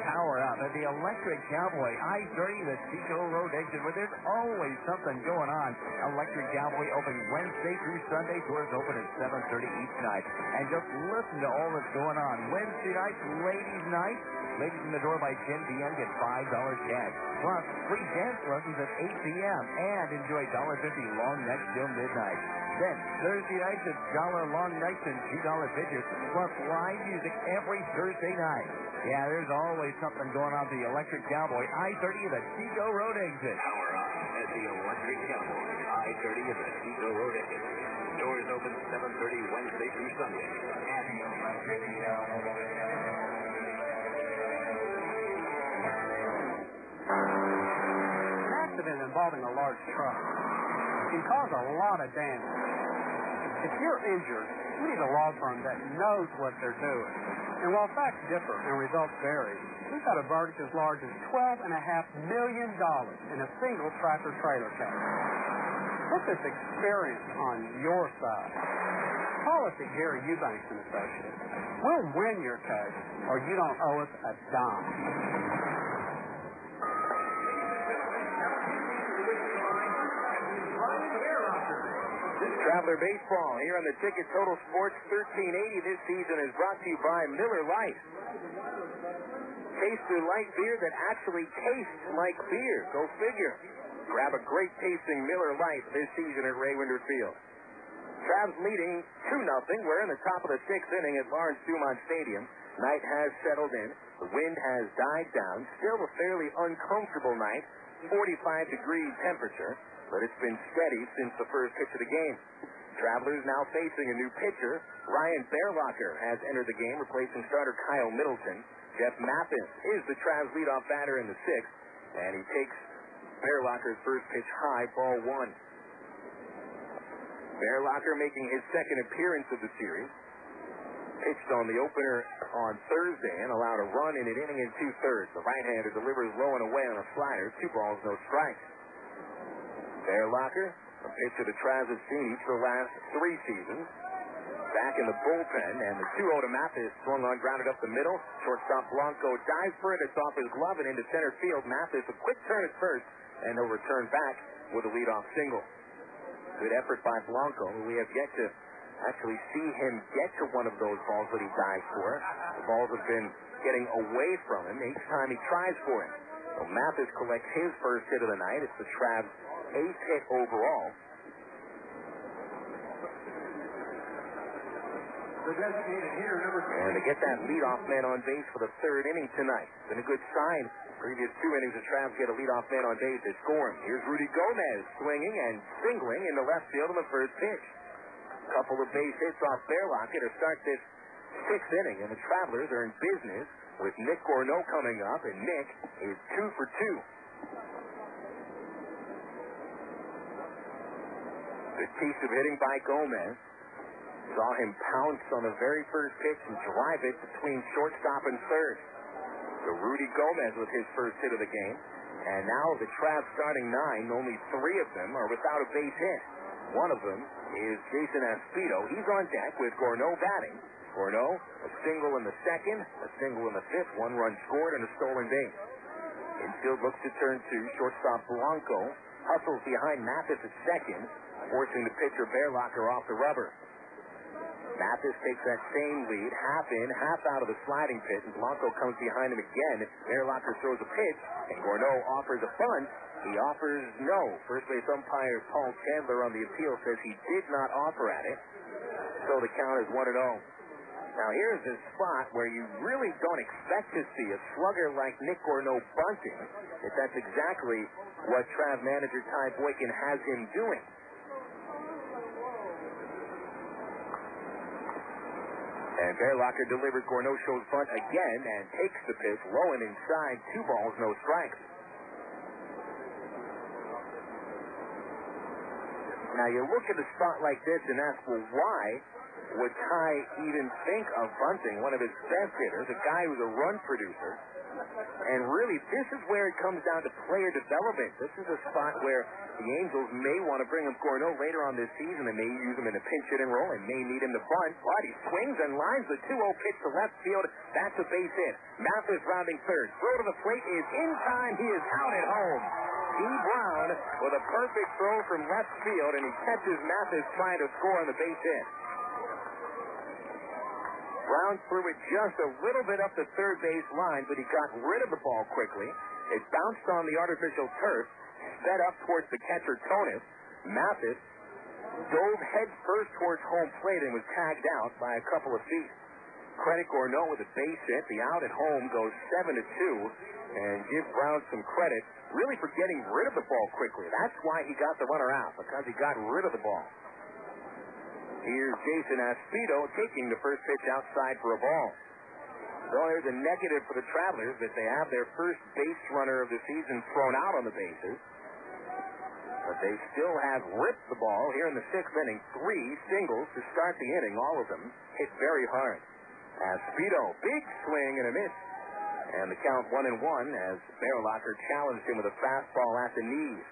Power up. at the Electric Cowboy, I-30, the Chico Road exit, where there's always something going on. Electric Cowboy open Wednesday through Sunday. Doors open at 7:30 each night. And just listen to all that's going on. Wednesday night, ladies' night. Ladies in the door by 10 p.m. get $5 cash. Plus, free dance lessons at 8 p.m. And enjoy $1.50 long nights till midnight. Then, Thursday nights, it's $1 long nights and $2 pitches. Plus, live music every Thursday night. Yeah, there's always something going on at the Electric Cowboy. I-30 at the Chico Road exit. Power on at the Electric Cowboy. I-30 at the Chico Road exit. Doors open 7:30 Wednesday through Sunday. An accident involving a large truck can cause a lot of damage. If you're injured, you need a law firm that knows what they're doing. And while facts differ and results vary, we've got a verdict as large as $12.5 million in a single tractor-trailer case. Put this experience on your side. Call us at Gary Eubanks & Associates. We'll win your case, or you don't owe us a dime. Traveler Baseball here on the Ticket Total Sports 1380 this season is brought to you by Miller Lite. Taste the light beer that actually tastes like beer. Go figure. Grab a great tasting Miller Lite this season at Ray Winder Field. Travs leading 2-0. We're in the top of the 6th inning at Lawrence Dumont Stadium. Night has settled in. The wind has died down. Still a fairly uncomfortable night. 45-degree temperature. But it's been steady since the first pitch of the game. Travelers now facing a new pitcher. Ryan Bearlocker has entered the game, replacing starter Kyle Middleton. Jeff Mathis is the Travs leadoff batter in the 6th, and he takes Bearlocker's first pitch high, ball 1. Bearlocker making his second appearance of the series. Pitched on the opener on Thursday and allowed a run in an inning and 2/3. The right-hander delivers low and away on a slider. 2 balls, no strikes. Bearlocker, a pitcher the Travs have seen each of the last 3 seasons. Back in the bullpen, and the 2-0 to Mathis, swung on, grounded up the middle. Shortstop Blanco dives for it. It's off his glove and into center field. Mathis, a quick turn at first, and he'll return back with a leadoff single. Good effort by Blanco. We have yet to actually see him get to one of those balls that he dives for. The balls have been getting away from him each time he tries for it. So Mathis collects his first hit of the night. It's the Travs' 8th hit overall. And to get that leadoff man on base for the 3rd inning tonight. It's been a good sign. Previous 2 innings, the Travs get a leadoff man on base. They score him. Here's Rudy Gomez swinging and singling in the left field on the first pitch. A couple of base hits off Bearlocker to start this 6th inning, and the Travelers are in business with Nick Gorneault coming up, and Nick is 2 for 2. Good piece of hitting by Gomez. Saw him pounce on the very first pitch and drive it between shortstop and third. So Rudy Gomez with his first hit of the game. And now the Travs starting 9, only 3 of them are without a base hit. One of them is Jason Aspito. He's on deck with Gorneault batting. Gorneault, a single in the 2nd, a single in the 5th, 1 run scored, and a stolen base. Infield looks to turn 2. Shortstop Blanco hustles behind Mathis at 2nd, forcing the pitcher Bearlocker off the rubber. Mathis takes that same lead, half in, half out of the sliding pit, and Blanco comes behind him again. Bearlocker throws a pitch, and Gorneault offers a bunt. He offers no. First base umpire Paul Chandler on the appeal says he did not offer at it. So the count is 1-0. Now here's a spot where you really don't expect to see a slugger like Nick Gorneault bunting, if that's exactly what Trav manager Ty Boykin has him doing. And Bearlocker delivers. Gorneault shows bunt again and takes the pitch low and inside. 2 balls, no strikes. Now you look at a spot like this and ask, well, why would Ty even think of bunting one of his best hitters, a guy who's a run producer? And really, this is where it comes down to player development. This is a spot where the Angels may want to bring up Gorneault later on this season. They may use him in a pinch hit and roll. They may need him to bunt. But he swings and lines the 2-0 pitch to left field. That's a base hit. Mathis rounding third. Throw to the plate is in time. He is out at home. D. Brown with a perfect throw from left field, and he catches Mathis trying to score on the base hit. Brown threw it just a little bit up the third base line, but he got rid of the ball quickly. It bounced on the artificial turf, sped up towards the catcher, Tonis. Mathis dove head first towards home plate and was tagged out by a couple of feet. Credit Gorneault with a base hit. The out at home goes 7-2, and give Brown some credit really for getting rid of the ball quickly. That's why he got the runner out, because he got rid of the ball. Here's Jason Aspito taking the first pitch outside for a ball. So there's a negative for the Travelers that they have their first base runner of the season thrown out on the bases. But they still have ripped the ball here in the sixth inning. 3 singles to start the inning, all of them hit very hard. Aspito, big swing and a miss. And the count 1-1 as Bearlocker challenged him with a fastball at the knees.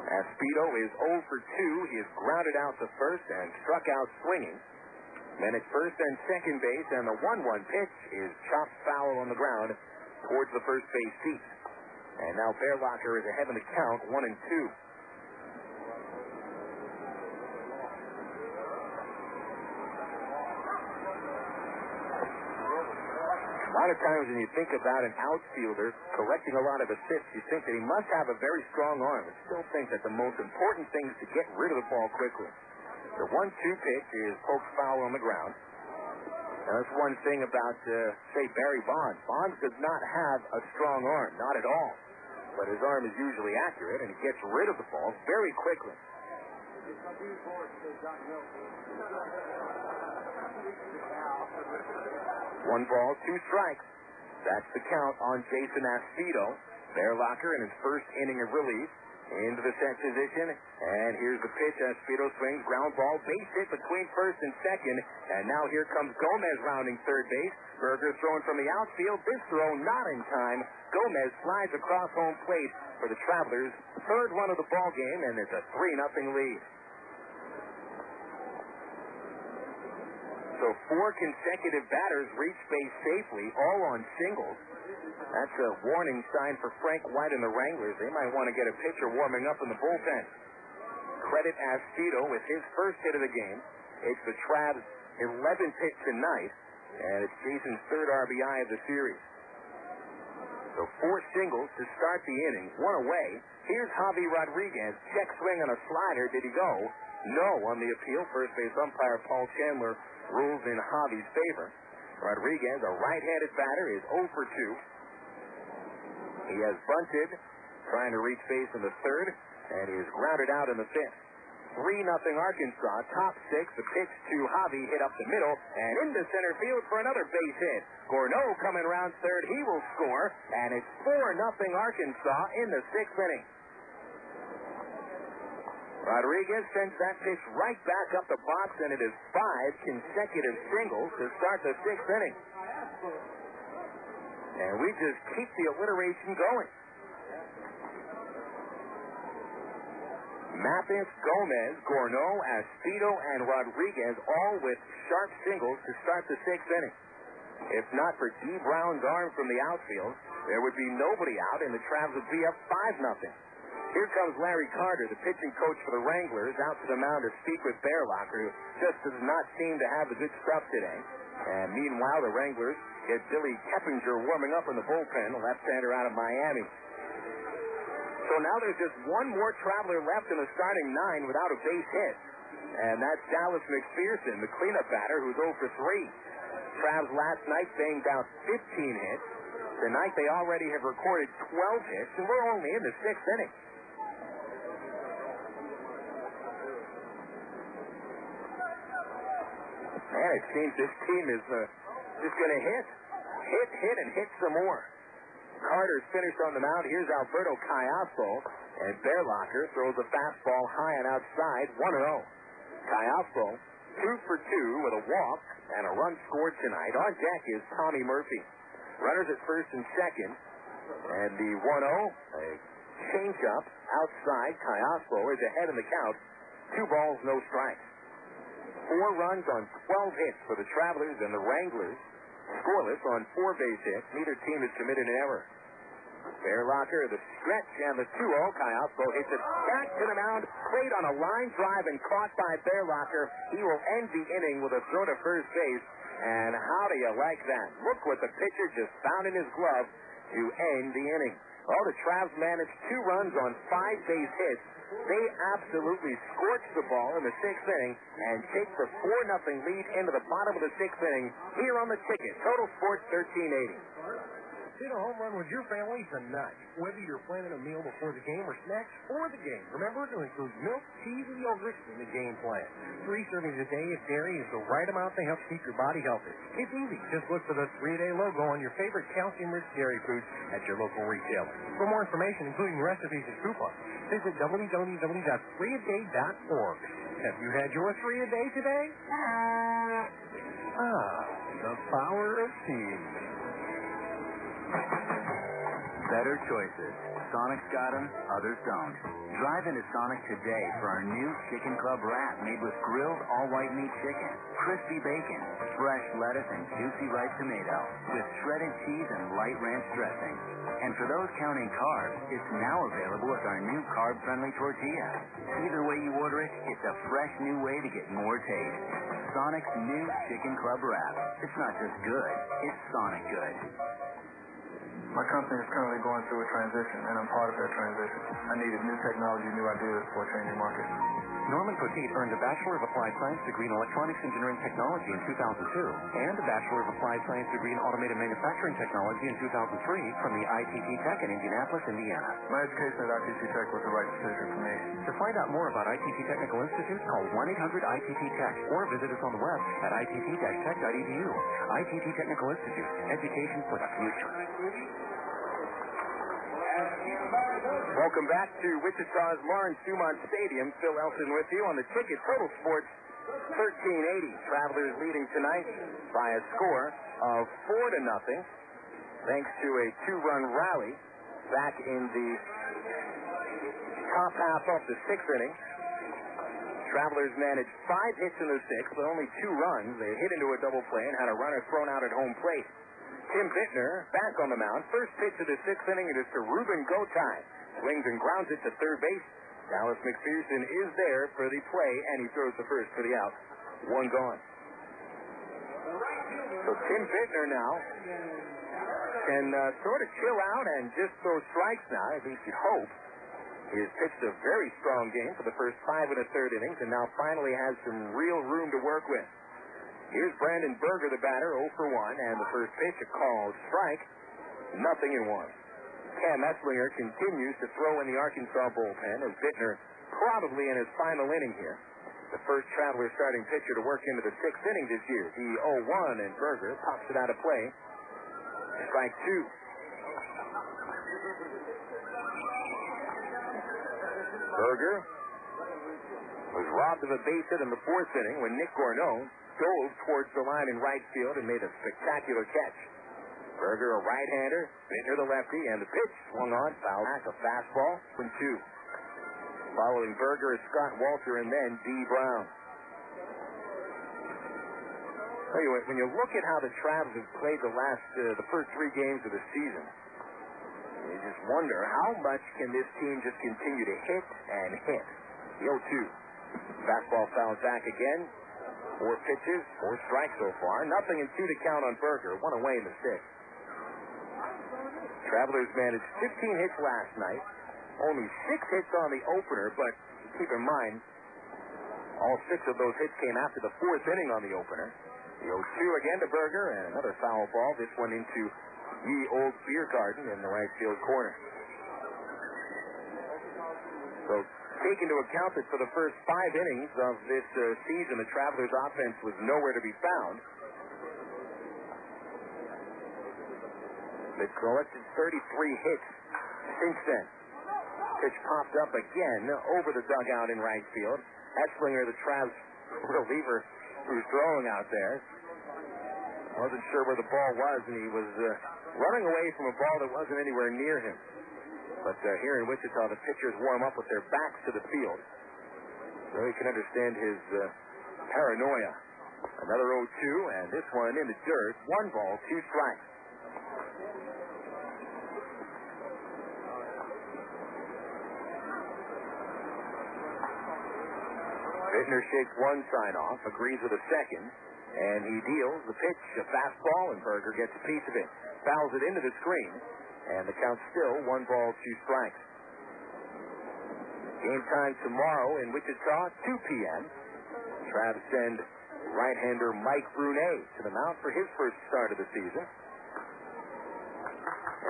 Aspito is 0 for 2. He is grounded out to first and struck out swinging. Then at first and second base, and the 1-1 pitch is chopped foul on the ground towards the first base seat. And now Bearlocker is ahead in the count, 1-2. A lot of times when you think about an outfielder collecting a lot of assists, you think that he must have a very strong arm. I still think that the most important thing is to get rid of the ball quickly. The 1-2 pitch is poked foul on the ground. Now, that's one thing about, say, Barry Bonds. Bonds does not have a strong arm, not at all. But his arm is usually accurate, and he gets rid of the ball very quickly. 1 ball, 2 strikes. That's the count on Jason Aspito. Bearlocker in his first inning of relief. Into the set position. And here's the pitch. Aspito swings. Ground ball. Base hit between first and second. And now here comes Gomez rounding third base. Berger throwing from the outfield. This throw not in time. Gomez slides across home plate for the Travelers. Third run of the ball game, and it's a 3-0 lead. So 4 consecutive batters reach base safely, all on singles. That's a warning sign for Frank White and the Wranglers. They might want to get a pitcher warming up in the bullpen. Credit Aspito with his first hit of the game. It's the Travs' 11th hit tonight, and it's Jason's 3rd RBI of the series. So 4 singles to start the inning, 1 away. Here's Javi Rodriguez. Check swing on a slider. Did he go? No on the appeal. First base umpire Paul Chandler rules in Javi's favor. Rodriguez, a right-handed batter, is 0 for 2. He has bunted, trying to reach base in the 3rd, and he is grounded out in the 5th. 3-0 Arkansas, top 6. The pitch to Javi hit up the middle, and into center field for another base hit. Gorneault coming around 3rd. He will score, and it's 4-0 Arkansas in the 6th inning. Rodriguez sends that pitch right back up the box, and it is 5 consecutive singles to start the 6th inning. And we just keep the alliteration going. Mathis, Gomez, Gorneault, Aspito, and Rodriguez all with sharp singles to start the 6th inning. If not for D. Brown's arm from the outfield, there would be nobody out, and the Travs would be up 5-0. Here comes Larry Carter, the pitching coach for the Wranglers, out to the mound to speak with Bearlocker, who just does not seem to have the good stuff today. And meanwhile, the Wranglers get Billy Keppinger warming up in the bullpen, the left-hander out of Miami. So now there's just one more Traveler left in the starting 9 without a base hit. And that's Dallas McPherson, the cleanup batter, who's 0 for 3. Travs last night banged out 15 hits. Tonight they already have recorded 12 hits, and we're only in the 6th inning. Man, it seems this team is just going to hit, and hit some more. Carter's finished on the mound. Here's Alberto Callaspo, and Bearlocker throws a fastball high and outside, 1-0. Callaspo, 2 for 2 with a walk and a run scored tonight. On deck is Tommy Murphy. Runners at first and second. And the 1-0, a change-up outside. Callaspo is ahead in the count. 2 balls, no strikes. 4 runs on 12 hits for the Travelers, and the Wranglers scoreless on 4 base hits. Neither team has committed an error. Bearlocker, the stretch, and the 2-0. Callaspo hits it back to the mound. Played on a line drive and caught by Bearlocker. He will end the inning with a throw to first base. And how do you like that? Look what the pitcher just found in his glove to end the inning. Well, the Travs managed 2 runs on 5 base hits. They absolutely scorched the ball in the 6th inning and take the 4-0 lead into the bottom of the 6th inning here on the ticket. Total Sports 1380. Hit a home run with your family tonight. Whether you're planning a meal before the game or snacks for the game, remember to include milk, cheese, and yogurt in the game plan. 3 servings a day of dairy is the right amount to help keep your body healthy. It's easy. Just look for the 3-a-day logo on your favorite calcium-rich dairy foods at your local retailer. For more information, including recipes and coupons, visit www.3aday.org. Have you had your 3-a-day today? The power of team. Better choices. Sonic's got them, others don't. Drive into Sonic today for our new Chicken Club wrap made with grilled all-white meat chicken, crispy bacon, fresh lettuce, and juicy ripe tomato, with shredded cheese and light ranch dressing. And for those counting carbs, it's now available with our new carb-friendly tortilla. Either way you order it, it's a fresh new way to get more taste. Sonic's new Chicken Club wrap. It's not just good, it's Sonic good. My company is currently going through a transition, and I'm part of that transition. I needed new technology, new ideas for a changing market. Norman Petit earned a Bachelor of Applied Science degree in Electronics Engineering Technology in 2002 and a Bachelor of Applied Science degree in Automated Manufacturing Technology in 2003 from the ITT Tech in Indianapolis, Indiana. My education at ITT Tech was the right decision for me. To find out more about ITT Technical Institute, call 1-800-ITT-TECH or visit us on the web at itt-tech.edu. ITT Technical Institute, education for the future. Welcome back to Wichita's Lawrence Dumont Stadium. Phil Elson with you on the ticket. Total Sports 1380. Travelers leading tonight by a score of 4-0, thanks to a 2-run rally back in the top half of the 6th inning. Travelers managed 5 hits in the 6th, but only 2 runs. They hit into a double play and had a runner thrown out at home plate. Tim Bittner back on the mound. First pitch of the 6th inning, it is to Ruben Gotay. Swings and grounds it to third base. Dallas McPherson is there for the play, and he throws the first for the out. 1 gone. So Tim Bittner now can sort of chill out and just throw strikes now, at least you'd hope. He has pitched a very strong game for the first 5 1/3 innings, and now finally has some real room to work with. Here's Brandon Berger, the batter, 0 for 1, and the first pitch, a called strike, 0-1. Cam Esslinger continues to throw in the Arkansas bullpen as Bittner probably in his final inning here. The first Traveler starting pitcher to work into the 6th inning this year. The 0-1, and Berger pops it out of play. Strike 2. Berger was robbed of a base hit in the 4th inning when Nick Gorneault dove towards the line in right field and made a spectacular catch. Berger, a right-hander, Bittner, the lefty, and the pitch swung on, foul back, a fastball, 1-2. Following Berger is Scott Walter and then D. Brown. Anyway, when you look at how the Travs have played the first 3 games of the season, you just wonder how much can this team just continue to hit and hit. The 0-2. Fastball fouled back again. 4 pitches, 4 strikes so far. 0-2 to count on Berger. 1 away in the 6th. Travelers managed 15 hits last night. Only 6 hits on the opener, but keep in mind, all 6 of those hits came after the 4th inning on the opener. The 0-2 again to Berger, and another foul ball. This one into Ye Old Beer Garden in the right field corner. So take into account that for the first 5 innings of this season, the Travelers' offense was nowhere to be found. They've collected 33 hits since then. Pitch popped up again over the dugout in right field. Esslinger, the Travs' reliever who's throwing out there. Wasn't sure where the ball was, and he was running away from a ball that wasn't anywhere near him. But here in Wichita, the pitchers warm up with their backs to the field. So you can understand his paranoia. Another 0-2, and this one in the dirt. 1 ball, 2 strikes. Bittner shakes one sign off, agrees with a second, and he deals the pitch, a fastball, and Berger gets a piece of it. Fouls it into the screen, and the count's still 1 ball, 2 strikes. Game time tomorrow in Wichita, 2 p.m. Travs send right-hander Mike Brunet to the mound for his first start of the season.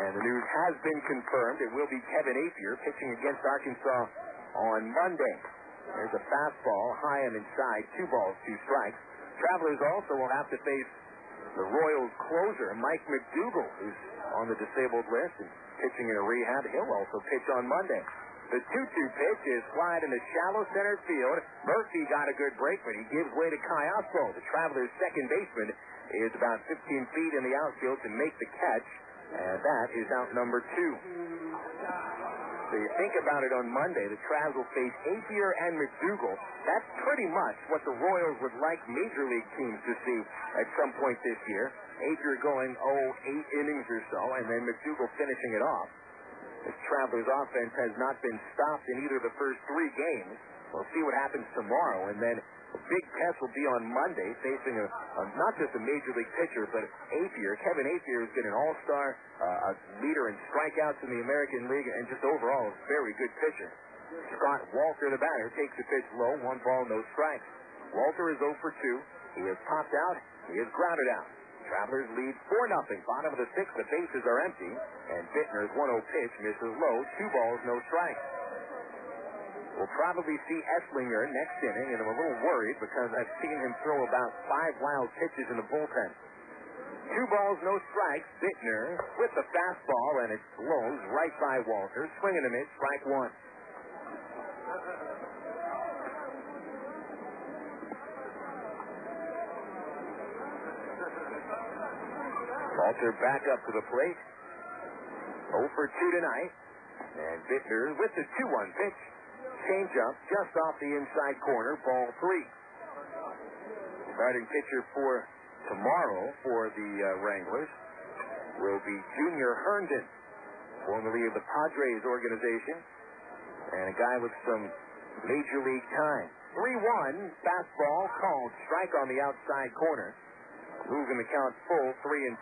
And the news has been confirmed. It will be Kevin Apier pitching against Arkansas on Monday. There's a fastball, high and inside, 2 balls, 2 strikes. Travelers also will have to face the Royals closer, Mike McDougal, who's on the disabled list and pitching in a rehab. He'll also pitch on Monday. The 2-2 pitch is flied into shallow center field. Murphy got a good break, but he gives way to Callaspo. The Travelers' second baseman is about 15 feet in the outfield to make the catch, and that is out number 2. So you think about it on Monday, the Travs will face Apier and McDougal. That's pretty much what the Royals would like Major League teams to see at some point this year. Apier going, 8 innings or so, and then McDougal finishing it off. This Travelers offense has not been stopped in either of the first 3 games. We'll see what happens tomorrow, and then the big test will be on Monday, facing not just a Major League pitcher, but Apier. Kevin Apier has been an all-star, a leader in strikeouts in the American League, and just overall a very good pitcher. Scott Walter, the batter, takes the pitch low, 1 ball, no strikes. Walter is 0 for 2. He has popped out. He is grounded out. Travelers lead 4-0. Bottom of the 6th, the bases are empty, and Bittner's 1-0 pitch misses low, 2 balls, no strikes. We'll probably see Esslinger next inning, and I'm a little worried because I've seen him throw about 5 wild pitches in the bullpen. 2 balls, no strikes. Bittner with the fastball, and it blows right by Walter. Swing and a miss, strike 1. Walter back up to the plate. 0 for 2 tonight. And Bittner with the 2-1 pitch. Changeup just off the inside corner, ball 3. Starting pitcher for tomorrow for the Wranglers will be Junior Herndon, formerly of the Padres organization, and a guy with some Major League time. 3-1, fastball called, strike on the outside corner. Moving the count full, 3-2.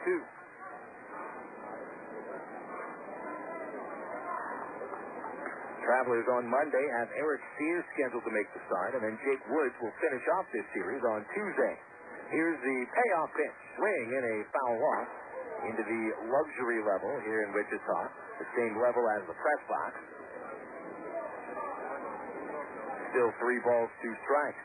Travelers on Monday have Eric Sears scheduled to make the start, and then Jake Woods will finish off this series on Tuesday. Here's the payoff pitch. Swing in a foul off into the luxury level here in Wichita, the same level as the press box. Still 3 balls, 2 strikes.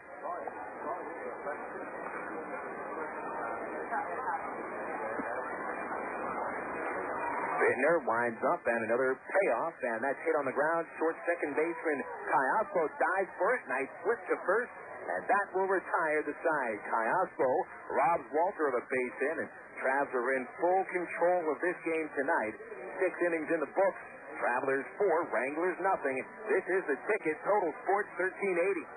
Bittner winds up, and another payoff, and that's hit on the ground. Short second baseman Callaspo dives for it. Nice flip to first, and that will retire the side. Callaspo robs Walter of a base hit, and Travs are in full control of this game tonight. 6 innings in the books. Travelers 4, Wranglers nothing. This is the ticket. Total Sports 1380.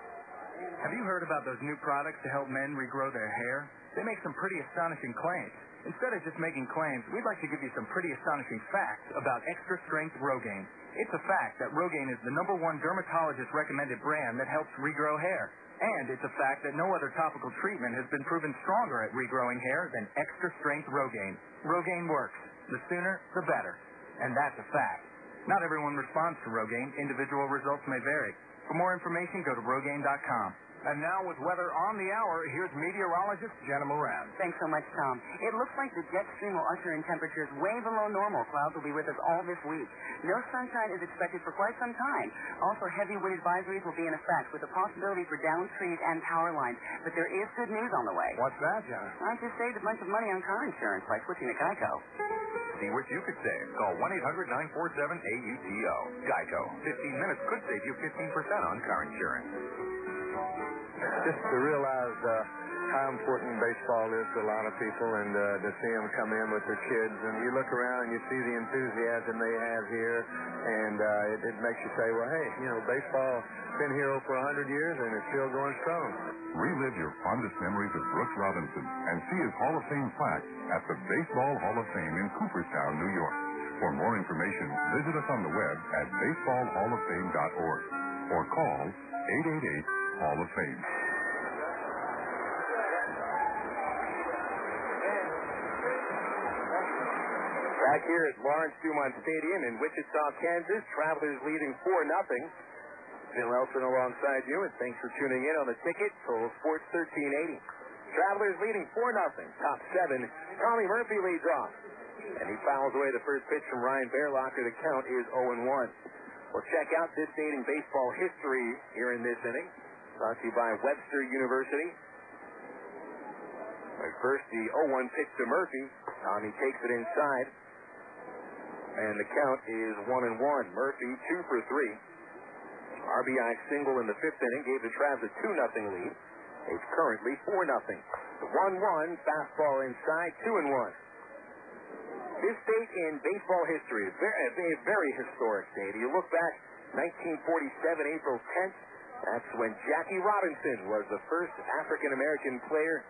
Have you heard about those new products to help men regrow their hair? They make some pretty astonishing claims. Instead of just making claims, we'd like to give you some pretty astonishing facts about Extra Strength Rogaine. It's a fact that Rogaine is the #1 dermatologist-recommended brand that helps regrow hair. And it's a fact that no other topical treatment has been proven stronger at regrowing hair than Extra Strength Rogaine. Rogaine works. The sooner, the better. And that's a fact. Not everyone responds to Rogaine. Individual results may vary. For more information, go to Rogaine.com. And now with weather on the hour, here's meteorologist Jenna Moran. Thanks so much, Tom. It looks like the jet stream will usher in temperatures way below normal. Clouds will be with us all this week. No sunshine is expected for quite some time. Also, heavy wind advisories will be in effect with the possibility for downed trees and power lines. But there is good news on the way. What's that, Jenna? I just saved a bunch of money on car insurance by switching to Geico. See what you could save. Call 1-800-947-AUTO. Geico. 15 minutes could save you 15% on car insurance. Just to realize how important baseball is to a lot of people, and to see them come in with their kids, and you look around and you see the enthusiasm they have here, and it makes you say, well, hey, baseball's been here over 100 years and it's still going strong. Relive your fondest memories of Brooks Robinson and see his Hall of Fame plaque at the Baseball Hall of Fame in Cooperstown, New York. For more information, visit us on the web at baseballhalloffame.org or call 888 Hall of Fame. Back here at Lawrence Dumont Stadium in Wichita, Kansas, Travelers leading 4-0. Phil Elson alongside you, and thanks for tuning in on the ticket. Total Sports 1380. Travelers leading 4-0. Top 7. Tommy Murphy leads off, and he fouls away the first pitch from Ryan Bearlocker. The count is 0-1. We'll check out this date in baseball history here in this inning. Brought to you by Webster University. First, the 0-1 pitch to Murphy. Tommy takes it inside, and the count is 1-1. Murphy 2 for 3. RBI single in the 5th inning gave the Travs a 2-0 lead. It's currently 4-0. 1-1, fastball inside, 2-1. This date in baseball history is a very historic date. You look back, 1947, April 10th, that's when Jackie Robinson was the first African-American player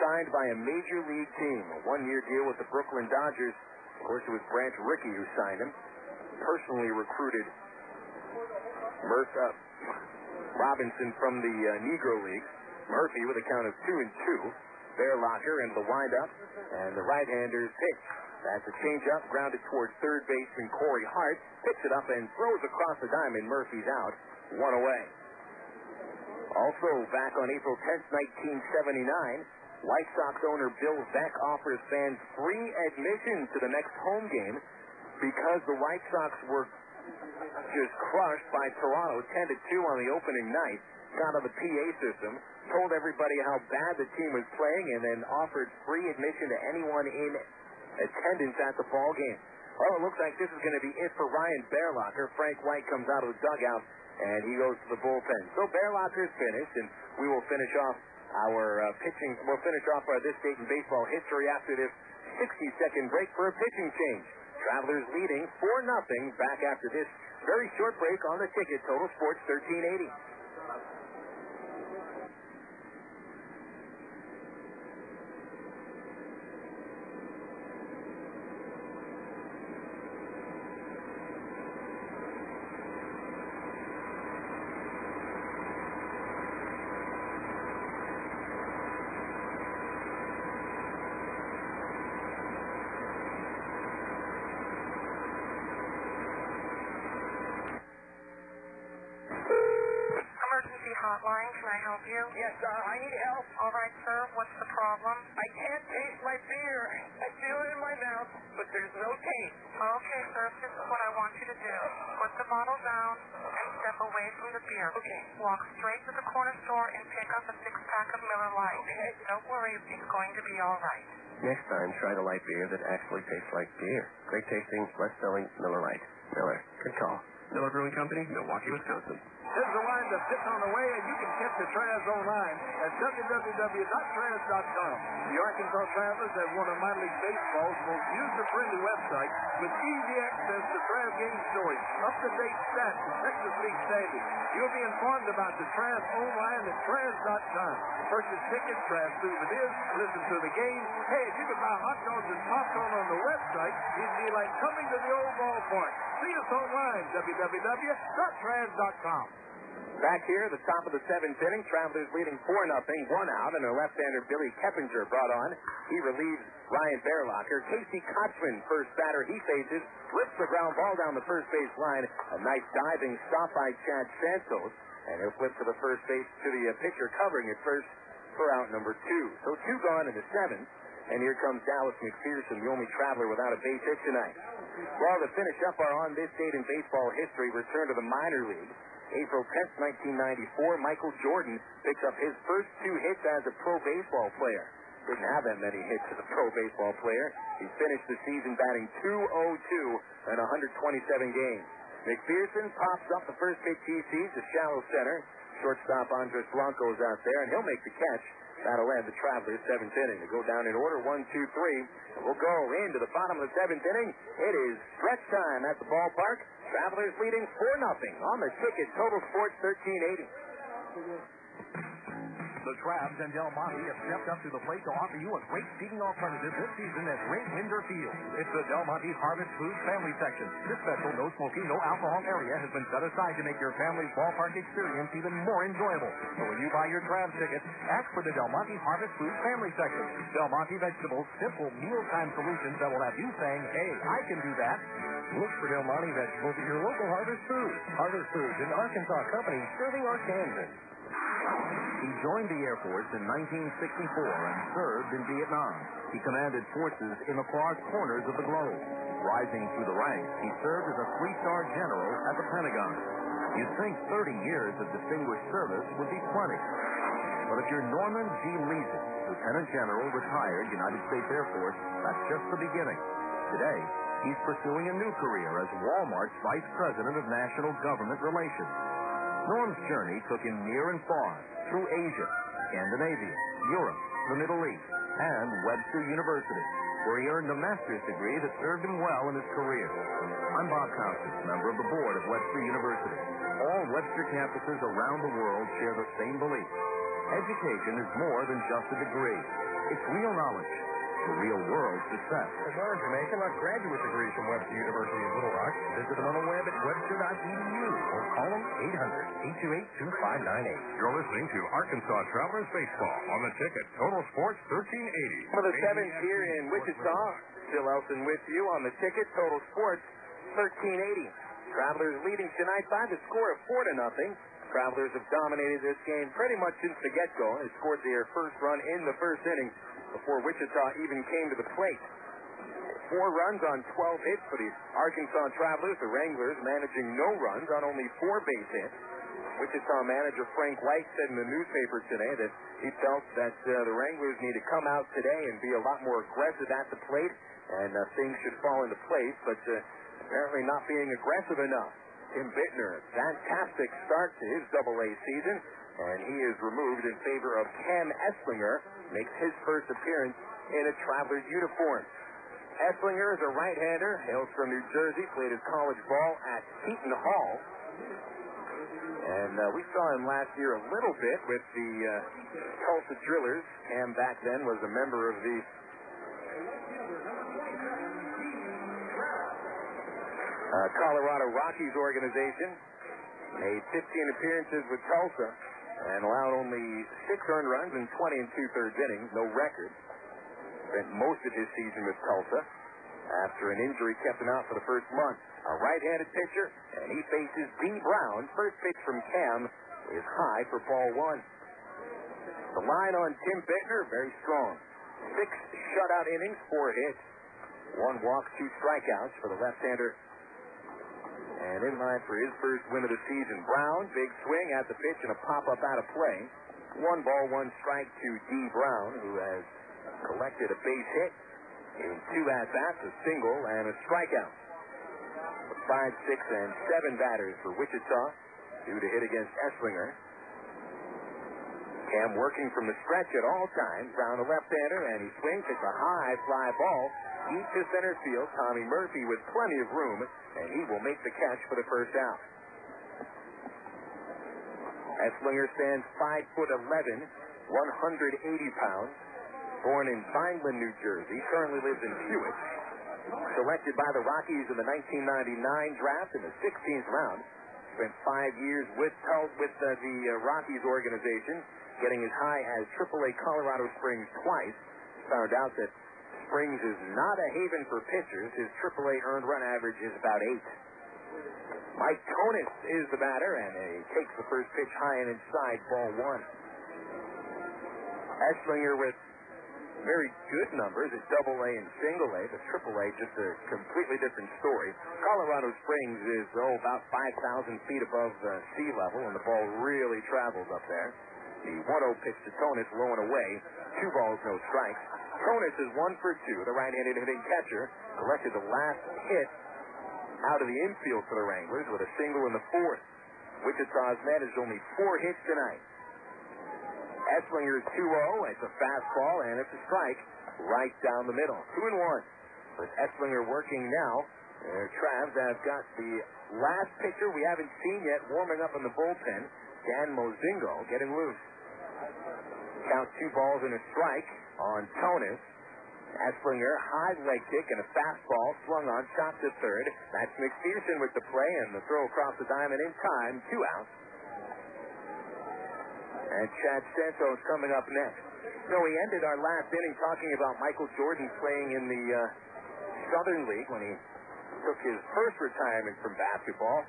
signed by a major league team. A one-year deal with the Brooklyn Dodgers. Of course, it was Branch Rickey who signed him. Personally recruited Robinson from the Negro League. Murphy with a count of 2-2. Bearlocker into the windup, and the right-hander's pitch. That's a changeup, grounded towards third baseman Corey Hart. Picks it up and throws across the diamond. Murphy's out. 1 away. Also, back on April 10th, 1979, White Sox owner Bill Veeck offers fans free admission to the next home game because the White Sox were just crushed by Toronto 10-2 on the opening night. Got on the PA system, told everybody how bad the team was playing, and then offered free admission to anyone in attendance at the ball game. Oh, it looks like this is going to be it for Ryan Bearlocker. Frank White comes out of the dugout, and he goes to the bullpen. So Bearlocker's finished, and we will finish off our pitching. We'll finish off this date in baseball history after this 60-second break for a pitching change. Travelers leading 4-0 back after this very short break on the ticket. Total Sports 1380. Hotline, can I help you? Yes, I need help. All right, sir. What's the problem? I can't taste my beer. I feel it in my mouth, but there's no taste. Okay, sir. This is what I want you to do. Put the bottle down and step away from the beer. Okay. Walk straight to the corner store and pick up a 6-pack of Miller Lite. Okay. Don't worry, it's going to be all right. Next time, try the light beer that actually tastes like beer. Great tasting, less selling Miller Lite. Miller. Good call. Miller Brewing Company, Milwaukee, Wisconsin. There's a line that's sitting on the way, and you can catch the Traz online at www.traz.com. The Arkansas Travelers have one of minor league baseball's most user-friendly websites with easy access to Traz game stories, up-to-date stats, and Texas League standings. You'll be informed about the Traz online at traz.com. Purchase tickets, Traz souvenirs, listen to the game. Hey, if you could buy hot dogs and popcorn on the website, it'd be like coming to the old ballpark. See us online, www.traz.com. Back here, the top of the 7th inning, Travelers leading 4-0, 1 out, and their left-hander Billy Keppinger brought on. He relieves Ryan Bearlocker. Casey Kotchman, first batter he faces, rips the ground ball down the first base line. A nice diving stop by Chad Santos, and he'll flip to the first base to the pitcher covering at first for out number 2. So 2 gone in the 7th, and here comes Dallas McPherson, the only Traveler without a base hit tonight. Well, to finish up our on this date in baseball history, return to the minor league. April 10th, 1994, Michael Jordan picks up his first 2 hits as a pro baseball player. Didn't have that many hits as a pro baseball player. He finished the season batting .202 in 127 games. McPherson pops up the first pitch he sees to shallow center. Shortstop Andres Blanco's out there, and he'll make the catch. That'll end the Travelers' 7th inning. They go down in order, 1, 2, 3. We'll go into the bottom of the 7th inning. It is stretch time at the ballpark. Travelers leading 4-0 on the ticket. Total Sports 1380. The Travs and Del Monte have stepped up to the plate to offer you a great seating alternative this season at Ray Hinder Field. It's the Del Monte Harvest Foods Family Section. This special no-smoking, no-alcohol area has been set aside to make your family's ballpark experience even more enjoyable. So when you buy your Travs ticket, ask for the Del Monte Harvest Foods Family Section. Del Monte Vegetables, simple mealtime solutions that will have you saying, hey, I can do that. Look for Del Monte Vegetables at your local Harvest Foods. Harvest Foods, an Arkansas company serving Arkansans. He joined the Air Force in 1964 and served in Vietnam. He commanded forces in the far corners of the globe. Rising through the ranks, he served as a 3-star general at the Pentagon. You'd think 30 years of distinguished service would be plenty. But if you're Norman G. Leeson, Lieutenant General, retired United States Air Force, that's just the beginning. Today, he's pursuing a new career as Walmart's Vice President of National Government Relations. Norm's journey took him near and far, through Asia, Scandinavia, Europe, the Middle East, and Webster University, where he earned a master's degree that served him well in his career. I'm Bob Costas, member of the board of Webster University. All Webster campuses around the world share the same belief. Education is more than just a degree. It's real knowledge, the real world success. For more information on graduate degrees from Webster University in Little Rock, visit them on the web at webster.edu or call them 800-828-2598. You're listening to Arkansas Travelers Baseball on the ticket. Total Sports 1380. For the 7th here in Wichita, Phil Elson with you on the ticket. Total Sports 1380. Travelers leading tonight by the score of 4-0. Travelers have dominated this game pretty much since the get-go. They scored their first run in the first inning before Wichita even came to the plate. 4 runs on 12 hits for the Arkansas Travelers. The Wranglers managing no runs on only 4 base hits. Wichita manager Frank White said in the newspaper today that he felt that the Wranglers need to come out today and be a lot more aggressive at the plate, and things should fall into place, but apparently not being aggressive enough. Tim Bittner, fantastic start to his Double-A season, and he is removed in favor of Cam Esslinger, makes his first appearance in a Travelers uniform. Esslinger is a right-hander, hails from New Jersey, played his college ball at Seton Hall. And we saw him last year a little bit with the Tulsa Drillers. Cam back then was a member of the Colorado Rockies organization. Made 15 appearances with Tulsa and allowed only 6 earned runs in 20 2/3 innings, no record. Spent most of his season with Tulsa. After an injury kept him out for the first month. A right-handed pitcher, and he faces D. Brown. First pitch from Cam is high for ball 1. The line on Tim Bittner, very strong. 6 shutout innings, 4 hits, 1 walk, 2 strikeouts for the left-hander. And in line for his first win of the season. Brown, big swing at the pitch and a pop-up out of play. 1 ball, 1 strike to D. Brown, who has collected a base hit in 2 at-bats, a single and a strikeout. 5, 6, and 7 batters for Wichita due to hit against Esslinger. Cam working from the stretch at all times. Brown, a left-hander, and he swings. It's a high fly ball deep to center field. Tommy Murphy with plenty of room, and he will make the catch for the first out. Esslinger stands 5'11", 180 pounds. Born in Vineland, New Jersey. Currently lives in Hewitt. Selected by the Rockies in the 1999 draft in the 16th round. Spent 5 years with the Rockies organization, getting as high as AAA Colorado Springs twice. Found out that Springs is not a haven for pitchers. His AAA earned run average is about 8. Mike Tonis is the batter, and he takes the first pitch high and inside, ball 1. Esslinger with very good numbers at Double-A and Single-A. The Triple-A, just a completely different story. Colorado Springs is, about 5,000 feet above sea level, and the ball really travels up there. The 1-0 pitch to Tonis, low and away. 2 balls, no strikes. Tonis is 1 for 2. The right-handed hitting catcher collected the last hit out of the infield for the Wranglers with a single in the 4th. Wichita's managed only 4 hits tonight. Esslinger's 2-0. It's a fastball, and it's a strike right down the middle. 2-1. With Esslinger working now, Travs have got the last pitcher we haven't seen yet warming up in the bullpen, Dan Mozingo, getting loose. Count 2 balls and a strike on Tonis. Esslinger, high leg kick and a fastball swung on, shot to third. That's McPherson with the play and the throw across the diamond in time. 2 outs. And Chad Santos coming up next. So we ended our last inning talking about Michael Jordan playing in the Southern League when he took his first retirement from basketball.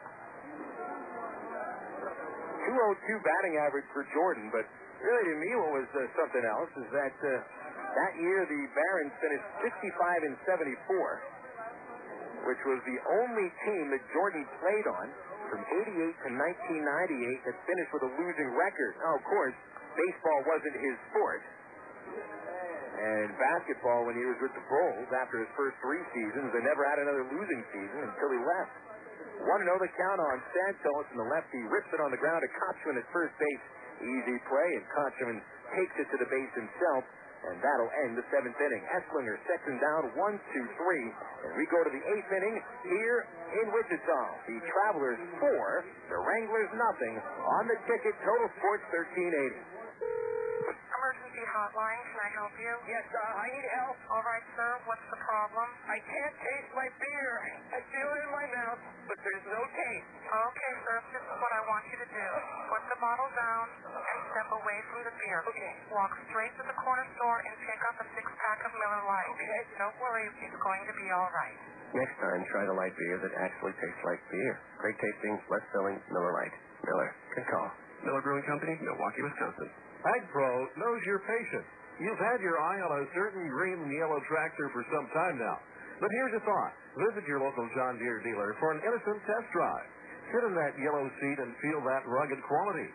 202 batting average for Jordan, but really to me what was something else is that that year the Barons finished 65-74, which was the only team that Jordan played on from 88 to 1998 that finished with a losing record. Now, of course, baseball wasn't his sport. And basketball, when he was with the Bulls after his first 3 seasons, they never had another losing season until he left. 1-0 the count on Santos, and the lefty rips it on the ground to Kotchman at first base. Easy play, and Kotchman takes it to the base himself, and that'll end the 7th inning. Esslinger sets him down 1-2-3, and we go to the 8th inning here in Wichita. The Travelers 4, the Wranglers nothing. On the ticket, Total Sports 1380. Emergency hotline, can I help you? Yes, I need help. All right, sir, what's the problem? I can't taste my beer. I feel it in my mouth, but there's no taste. Okay, sir, this is what I want you to do. Put the bottle down and step away from the beer. Okay. Walk straight to the corner store and pick up a 6-pack of Miller Lite. Okay. Don't worry, it's going to be all right. Next time, try the light beer that actually tastes like beer. Great tasting, less filling, Miller Lite. Miller. Good call. Miller Brewing Company, Milwaukee, Wisconsin. AgPro knows you're patient. You've had your eye on a certain green and yellow tractor for some time now. But here's a thought. Visit your local John Deere dealer for an innocent test drive. Sit in that yellow seat and feel that rugged quality.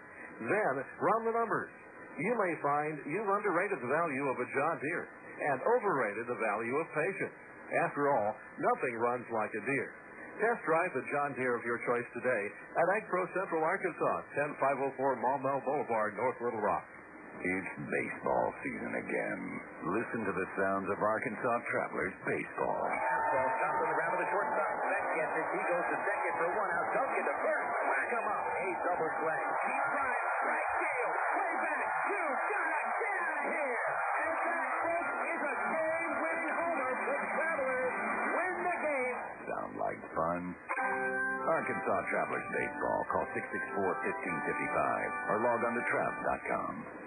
Then run the numbers. You may find you've underrated the value of a John Deere and overrated the value of patience. After all, nothing runs like a Deere. Test drive the John Deere of your choice today at AgPro Central Arkansas, 10504 Maumelle Boulevard, North Little Rock. It's baseball season again. Listen to the sounds of Arkansas Travelers baseball. Fastball stopped on the ground of the shortstop. That gets it. He goes to second for 1 out. Duncan to first. Whack him up. A double play. Keep trying. Right field. Way back. You gotta get out of here. And that, folks, is a game-winning homer. The Travelers win the game. Sound like fun? Arkansas Travelers baseball. Call 664-1555 or log on to Travs.com.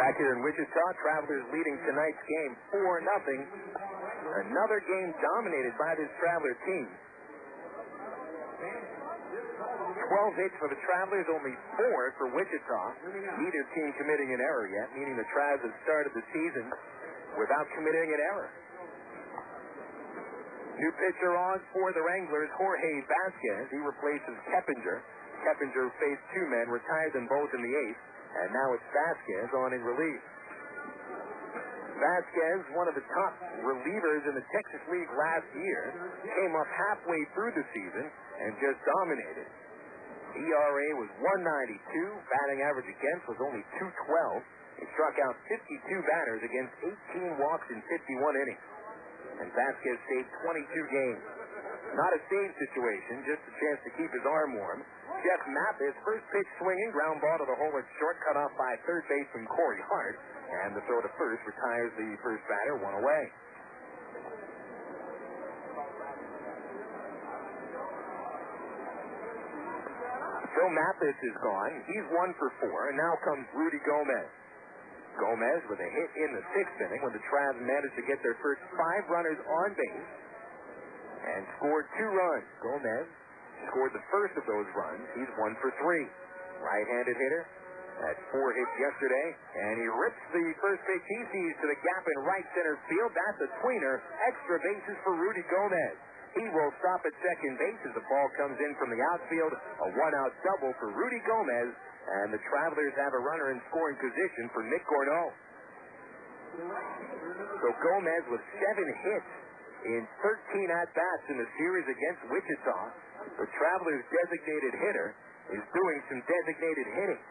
Back here in Wichita, Travelers leading tonight's game 4-0. Another game dominated by this Traveler team. 12 hits for the Travelers, only 4 for Wichita. Neither team committing an error yet, meaning the Travs have started the season without committing an error. New pitcher on for the Wranglers, Jorge Vasquez. He replaces Keppinger. Keppinger faced 2 men, retired them both in the 8th. And now it's Vasquez on in relief. Vasquez, one of the top relievers in the Texas League last year, came up halfway through the season and just dominated. ERA was 1.92. Batting average against was only 2.12. He struck out 52 batters against 18 walks in 51 innings. And Vasquez saved 22 games. Not a save situation, just a chance to keep his arm warm. Jeff Mathis, first pitch swinging, ground ball to the hole at short, cut off by third baseman Corey Hart. And the throw to first retires the first batter, 1 away. So Mathis is gone. He's 1 for 4, and now comes Rudy Gomez. Gomez with a hit in the 6th inning when the Travs managed to get their first 5 runners on base and scored 2 runs. Gomez scored the first of those runs. He's 1 for 3. Right-handed hitter. Had 4 hits yesterday, and he rips the first pitch he sees to the gap in right center field. That's a tweener. Extra bases for Rudy Gomez. He will stop at second base as the ball comes in from the outfield. A 1-out double for Rudy Gomez, and the Travelers have a runner in scoring position for Nick Gorneault. So Gomez with 7 hits in 13 at-bats in the series against Wichita. The Travelers' designated hitter is doing some designated hitting.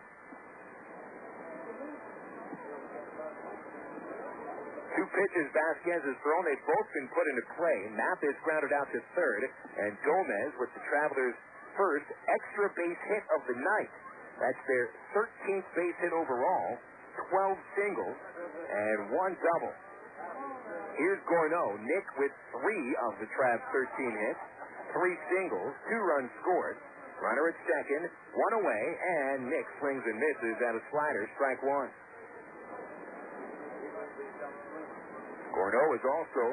2 pitches Vasquez has thrown. They've both been put into play. Mathis grounded out to third, and Gomez with the Travelers' first extra base hit of the night. That's their 13th base hit overall, 12 singles, and 1 double. Here's Gorneault. Nick with 3 of the Travs' 13 hits, 3 singles, 2 runs scored. Runner at second, 1 away, and Nick swings and misses at a slider, strike 1. Gorneault has also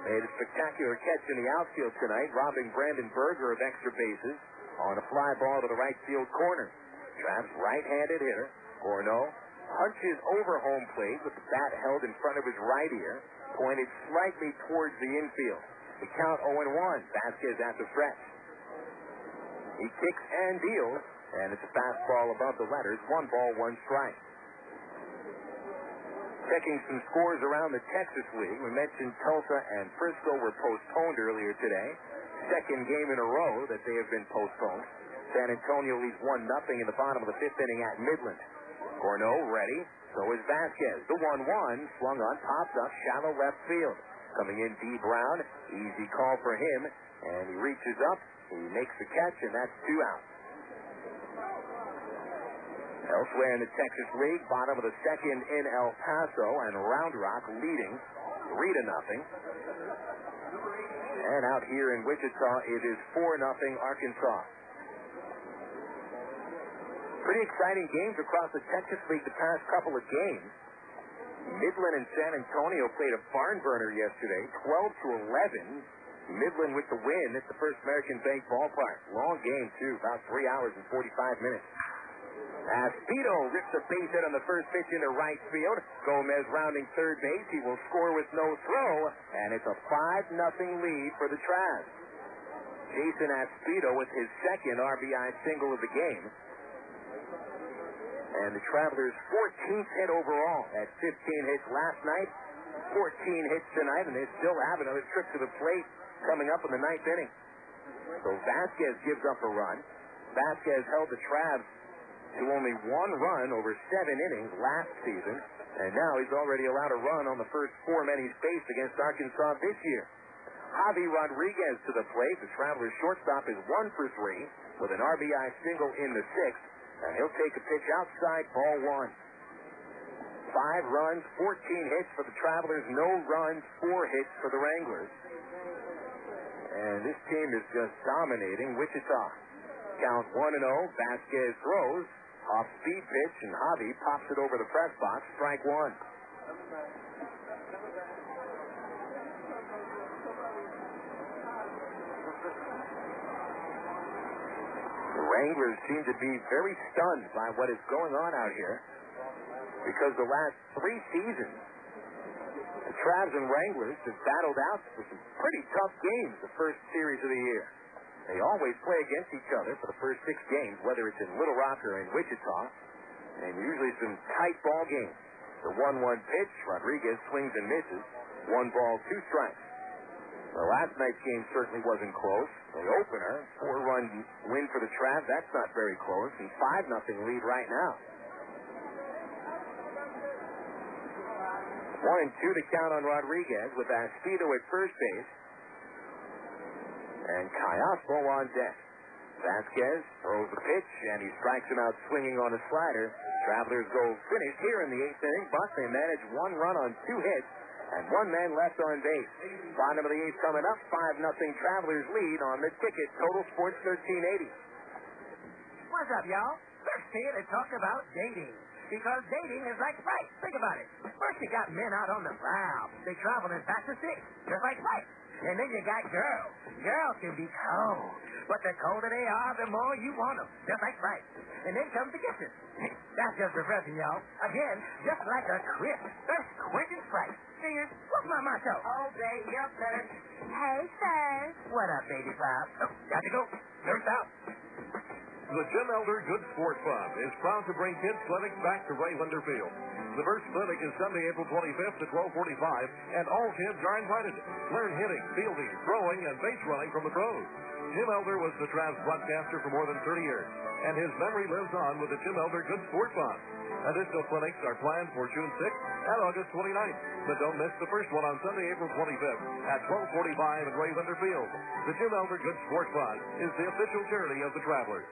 made a spectacular catch in the outfield tonight, robbing Brandon Berger of extra bases on a fly ball to the right field corner. Trav's right-handed hitter, Gorneault, punches over home plate with the bat held in front of his right ear, pointed slightly towards the infield. The count 0-1. Vasquez at the stretch. He kicks and deals, and it's a fastball above the letters. 1 ball, 1 strike. Checking some scores around the Texas League. We mentioned Tulsa and Frisco were postponed earlier today. Second game in a row that they have been postponed. San Antonio leads 1-0 in the bottom of the 5th inning at Midland. Gorneault ready. So is Vasquez. The 1-1 swung on, pops up, shallow left field. Coming in, D. Brown. Easy call for him. And he reaches up. He makes the catch, and that's 2 outs. Elsewhere in the Texas League, bottom of the 2nd in El Paso, and Round Rock leading 3-0. And out here in Wichita, it is 4-0 Arkansas. Pretty exciting games across the Texas League the past couple of games. Midland and San Antonio played a barn burner yesterday, 12-11. Midland with the win at the First American Bank Ballpark. Long game, too, about 3 hours and 45 minutes. Aspito rips a base hit on the first pitch into right field. Gomez rounding third base. He will score with no throw, and it's a 5-0 lead for the Travs. Jason Aspito with his second RBI single of the game. And the Travelers' 14th hit overall at 15 hits last night, 14 hits tonight, and they still have another trip to the plate coming up in the 9th inning. So Vasquez gives up a run. Vasquez held the Travs to only 1 run over 7 innings last season, and now he's already allowed a run on the first 4 men he's faced against Arkansas this year. Javi Rodriguez to the plate. The Travelers' shortstop is 1 for 3 with an RBI single in the 6th, and he'll take a pitch outside, ball 1. 5 runs, 14 hits for the Travelers, no runs, 4 hits for the Wranglers. And this team is just dominating Wichita. Count 1-0, Vasquez throws. Off-speed pitch, and Javi pops it over the press box. Strike 1. The Wranglers seem to be very stunned by what is going on out here, because the last 3 seasons, the Travs and Wranglers have battled out for some pretty tough games the first series of the year. They always play against each other for the first 6 games, whether it's in Little Rock or in Wichita, and usually some tight ball games. The 1-1 pitch, Rodriguez swings and misses. 1 ball, 2 strikes. The last night's game certainly wasn't close. The opener, 4-run win for the Travs, that's not very close, and 5-0 lead right now. 1-2 the count on Rodriguez with Aspito at first base. And Callaspo on deck. Vasquez throws the pitch, and he strikes him out swinging on a slider. Travelers go finished here in the 8th inning, but they manage 1 run on 2 hits, and 1 man left on base. Bottom of the 8th coming up, 5-0 Travelers lead on the ticket. Total Sports 1380. What's up, y'all? Let's stay here to talk about dating. Because dating is like fight. Think about it. First you got men out on the prowl. They travel in faster 6, just like fight. And then you got girls. Girls can be cold. But the colder they are, the more you want them. Just like Sprite. And then comes the kissing. That's just refreshing, y'all. Again, just like a crisp, thirst-quenching Sprite. Singers, what's my motto? Oh, baby, up there. Hey, sir. What up, baby pop? Oh, got to go. Nurse out. The Jim Elder Good Sport Fund is proud to bring kids clinics back to Waylander Field. The first clinic is Sunday, April 25th at 12:45, and all kids are invited. Learn hitting, fielding, throwing, and base running from the pros. Jim Elder was the Travs broadcaster for more than 30 years, and his memory lives on with the Jim Elder Good Sport Fund. Additional clinics are planned for June 6th and August 29th. But don't miss the first one on Sunday, April 25th at 12:45 at Waylander Field. The Jim Elder Good Sport Fund is the official charity of the Travelers.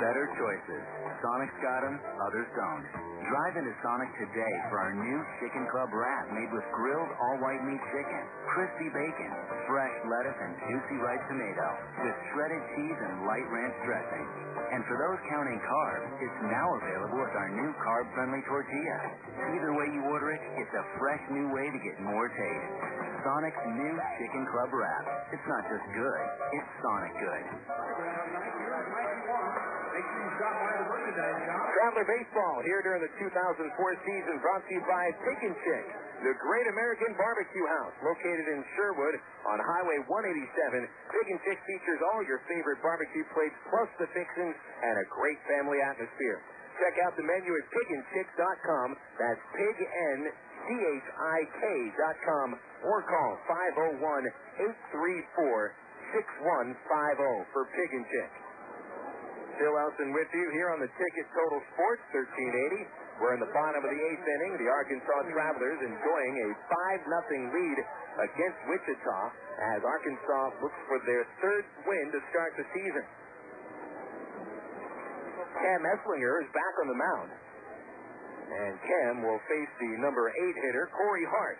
Better choices. Sonic's got them, others don't. Drive into Sonic today for our new Chicken Club wrap made with grilled all-white meat chicken, crispy bacon, fresh lettuce, and juicy ripe tomato, with shredded cheese and light ranch dressing. And for those counting carbs, it's now available with our new carb-friendly tortilla. Either way you order it, it's a fresh new way to get more taste. Sonic's new Chicken Club wrap. It's not just good, it's Sonic good. Traveler Baseball here during the 2004 season, brought to you by Pig and Chick, the Great American Barbecue House, located in Sherwood on Highway 187. Pig and Chick features all your favorite barbecue plates, plus the fixings, and a great family atmosphere. Check out the menu at pigandchick.com. That's pigandchik.com, or call 501-834-6150 for Pig and Chick. Phil Elson with you here on the Ticket Total Sports 1380. We're in the bottom of the 8th inning. The Arkansas Travelers enjoying a 5-0 lead against Wichita as Arkansas looks for their third win to start the season. Cam Esslinger is back on the mound. And Cam will face the number 8 hitter, Corey Hart.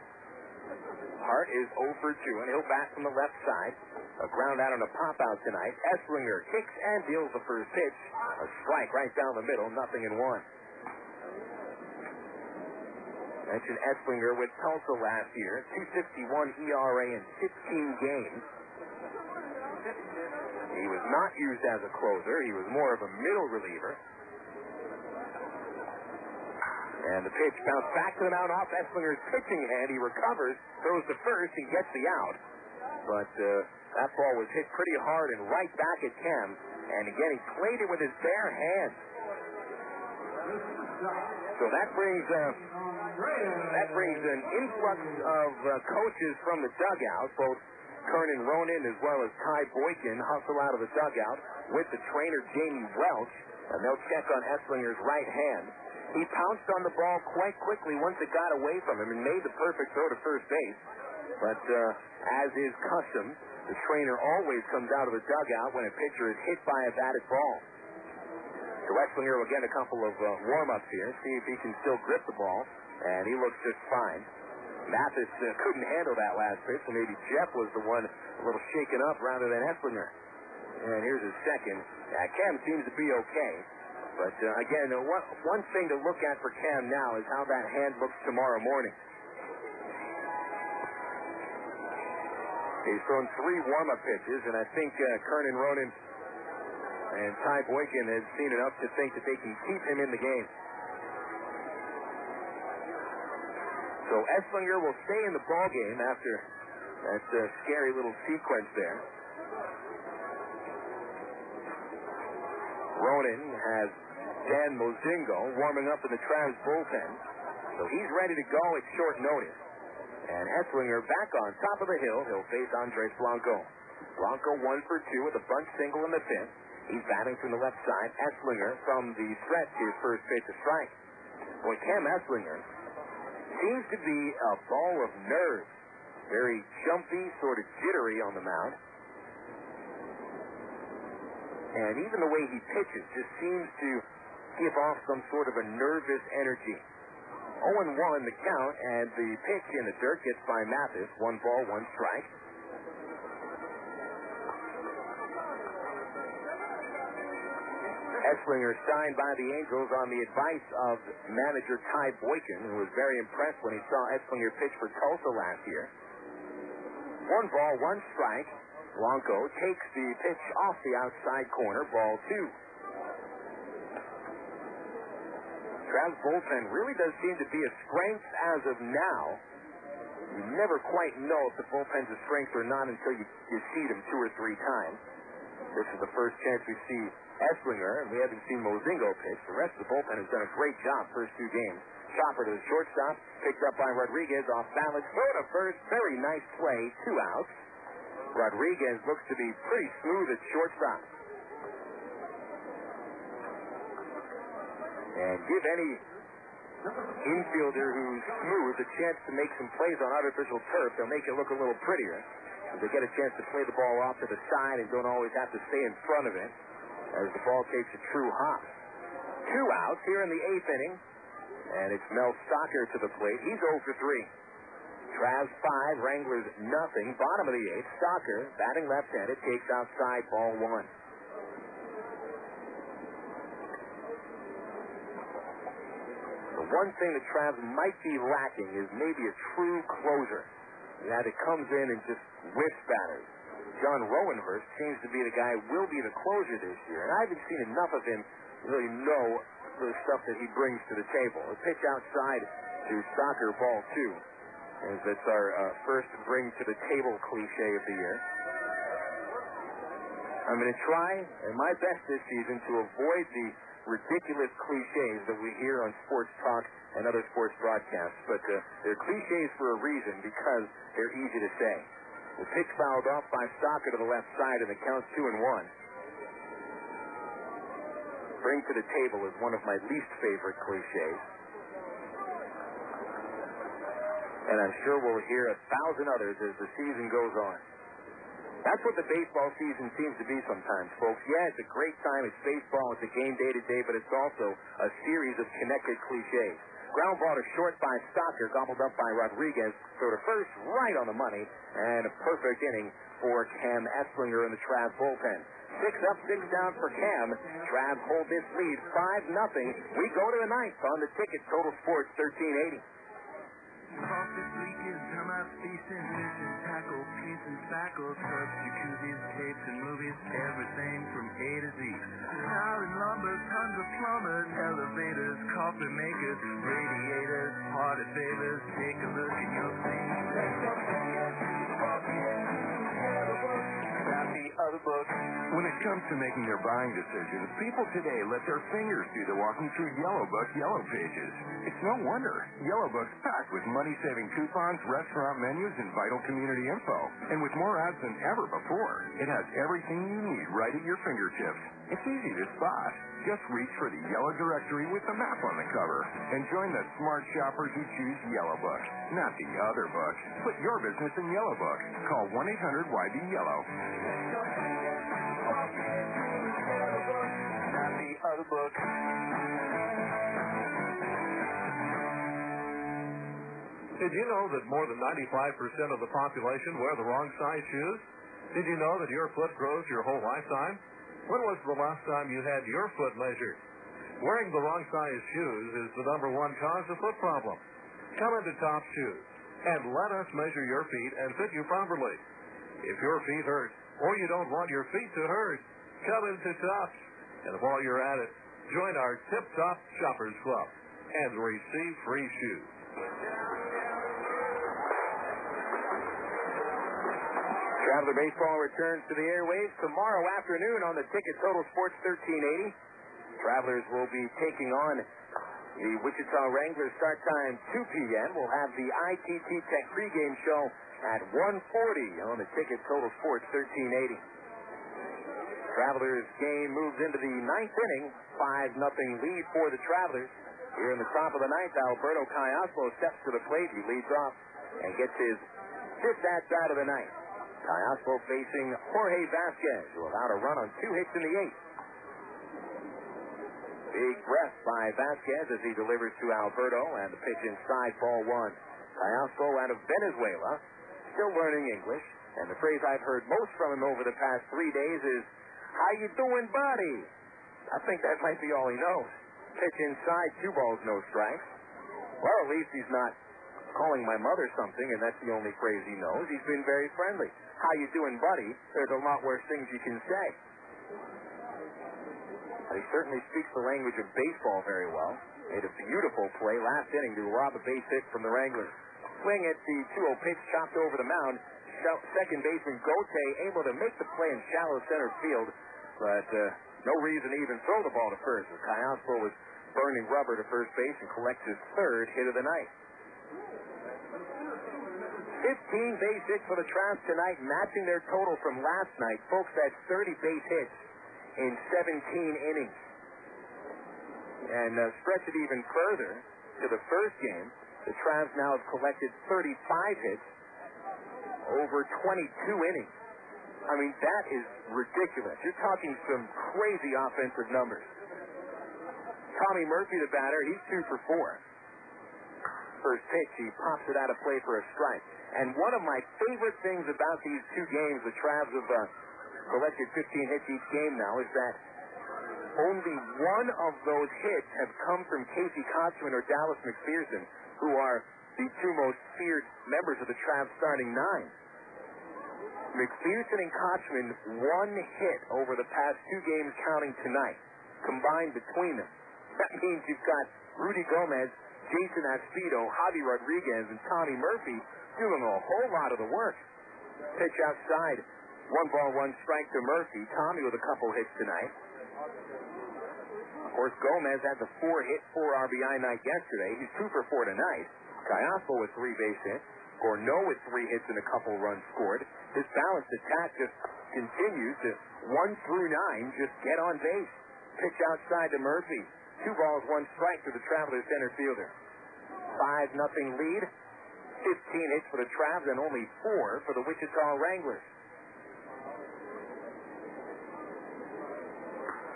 Hart is 0 for 2, and he'll bat from the left side. A ground out on a pop-out tonight. Esslinger kicks and deals the first pitch. A strike right down the middle, 0-1. Mentioned Esslinger with Tulsa last year. 2.61 ERA in 15 games. He was not used as a closer. He was more of a middle reliever. And the pitch bounced back to the mound off Esslinger's pitching hand. He recovers, throws to first, he gets the out. But that ball was hit pretty hard and right back at Cam. And again, he played it with his bare hands. So that brings an influx of coaches from the dugout. Both Kernan Ronan as well as Ty Boykin hustle out of the dugout with the trainer Jamie Welch. And they'll check on Esslinger's right hand. He pounced on the ball quite quickly once it got away from him and made the perfect throw to first base. But as is custom, the trainer always comes out of the dugout when a pitcher is hit by a batted ball. So Esslinger will get a couple of warm-ups here, see if he can still grip the ball, and he looks just fine. Mathis couldn't handle that last pitch, so maybe Jeff was the one a little shaken up rather than Esslinger. And here's his second. Cam seems to be okay. But, again, one thing to look at for Cam now is how that hand looks tomorrow morning. He's thrown 3 warm-up pitches, and I think Kernan Ronan and Ty Boykin have seen enough to think that they can keep him in the game. So Esslinger will stay in the ball game after that scary little sequence there. Ronan has Dan Mozingo warming up in the Travs bullpen. So he's ready to go at short notice. And Esslinger back on top of the hill. He'll face Andres Blanco. Blanco 1 for 2 with a bunt single in the 5th. He's batting from the left side. Esslinger from the stretch, his first pitch, a strike. Boy, Cam Esslinger seems to be a ball of nerves. Very jumpy, sort of jittery on the mound. And even the way he pitches just seems to give off some sort of a nervous energy. 0-1 the count, and the pitch in the dirt gets by Mathis. 1 ball, 1 strike. Esslinger signed by the Angels on the advice of manager Ty Boykin, who was very impressed when he saw Esslinger pitch for Tulsa last year. 1 ball, 1 strike. Blanco takes the pitch off the outside corner, ball 2. Trav's bullpen really does seem to be a strength as of now. You never quite know if the bullpen's a strength or not until you see them 2 or 3 times. This is the first chance we see Esslinger, and we haven't seen Mozingo pitch. The rest of the bullpen has done a great job first two games. Chopper to the shortstop, picked up by Rodriguez off balance. Throw to first, very nice play, 2 outs. Rodriguez looks to be pretty smooth at shortstop. And give any infielder who's smooth a chance to make some plays on artificial turf. They'll make it look a little prettier. They get a chance to play the ball off to the side and don't always have to stay in front of it as the ball takes a true hop. 2 outs here in the 8th inning. And it's Mel Stocker to the plate. He's 0 for 3. Travs 5, Wranglers nothing. Bottom of the 8th, Stocker, batting left-handed, takes outside, ball 1. The one thing the Travs might be lacking is maybe a true closer. That comes in and just whiffs batters. John Rowenhurst seems to be the guy who will be the closer this year. And I haven't seen enough of him to really know the stuff that he brings to the table. A pitch outside to Stocker, ball 2. As that's our first bring to the table cliche of the year. I'm going to try my best this season to avoid the ridiculous cliches that we hear on sports talk and other sports broadcasts. But they're cliches for a reason because they're easy to say. The pitch fouled off by Stocker to the left side and the count's 2-1. Bring to the table is one of my least favorite cliches. And I'm sure we'll hear 1,000 others as the season goes on. That's what the baseball season seems to be sometimes, folks. Yeah, it's a great time. It's baseball. It's a game day to day, but it's also a series of connected cliches. Ground ball to short by Stocker, gobbled up by Rodriguez. Throw to first, right on the money. And a perfect inning for Cam Esslinger in the Travs bullpen. 6 up, 6 down for Cam. Travs hold this lead 5-0. We go to the 9th on the ticket. Total Sports 1380. Faucets leaking, termites feasting, missing, tackle, piece and spackle, tubs, jacuzzis, tapes and movies, everything from A to Z. Tile and lumber, tons of plumbers, elevators, coffee makers, radiators, party favors. Take a look and you'll see. Other books. When it comes to making their buying decisions, people today let their fingers do the walking through Yellow Book yellow pages. It's no wonder. Yellow Book's packed with money-saving coupons, restaurant menus, and vital community info. And with more ads than ever before, it has everything you need right at your fingertips. It's easy to spot. Just reach for the yellow directory with the map on the cover and join the smart shoppers who choose Yellow Book, not the other book. Put your business in Yellow Book. Call 1-800-YB-YELLOW. Not the other book. Did you know that more than 95% of the population wear the wrong size shoes? Did you know that your foot grows your whole lifetime? When was the last time you had your foot measured? Wearing the wrong size shoes is the #1 cause of foot problems. Come into Top Shoes and let us measure your feet and fit you properly. If your feet hurt or you don't want your feet to hurt, come into Top. And while you're at it, join our Tip Top Shoppers Club and receive free shoes. Traveler Baseball returns to the airwaves tomorrow afternoon on the ticket. Total Sports 1380. Travelers will be taking on the Wichita Wranglers. Start time 2 p.m. We'll have the ITT Tech pregame show at 1:40 on the ticket. Total Sports 1380. Travelers game moves into the 9th inning. 5-0 lead for the Travelers. Here in the top of the 9th, Alberto Callaspo steps to the plate. He leads off and gets his 5th at-bat of the night. Callaspo facing Jorge Vasquez, who allowed a run on 2 hits in the 8th. Big breath by Vasquez as he delivers to Alberto, and the pitch inside, ball 1. Callaspo out of Venezuela, still learning English, and the phrase I've heard most from him over the past 3 days is, "How you doing, buddy?" I think that might be all he knows. Pitch inside, 2 balls, no strikes. Well, at least he's not calling my mother something, and that's the only phrase he knows. He's been very friendly. "How you doing, buddy?" There's a lot worse things you can say. He certainly speaks the language of baseball very well. Made a beautiful play last inning to rob a base hit from the Wranglers. Swing at the 2-0 pitch, chopped over the mound. Second baseman Gote able to make the play in shallow center field. but no reason to even throw the ball to first, as Callaspo was burning rubber to first base and collects his third hit of the night. 15 base hits for the Tramps tonight, matching their total from last night. Folks, that's 30 base hits in 17 innings. And stretch it even further to the first game, the Tramps now have collected 35 hits over 22 innings. I mean, that is ridiculous. You're talking some crazy offensive numbers. Tommy Murphy, the batter, he's 2 for 4. First pitch, he pops it out of play for a strike. And one of my favorite things about these two games, the Travs have collected 15 hits each game now, is that only one of those hits have come from Casey Kotchman or Dallas McPherson, who are the two most feared members of the Travs starting 9. McPherson and Kotchman, 1 hit over the past 2 games counting tonight, combined between them. That means you've got Rudy Gomez, Jason Aspito, Javi Rodriguez, and Tommy Murphy doing a whole lot of the work. Pitch outside. 1 ball, 1 strike to Murphy. Tommy with a couple hits tonight. Of course, Gomez had the 4-hit, 4 RBI night yesterday. He's 2 for 4 tonight. Callaspo with 3 base hits. Gorneault with 3 hits and a couple runs scored. This balanced attack just continues to 1 through 9 just get on base. Pitch outside to Murphy. 2 balls, 1 strike to the Travelers center fielder. 5-0 lead. 15 hits for the Travs and only 4 for the Wichita Wranglers.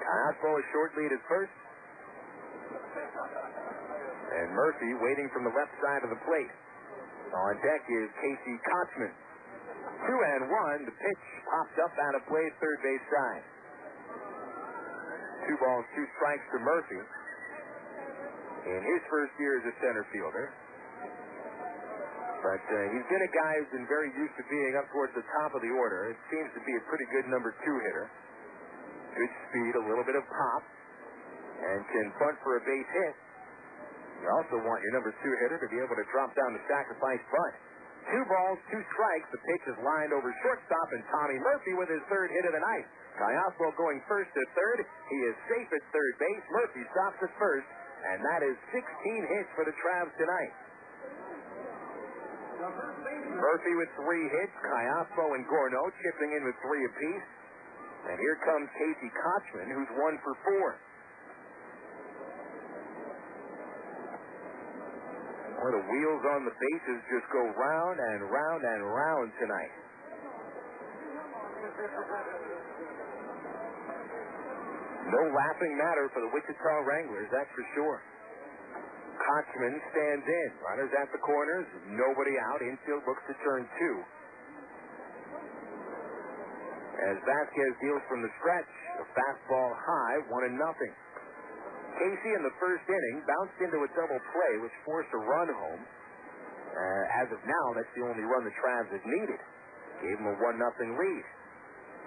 Callaspo a short lead at first. And Murphy waiting from the left side of the plate. On deck is Casey Kotchman. 2-1. The pitch popped up out of play, third base side. 2 balls, 2 strikes to Murphy in his first year as a center fielder. But he's been a guy who's been very used to being up towards the top of the order. It seems to be a pretty good number 2 hitter. Good speed, a little bit of pop, and can bunt for a base hit. You also want your number 2 hitter to be able to drop down the sacrifice bunt. 2 balls, 2 strikes. The pitch is lined over shortstop, and Tommy Murphy with his third hit of the night. Callaspo going first at third. He is safe at third base. Murphy stops at first, and that is 16 hits for the Travs tonight. Murphy with 3 hits. Callaspo and Gorneault chipping in with 3 apiece. And here comes Casey Kotchman, who's 1 for 4. Boy, the wheels on the bases just go round and round and round tonight. No laughing matter for the Wichita Wranglers, that's for sure. Kotchman stands in. Runners at the corners, nobody out. Infield looks to turn 2. As Vasquez deals from the stretch, a fastball high, 1-0. Casey in the first inning bounced into a double play, which forced a run home. As of now, that's the only run the Travs have needed. Gave him a 1-0 lead.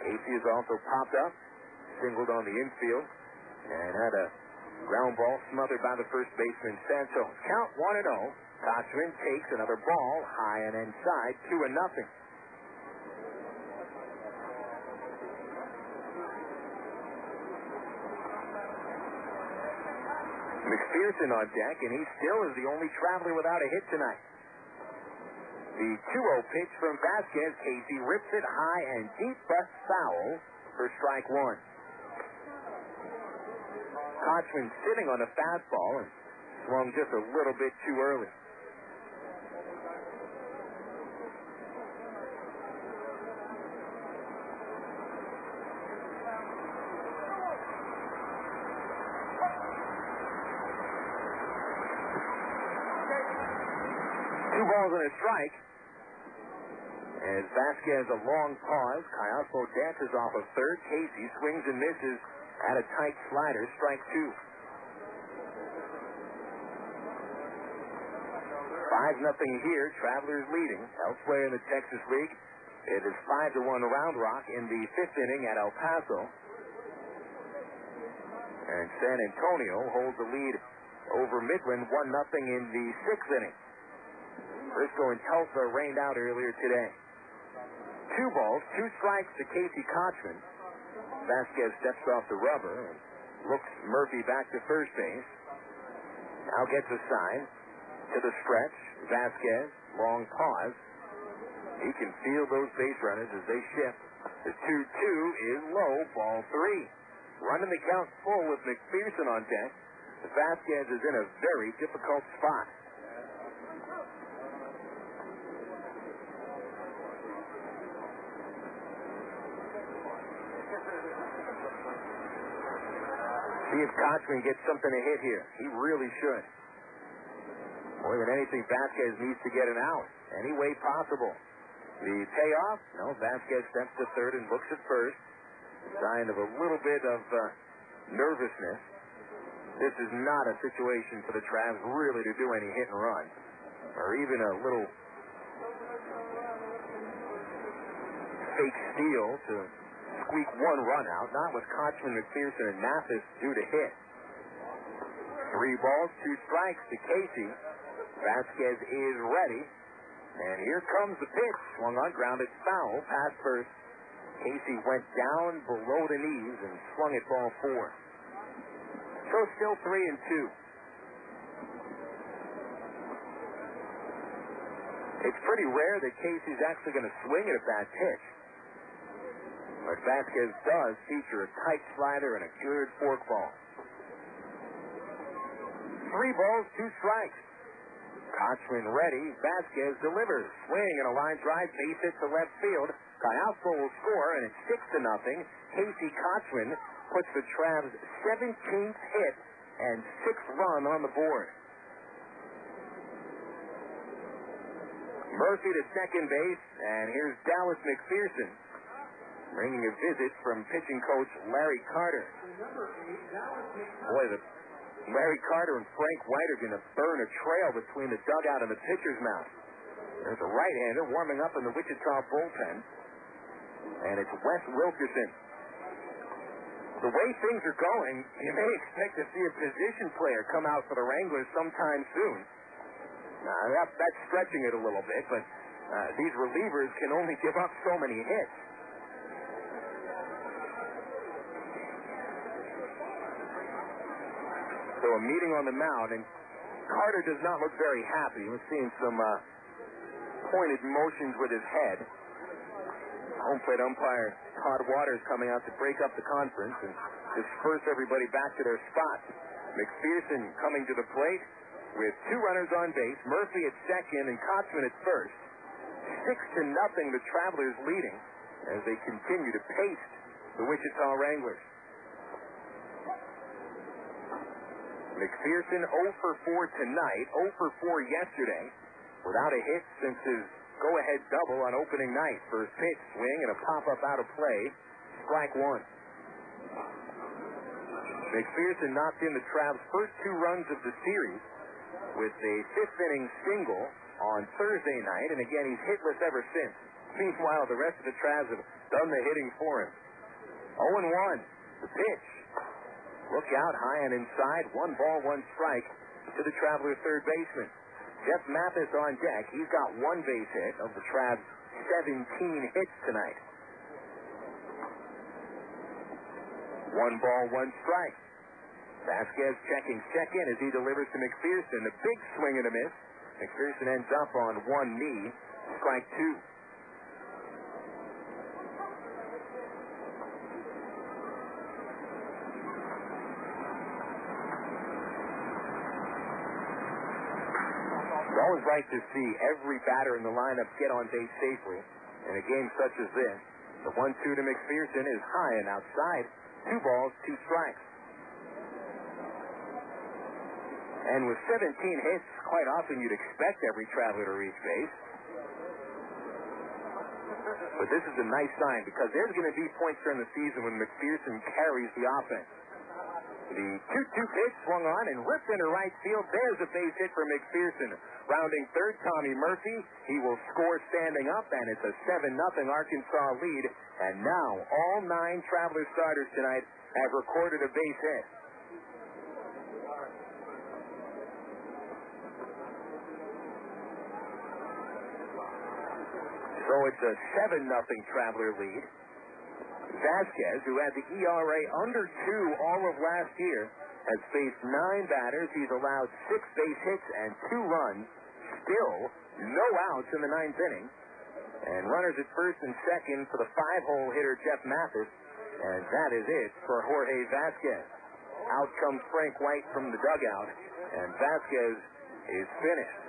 Casey has also popped up, singled on the infield, and had a ground ball smothered by the first baseman Santos. Count 1-0. Kotchman takes another ball high and inside, 2-0. McPherson on deck, and he still is the only Traveler without a hit tonight. The 2-0 pitch from Vasquez. Casey rips it high and deep, but foul for strike 1. Kotchman sitting on a fastball and swung just a little bit too early. And a strike. As Vasquez a long pause, Callaspo dances off of third. Casey swings and misses at a tight slider, strike 2. 5-0 here, Travelers leading. Elsewhere in the Texas League, it is 5-1 Round Rock in the 5th inning at El Paso. And San Antonio holds the lead over Midland 1-0 in the 6th inning. Briscoe and Tulsa rained out earlier today. 2 balls, 2 strikes to Casey Kotchman. Vasquez steps off the rubber and looks Murphy back to first base. Now gets a sign to the stretch. Vasquez, long pause. He can feel those base runners as they shift. The 2-2 is low, ball 3. Running the count full with McPherson on deck. Vasquez is in a very difficult spot. See if Kotchman gets something to hit here. He really should. More than anything, Vasquez needs to get an out any way possible. The payoff? No, Vasquez steps to third and looks at first. Sign of a little bit of nervousness. This is not a situation for the Travs really to do any hit and run, or even a little fake steal to squeak one run out. Not with Kotchman, McPherson, and Mathis due to hit. 3 balls, 2 strikes to Casey. Vasquez is ready. And here comes the pitch. Swung on, grounded foul, past first. Casey went down below the knees and swung at ball 4. So still 3-2. It's pretty rare that Casey's actually going to swing at a bad pitch. But Vasquez does feature a tight slider and a good forkball. 3 balls, 2 strikes. Kotchman ready. Vasquez delivers. Swing and a line drive. Base hit to left field. Callaspo will score, and it's 6-0. Casey Kotchman puts the Travs' 17th hit and 6th run on the board. Murphy to second base, and here's Dallas McPherson bringing a visit from pitching coach Larry Carter. Boy, Larry Carter and Frank White are going to burn a trail between the dugout and the pitcher's mound. There's a right-hander warming up in the Wichita bullpen, and it's Wes Wilkerson. The way things are going, you may expect to see a position player come out for the Wranglers sometime soon. Now, that's stretching it a little bit, but these relievers can only give up so many hits. So a meeting on the mound, and Carter does not look very happy. We're seeing some pointed motions with his head. Home plate umpire Todd Waters coming out to break up the conference and disperse everybody back to their spots. McPherson coming to the plate with 2 runners on base, Murphy at second and Kotchman at first. 6-0, the Travelers leading as they continue to pace the Wichita Wranglers. McPherson 0 for 4 tonight, 0 for 4 yesterday, without a hit since his go-ahead double on opening night. First pitch, swing, and a pop-up out of play. Strike 1. McPherson knocked in the Travs' first 2 runs of the series with a 5th-inning single on Thursday night, and again, he's hitless ever since. Meanwhile, the rest of the Travs have done the hitting for him. 0-1, the pitch. Look out, high and inside. 1 ball, 1 strike to the Traveler third baseman. Jeff Mathis on deck. He's got 1 base hit of the Travs' 17 hits tonight. 1 ball, 1 strike. Vasquez checking second as he delivers to McPherson. A big swing and a miss. McPherson ends up on 1 knee. Strike 2. It's always right to see every batter in the lineup get on base safely. In a game such as this, the 1-2 to McPherson is high and outside. 2 balls, 2 strikes. And with 17 hits, quite often you'd expect every Traveler to reach base. But this is a nice sign because there's going to be points during the season when McPherson carries the offense. The 2-2 pitch swung on and ripped into right field. There's a base hit for McPherson. Rounding third, Tommy Murphy. He will score standing up, and it's a 7-0 Arkansas lead. And now all 9 Traveler starters tonight have recorded a base hit. So it's a 7-0 Traveler lead. Vasquez, who had the ERA under 2 all of last year, has faced 9 batters. He's allowed 6 base hits and 2 runs. Still no outs in the 9th inning. And runners at first and second for the 5-hole hitter Jeff Mathis. And that is it for Jorge Vasquez. Out comes Frank White from the dugout. And Vasquez is finished.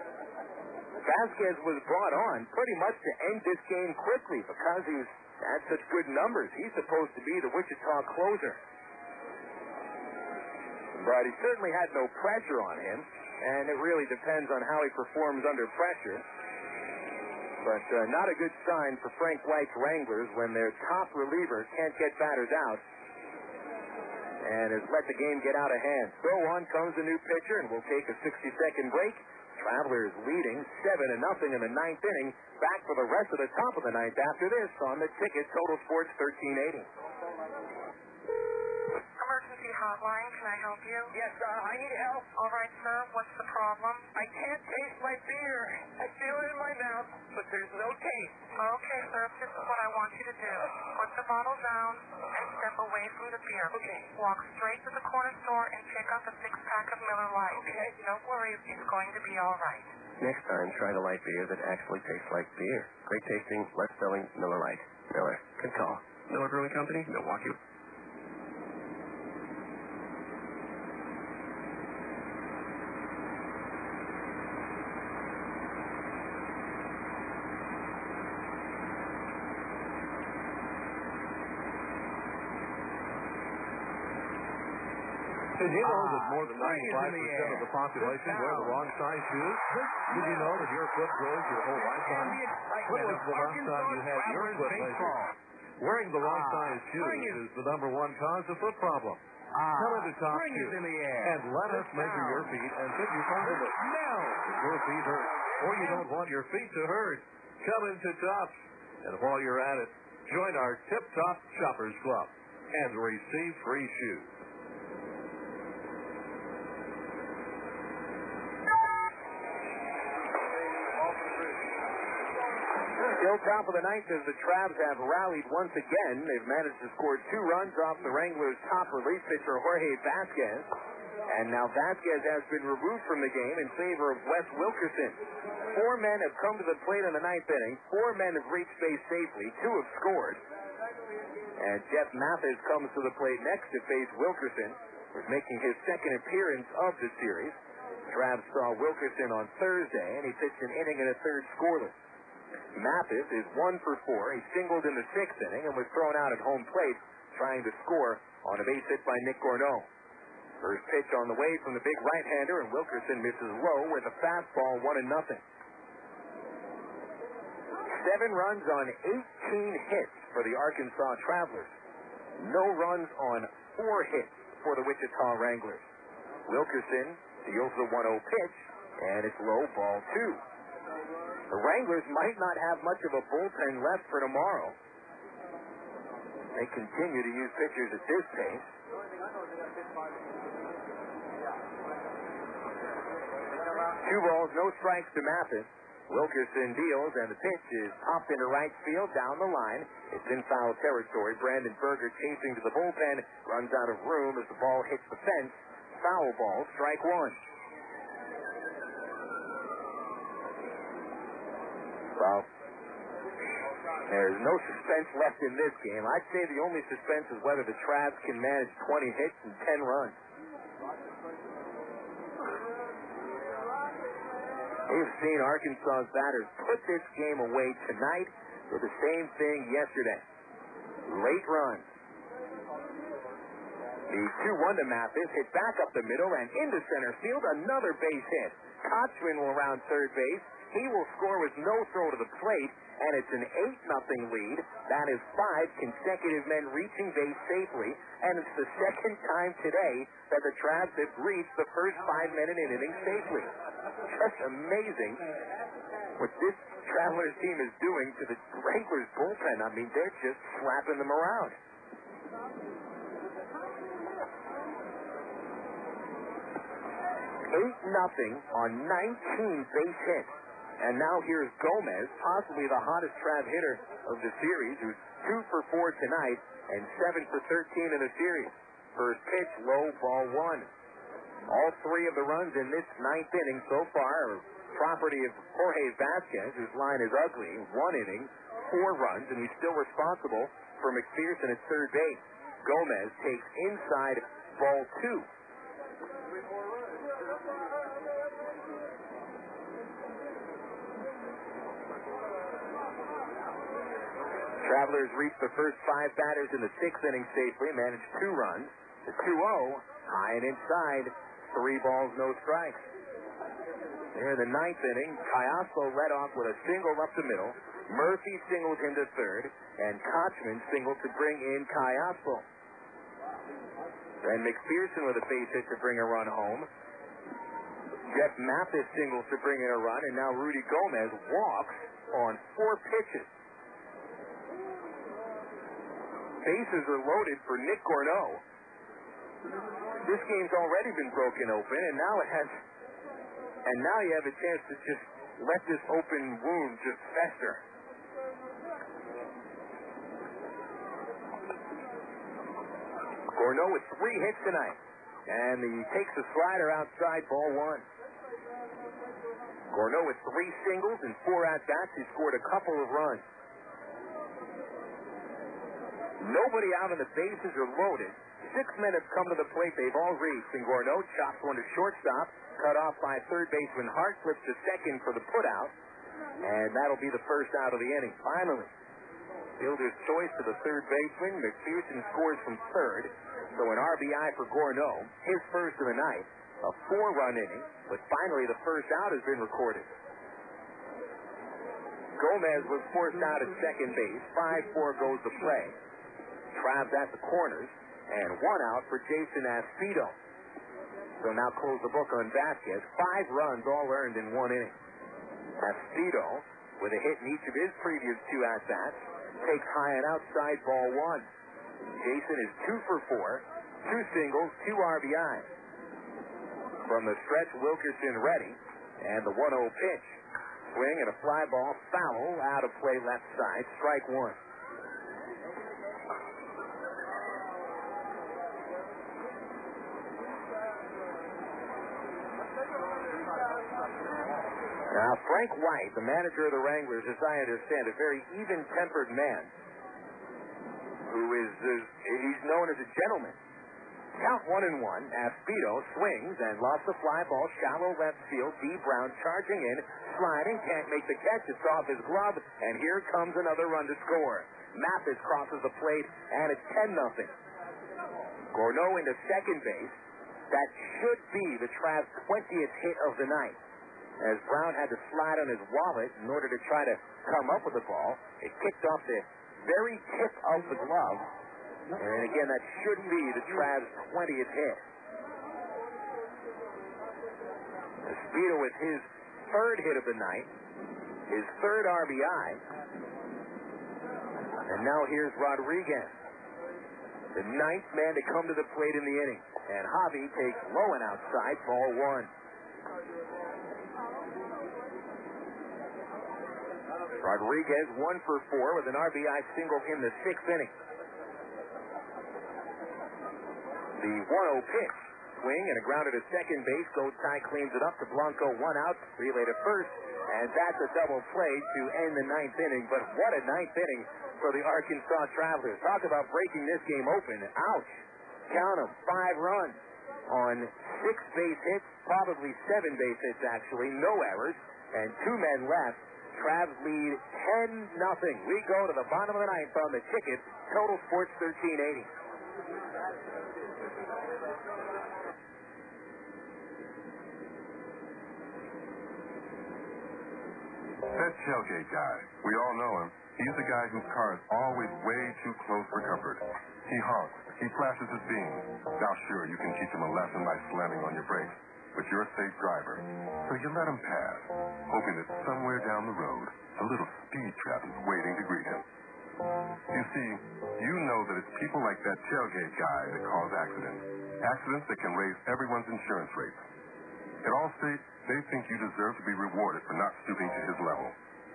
Vasquez was brought on pretty much to end this game quickly because he's had such good numbers. He's supposed to be the Wichita closer. But he certainly had no pressure on him, and it really depends on how he performs under pressure. But not a good sign for Frank White's Wranglers when their top reliever can't get batters out and has let the game get out of hand. So on comes a new pitcher, and we'll take a 60-second break. Travelers leading 7-0 in the 9th inning. Back for the rest of the top of the 9th after this on the Ticket Total Sports 1380. Emergency hotline, can I help you? Yes, I need help. All right, sir, what's the problem? I can't taste my beer. I feel it in my mouth, but there's no taste. Okay, sir, this is what I want you to do. Put the bottle down and step away from the beer. Okay. Walk straight to the corner store and pick up a 6-pack of Miller Lite. Okay. Don't worry, it's going to be all right. Next time, try the light beer that actually tastes like beer. Great tasting, less filling Miller Lite. Miller. Good call. Miller Brewing Company, Milwaukee. Did you know that more than 95% of the population wear the wrong size shoes? Did you know that your foot grows your whole lifetime? When was the last time you had your foot measured? Wearing the wrong size shoes is the #1 cause of foot problems. Come into Top Shoes and let us measure your feet and fit you comfortably. Now, if your feet hurt or you don't want your feet to hurt, come into Tops. And while you're at it, join our Tip Top Shoppers Club and receive free shoes. Still top of the 9th as the Travs have rallied once again. They've managed to score 2 runs off the Wranglers' top relief pitcher, Jorge Vasquez. And now Vasquez has been removed from the game in favor of Wes Wilkerson. 4 men have come to the plate in the 9th inning. 4 men have reached base safely. 2 have scored. And Jeff Mathis comes to the plate next to face Wilkerson, who's making his second appearance of the series. Travs saw Wilkerson on Thursday, and he pitched an inning and a third scoreless. Mathis is 1 for 4. He singled in the 6th inning and was thrown out at home plate, trying to score on a base hit by Nick Gorneault. First pitch on the way from the big right-hander, and Wilkerson misses low with a fastball, 1-0. 7 runs on 18 hits for the Arkansas Travelers. No runs on 4 hits for the Wichita Wranglers. Wilkerson deals the 1-0 pitch, and it's low, ball 2. The Wranglers might not have much of a bullpen left for tomorrow. They continue to use pitchers at this pace. 2 balls, no strikes to Mathis. Wilkerson deals, and the pitch is popped into right field down the line. It's in foul territory. Brandon Berger chasing to the bullpen, runs out of room as the ball hits the fence. Foul ball, strike 1. Well, there's no suspense left in this game. I'd say the only suspense is whether the Travs can manage 20 hits and 10 runs. We've seen Arkansas's batters put this game away tonight. Did the same thing yesterday. Late runs. The 2-1 to Mathis hit back up the middle and into center field. Another base hit. Kotchman will round third base. He will score with no throw to the plate, and it's an 8-0 lead. That is 5 consecutive men reaching base safely, and it's the second time today that the Travs have reached the first 5 men in an inning safely. Just amazing what this Travelers team is doing to the Wranglers bullpen. I mean, they're just slapping them around. $8-0 on 19 base hits. And now here's Gomez, possibly the hottest Trav hitter of the series, who's 2 for 4 tonight. and 7 for 13 in the series. First pitch, low, ball 1. All 3 of the runs in this 9th inning so far are property of Jorge Vasquez, whose line is ugly. 1 inning, 4 runs, and he's still responsible for McPherson at third base. Gomez takes inside ball 2. Travelers reached the first 5 batters in the 6th inning safely, managed 2 runs. The 2-0, high and inside, 3 balls, no strikes. There in the 9th inning, Callaspo led off with a single up the middle. Murphy singled him to third, and Kotchman singled to bring in Callaspo. Then McPherson with a base hit to bring a run home. Jeff Mathis singles to bring in a run, and now Rudy Gomez walks on 4 pitches. Bases are loaded for Nick Gorneault. This game's already been broken open, and now you have a chance to just let this open wound just fester. Gorneault with 3 hits tonight, and he takes a slider outside ball 1. Gorneault with 3 singles and 4 at-bats. He scored a couple of runs. Nobody out, and the bases are loaded. 6 men have come to the plate. They've all reached, and Gorneault chops one to shortstop, cut off by third baseman Hart, flips to second for the putout, and that'll be the first out of the inning. Finally, fielder's choice to the third baseman. McPherson scores from third, so an RBI for Gorneault, his first of the night, a 4-run inning, but finally the first out has been recorded. Gomez was forced out at second base. 5-4 goes the play. Trav's at the corners, and 1 out for Jason Aspido. So now close the book on Vasquez. 5 runs, all earned in 1 inning. Aspido, with a hit in each of his previous 2 at-bats, takes high and outside ball 1. Jason is 2 for 4, 2 singles, 2 RBIs. From the stretch, Wilkerson ready, and the 1-0 pitch. Swing and a fly ball, foul, out of play left side, strike 1. Now, Frank White, the manager of the Wranglers, as I understand, a very even-tempered man who he's known as a gentleman. Count 1-1. Aspido swings and lost the fly ball, shallow left field. D. Brown charging in, sliding, can't make the catch. It's off his glove, and here comes another run to score. Mathis crosses the plate, and it's 10-0. Gorneault into second base. That should be the Trav's 20th hit of the night, as Brown had to slide on his wallet in order to try to come up with the ball. It kicked off the very tip of the glove. And again, that should be the Trav's 20th hit. Aspido with his 3rd hit of the night, his 3rd RBI. And now here's Rodriguez, the 9th man to come to the plate in the inning. And Javi takes low and outside, ball 1. Rodriguez 1 for 4 with an RBI single in the 6th inning. The 1-0 pitch. Swing and a grounder to second base. Gotay cleans it up to Blanco. 1 out. Relay to first. And that's a double play to end the 9th inning. But what a 9th inning for the Arkansas Travelers. Talk about breaking this game open. Ouch. Count them. 5 runs on 6 base hits. Probably 7 base hits, actually. No errors. And 2 men left. Travs lead 10-0. We go to the bottom of the 9th on the ticket. Total Sports 1380. That tailgate guy, we all know him. He's the guy whose car is always way too close for comfort. He honks. He flashes his beams. Now, sure, you can teach him a lesson by slamming on your brakes, but you're a safe driver, so you let him pass, hoping that somewhere down the road, a little speed trap is waiting to greet him. You see, you know that it's people like that tailgate guy that cause accidents. Accidents that can raise everyone's insurance rates. At Allstate, they think you deserve to be rewarded for not stooping to his level.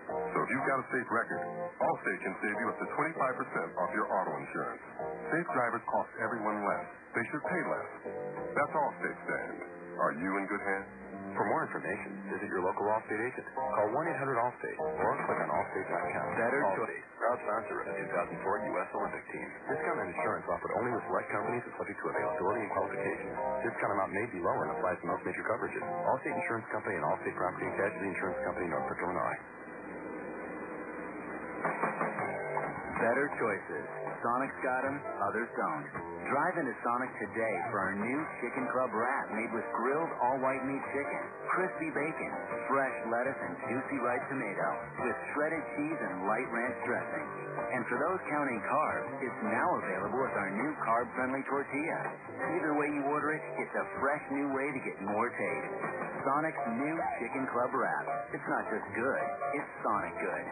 So if you've got a safe record, Allstate can save you up to 25% off your auto insurance. Safe drivers cost everyone less. They should pay less. That's Allstate stand. Are you in good hands? For more information, visit your local Allstate agent. Call 1-800-ALLSTATE or click on allstate.com. Better Allstate, proud sponsor of the 2004 U.S. Olympic team. Discounted insurance offered only with select companies and subject to availability and qualifications. Discount amount may be lower and applies to most major coverages. Allstate Insurance Company and Allstate Property and Casualty Insurance Company, Northbrook, Illinois. Better choices. Sonic's got them, others don't. Drive into Sonic today for our new Chicken Club wrap made with grilled all-white meat chicken, crispy bacon, fresh lettuce, and juicy ripe tomato with shredded cheese and light ranch dressing. And for those counting carbs, it's now available with our new carb-friendly tortilla. Either way you order it, it's a fresh new way to get more taste. Sonic's new Chicken Club wrap. It's not just good, it's Sonic good.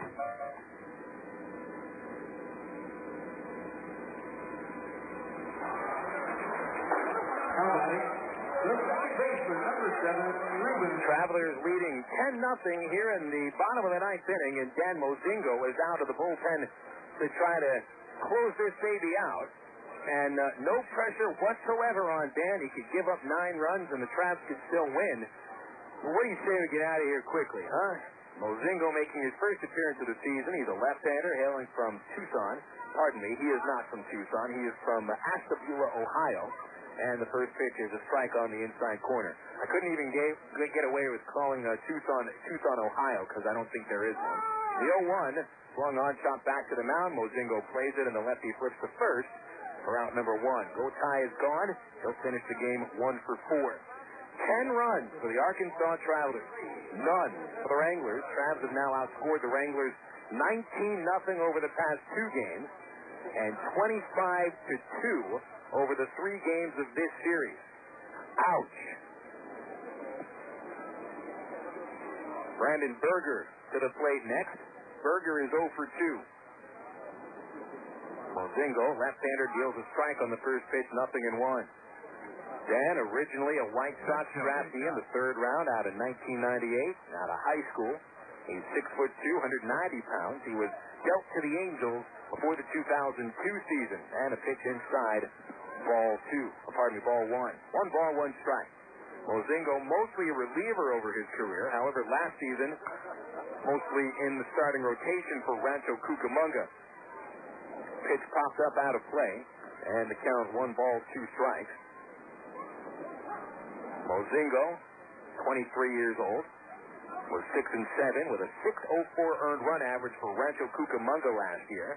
Travelers leading 10-0 here in the bottom of the ninth inning, and Dan Mozingo is out of the bullpen to try to close this baby out. And no pressure whatsoever on Dan. He could give up 9 runs, and the Travs could still win. Well, what do you say we get out of here quickly, huh? Mozingo making his first appearance of the season. He's a left-hander hailing from Tucson. Pardon me, he is not from Tucson. He is from Ashtabula, Ohio. And the first pitch is a strike on the inside corner. I couldn't even get away with calling Tucson, Ohio, because I don't think there is one. The 0-1, swung on, shot back to the mound. Mozingo plays it, and the lefty flips to first for out number 1. Go-Ty is gone. He'll finish the game 1 for 4. 10 runs for the Arkansas Travelers. None for the Wranglers. Travs have now outscored the Wranglers 19-0 over the past 2 games, and 25-2 over the 3 games of this series. Ouch. Brandon Berger to the plate next. Berger is 0 for 2. Mozingo, left-hander, deals a strike on the first pitch, 0-1. Dan, originally a White Sox draftee in the 3rd round out of 1998, out of high school. He's 6'2", 190 pounds. He was dealt to the Angels before the 2002 season, and a pitch inside ball 1. 1 ball, 1 strike. Mozingo mostly a reliever over his career. However, last season, mostly in the starting rotation for Rancho Cucamonga. Pitch popped up out of play, and the count 1 ball, 2 strikes. Mozingo, 23 years old, was 6-7 with a 6.04 earned run average for Rancho Cucamonga last year.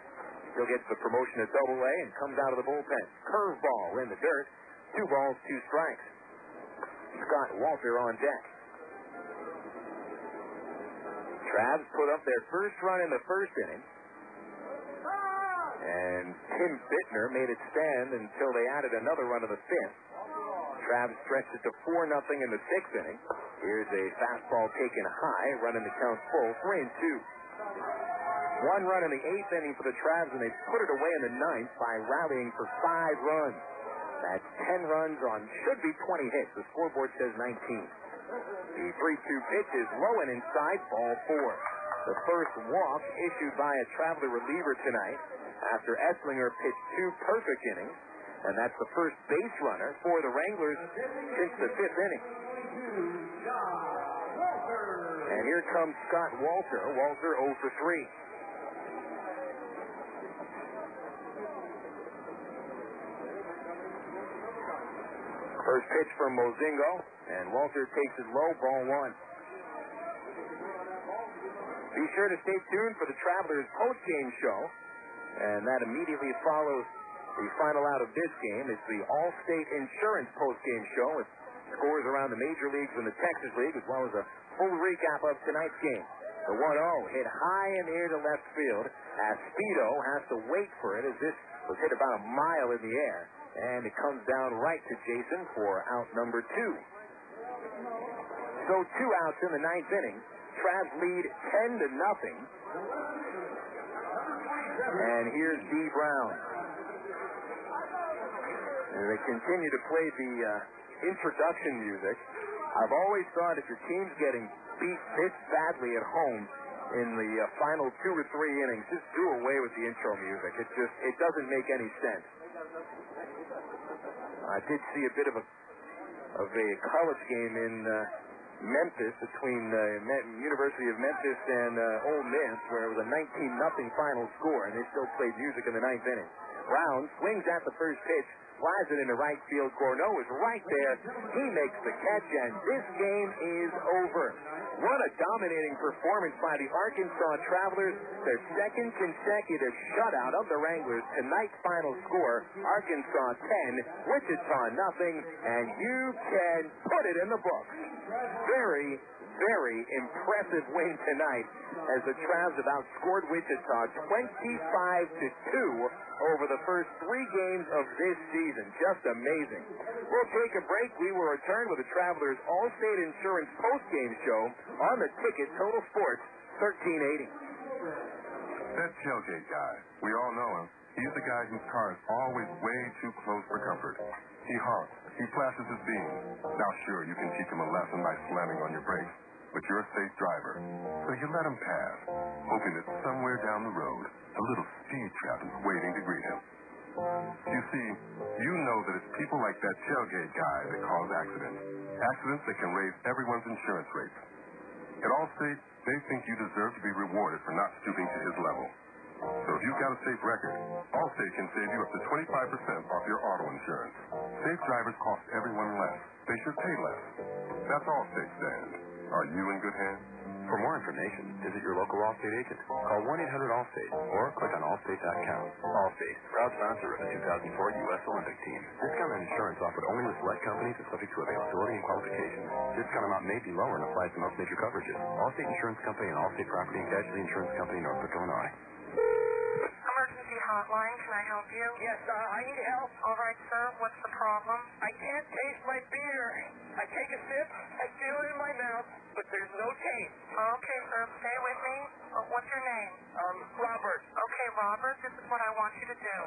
Still gets the promotion to Double-A and comes out of the bullpen. Curveball in the dirt. 2 balls, 2 strikes. Scott Walter on deck. Travs put up their first run in the 1st inning. And Tim Bittner made it stand until they added another run in the 5th. Travs stretched it to 4-0 in the 6th inning. Here's a fastball taken high, running the count full, 3-2. 1 run in the 8th inning for the Travs, and they put it away in the 9th by rallying for 5 runs. That's 10 runs on should be 20 hits. The scoreboard says 19. The 3-2 pitch is low and inside, ball 4. The first walk issued by a Traveler reliever tonight after Esslinger pitched 2 perfect innings, and that's the first base runner for the Wranglers since the 5th inning. And here comes Scott Walter. Walter 0 for 3. First pitch from Mozingo, and Walter takes it low, ball 1. Be sure to stay tuned for the Travelers post-game show, and that immediately follows the final out of this game. It's the Allstate Insurance post-game show with scores around the major leagues and the Texas League, as well as a full recap of tonight's game. The 1-0 hit high in the air to left field, as Speedo has to wait for it, as this was hit about a mile in the air. And it comes down right to Jason for out number 2. So 2 outs in the 9th inning. Travs lead 10-0. And here's D. Brown. As they continue to play the introduction music, I've always thought if your team's getting beat this badly at home, in the final 2 or 3 innings. Just do away with the intro music. It doesn't make any sense. I did see a bit of a college game in Memphis between University of Memphis and Ole Miss, where it was a 19-0 final score, and they still played music in the 9th inning. Brown swings at the first pitch, flies it into right field. Gorneault is right there. He makes the catch, and this game is over. What a dominating performance by the Arkansas Travelers. Their second consecutive shutout of the Wranglers. Tonight's final score, Arkansas 10, Wichita nothing, and you can put it in the books. Very, very impressive win tonight as the Travs have outscored Wichita 25-2 over the first 3 games of this season. Just amazing. We'll take a break. We will return with the Travelers Allstate Insurance postgame show on the ticket Total Sports 1380. That tailgate guy, we all know him. He's the guy whose car is always way too close for comfort. He honks. He flashes his beams. Now, sure, you can teach him a lesson by slamming on your brakes, but you're a safe driver. So you let him pass, hoping that somewhere down the road, a little speed trap is waiting to greet him. You see, you know that it's people like that tailgate guy that cause accidents. Accidents that can raise everyone's insurance rates. At Allstate, they think you deserve to be rewarded for not stooping to his level. So if you've got a safe record, Allstate can save you up to 25% off your auto insurance. Safe drivers cost everyone less. They should pay less. That's Allstate stand. Are you in good hands? For more information, visit your local Allstate agent. Call 1-800-ALLSTATE or click on allstate.com. Allstate, proud sponsor of the 2004 U.S. Olympic team. Discount on insurance offered only with select companies and subject to availability and qualifications. Discount amount may be lower and applies to most major coverages. Allstate Insurance Company and Allstate Property and Casualty Insurance Company, Norfolk, Illinois. Emergency hotline, can I help you? Yes, I need help. All right, sir. What's the problem? I can't taste my beer. I take a sip, I feel it in my mouth, but there's no taste. Okay, sir. Stay with me. What's your name? Robert. Okay, Robert, this is what I want you to do.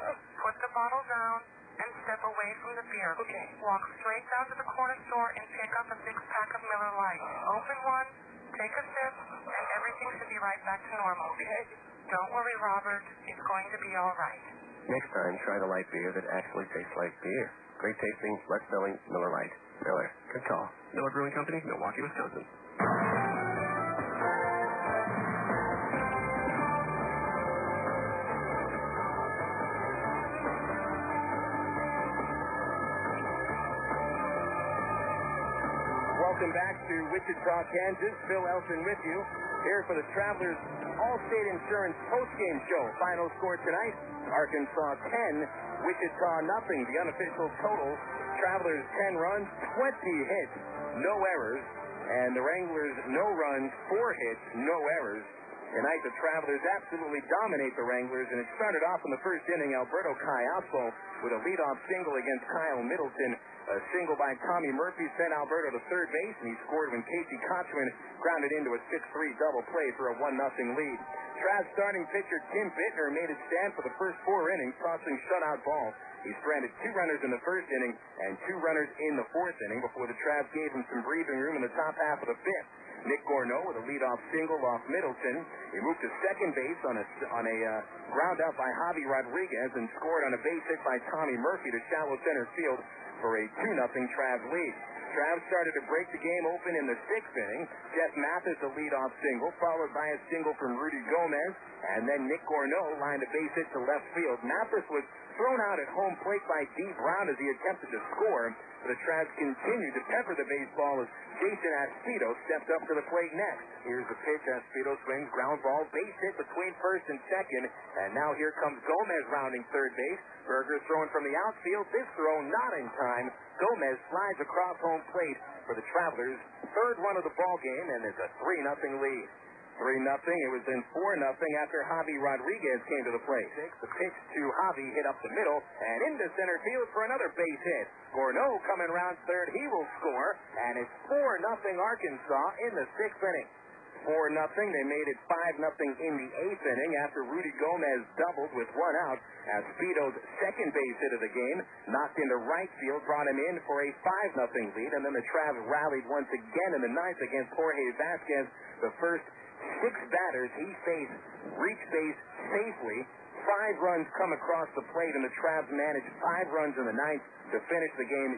Put the bottle down and step away from the beer. Okay. Walk straight down to the corner store and pick up a 6-pack of Miller Lite. Open one, take a sip, and everything should be right back to normal. Okay. Don't worry, Robert. It's going to be all right. Next time, try the light beer that actually tastes like beer. Great tasting, less filling, Miller Lite. Miller. Good call. Miller Brewing Company, Milwaukee, Wisconsin. Welcome back to Wichita, Kansas. Phil Elson with you here for the Travelers Allstate Insurance postgame show. Final score tonight, Arkansas 10, Wichita nothing. The unofficial total, Travelers 10 runs, 20 hits, no errors. And the Wranglers, no runs, 4 hits, no errors. Tonight, the Travelers absolutely dominate the Wranglers, and it started off in the first inning. Alberto Callaspo with a leadoff single against Kyle Middleton. A single by Tommy Murphy sent Alberto to third base, and he scored when Casey Kotchman grounded into a 6-3 double play for a 1-0 lead. Travs starting pitcher Tim Bittner made his stand for the first 4 innings, tossing shutout balls. He stranded 2 runners in the first inning and 2 runners in the fourth inning before the Travs gave him some breathing room in the top half of the fifth. Nick Gorneault with a leadoff single off Middleton. He moved to second base on a ground out by Javi Rodriguez and scored on a base hit by Tommy Murphy to shallow center field for a 2-0 Travs lead. Travs started to break the game open in the 6th inning. Jeff Mathis a leadoff single, followed by a single from Rudy Gomez, and then Nick Gorneault lined a base hit to left field. Mathis was thrown out at home plate by Dee Brown as he attempted to score, but the Travs continued to pepper the baseball as Jason Aspito stepped up to the plate next. Here's the pitch. Aspito swings, ground ball, base hit between first and second, and now here comes Gomez rounding third base. Berger throwing from the outfield. This throw not in time. Gomez slides across home plate for the Travelers. Third run of the ball game, and it's a 3-0 lead. 3-0. It was then 4-0 after Javi Rodriguez came to the plate. The pitch to Javi hit up the middle and into center field for another base hit. Gorneault coming around third. He will score, and it's 4-0 Arkansas in the 6th inning. 4-0. They made it 5-0 in the 8th inning after Rudy Gomez doubled with 1 out. Aspito's second base hit of the game knocked into right field, brought him in for a 5-0 lead, and then the Travs rallied once again in the 9th against Jorge Vasquez. The first 6 batters he faced reach base safely. 5 runs come across the plate, and the Travs managed 5 runs in the ninth to finish the game.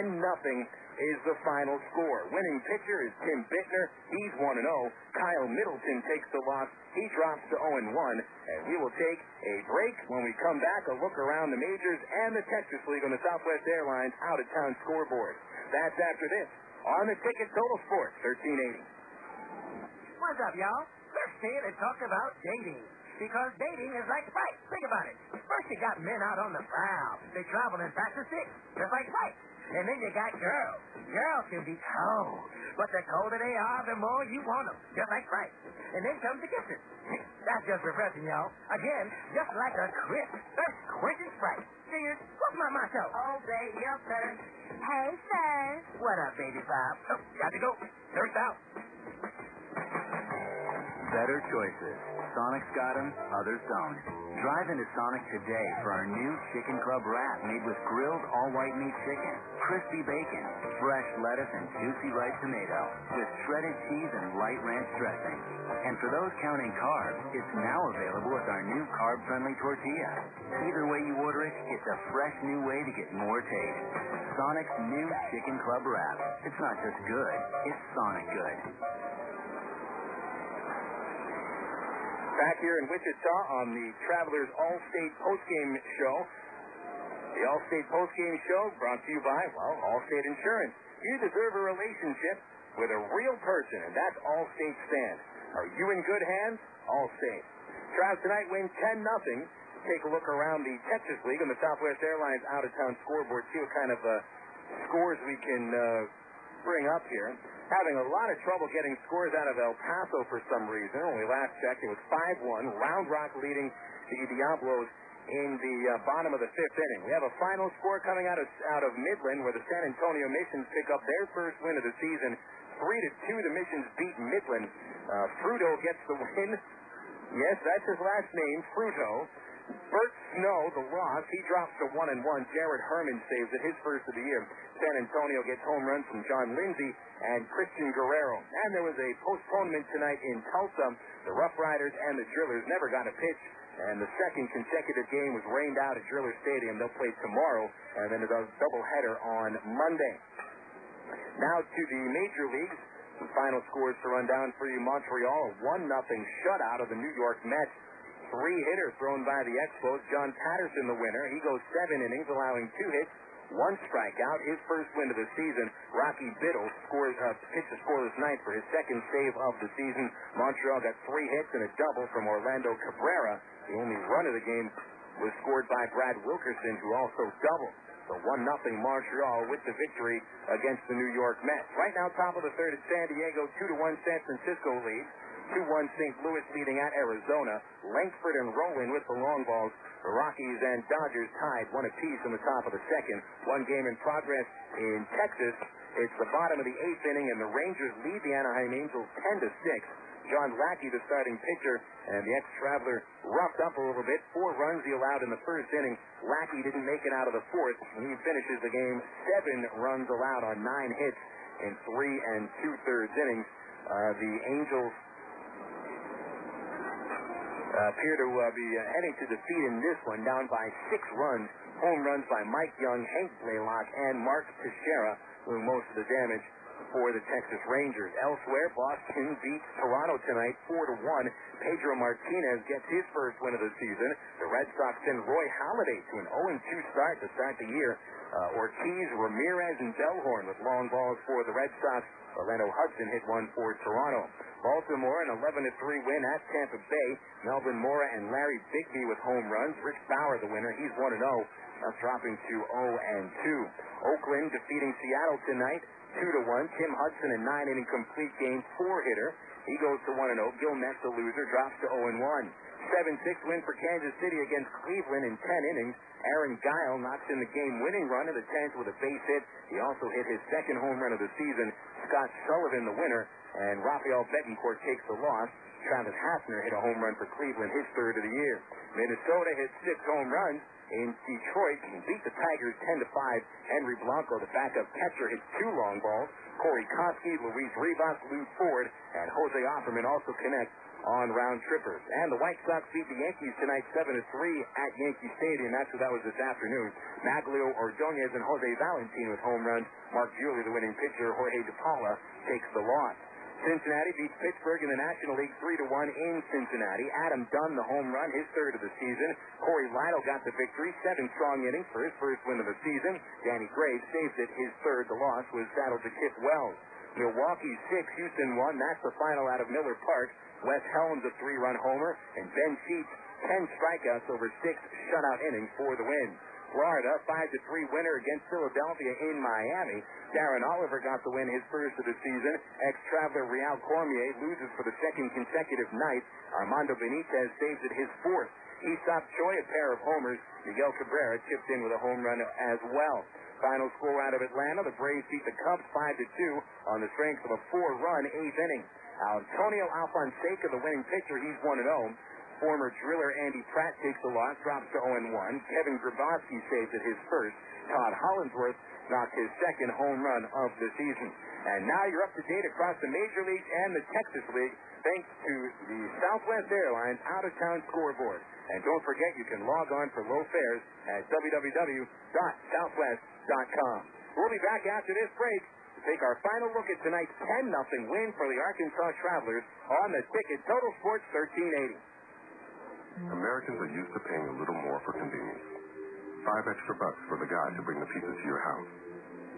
10-0 is the final score. Winning pitcher is Tim Bittner. He's 1-0. Kyle Middleton takes the loss. He drops to 0-1. And we will take a break. When we come back, a look around the majors and the Texas League on the Southwest Airlines out-of-town scoreboard. That's after this on the Ticket Total Sports 1380. What's up, y'all? Let's stay and talk about dating. Because dating is like Sprite. Think about it. First you got men out on the prowl. They travel in faster six, just like Sprite. And then you got girls. Girls can be cold. But the colder they are, the more you want them, just like Sprite. And then comes the kisses. That's just refreshing, y'all. Again, just like a crisp, thirst-quenching Sprite. Cheers. What's my motto? Oh, baby, your turn. Hey, sir. What up, baby Bob? Oh, got to go. Thirst out. Better choices. Sonic's got them, others don't. Drive into Sonic today for our new Chicken Club wrap made with grilled all-white meat chicken, crispy bacon, fresh lettuce, and juicy ripe tomato with shredded cheese and light ranch dressing. And for those counting carbs, it's now available with our new carb-friendly tortilla. Either way you order it, it's a fresh new way to get more taste. Sonic's new Chicken Club wrap. It's not just good, it's Sonic good. Back here in Wichita on the Travelers All-State Postgame Show. The All-State Postgame Show brought to you by, well, All-State Insurance. You deserve a relationship with a real person, and that's All-State Stand. Are you in good hands? All-State. Travs tonight win 10-0. Take a look around the Texas League on the Southwest Airlines out-of-town scoreboard. See what kind of scores we can bring up here. Having a lot of trouble getting scores out of El Paso for some reason. When we last checked, it was 5-1. Round Rock leading the Diablos in the bottom of the 5th inning. We have a final score coming out of Midland, where the San Antonio Missions pick up their first win of the season. 3-2, the Missions beat Midland. Fruto gets the win. Yes, that's his last name, Fruto. Bert Snow, the loss, he drops to 1-1. Jared Herman saves it, his first of the year. San Antonio gets home runs from John Lindsay and Christian Guerrero. And there was a postponement tonight in Tulsa. The Rough Riders and the Drillers never got a pitch, and the second consecutive game was rained out at Driller Stadium. They'll play tomorrow, and then a doubleheader on Monday. Now to the major leagues. Some final scores to run down for you. Montreal, a 1-0 shutout of the New York Mets. 3 hitters thrown by the Expos. John Patterson, the winner. He goes 7 innings, allowing 2 hits, 1 strikeout. His first win of the season. Rocky Biddle pitched a scoreless ninth for his second save of the season. Montreal got 3 hits and a double from Orlando Cabrera. The only run of the game was scored by Brad Wilkerson, who also doubled. So 1-0 Montreal with the victory against the New York Mets. Right now, top of the third at San Diego, 2-1 San Francisco leads. 2-1 St. Louis leading at Arizona. Langford and Rowland with the long balls. The Rockies and Dodgers tied 1 apiece in the top of the second. 1 game in progress in Texas. It's the bottom of the 8th inning, and the Rangers lead the Anaheim Angels 10-6. John Lackey, the starting pitcher, and the ex-Traveler roughed up a little bit. 4 runs he allowed in the first inning. Lackey didn't make it out of the fourth, and he finishes the game 7 runs allowed on 9 hits in 3 2/3 innings. The Angels appear to be heading to defeat in this one, down by 6 runs. Home runs by Mike Young, Hank Blaylock, and Mark Teixeira, doing most of the damage for the Texas Rangers. Elsewhere, Boston beats Toronto tonight 4-1. Pedro Martinez gets his first win of the season. The Red Sox send Roy Halladay to an 0-2 start to start the year. Ortiz, Ramirez, and Bellhorn with long balls for the Red Sox. Orlando Hudson hit one for Toronto. Baltimore, an 11-3 win at Tampa Bay. Melvin Mora and Larry Bigby with home runs. Rich Bauer, the winner, he's 1-0, dropping to 0-2. Oakland defeating Seattle tonight, 2-1. Tim Hudson, a 9-inning complete game, 4-hitter. He goes to 1-0. Gil Metz, the loser, drops to 0-1. 7-6 win for Kansas City against Cleveland in 10 innings. Aaron Guile knocks in the game-winning run in the 10th with a base hit. He also hit his second home run of the season. Scott Sullivan, the winner, and Rafael Betancourt takes the loss. Travis Hafner hit a home run for Cleveland, his third of the year. Minnesota hit 6 home runs. in Detroit beat the Tigers 10-5. Henry Blanco, the backup catcher, hits 2 long balls. Corey Kotchman, Luis Rivas, Lou Ford, and Jose Offerman also connect on round trippers. And the White Sox beat the Yankees tonight 7-3 at Yankee Stadium. That was this afternoon. Maglio Ordonez and Jose Valentin with home runs. Mark Buehler, the winning pitcher. Jorge DePaula takes the loss. Cincinnati beats Pittsburgh in the National League 3-1 in Cincinnati. Adam Dunn, the home run, his third of the season. Corey Lytle got the victory, 7 strong innings for his first win of the season. Danny Graves saved it, his third. The loss was saddled to Kip Wells. Milwaukee 6, Houston 1. That's the final out of Miller Park. Wes Helms, a 3-run homer, and Ben Sheets, 10 strikeouts over 6 shutout innings for the win. Florida, 5-3 winner against Philadelphia in Miami. Darren Oliver got the win, his first of the season. Ex-Traveler Real Cormier loses for the second consecutive night. Armando Benitez saves it, his fourth. Aesop Choi, a pair of homers. Miguel Cabrera chipped in with a home run as well. Final score out of Atlanta, the Braves beat the Cubs 5-2 on the strength of a 4-run 8th inning. Antonio Alfonseca, the winning pitcher, he's 1-0. Former driller Andy Pratt takes the loss, drops to 0-1. Kevin Grabowski saves it, his first. Todd Hollandsworth knocked his second home run of the season. And now you're up to date across the Major League and the Texas League thanks to the Southwest Airlines out-of-town scoreboard. And don't forget, you can log on for low fares at www.southwest.com. We'll be back after this break to take our final look at tonight's 10-0 win for the Arkansas Travelers on the Ticket Total Sports 1380. Americans are used to paying a little more for convenience. $5 extra for the guy to bring the pizza to your house.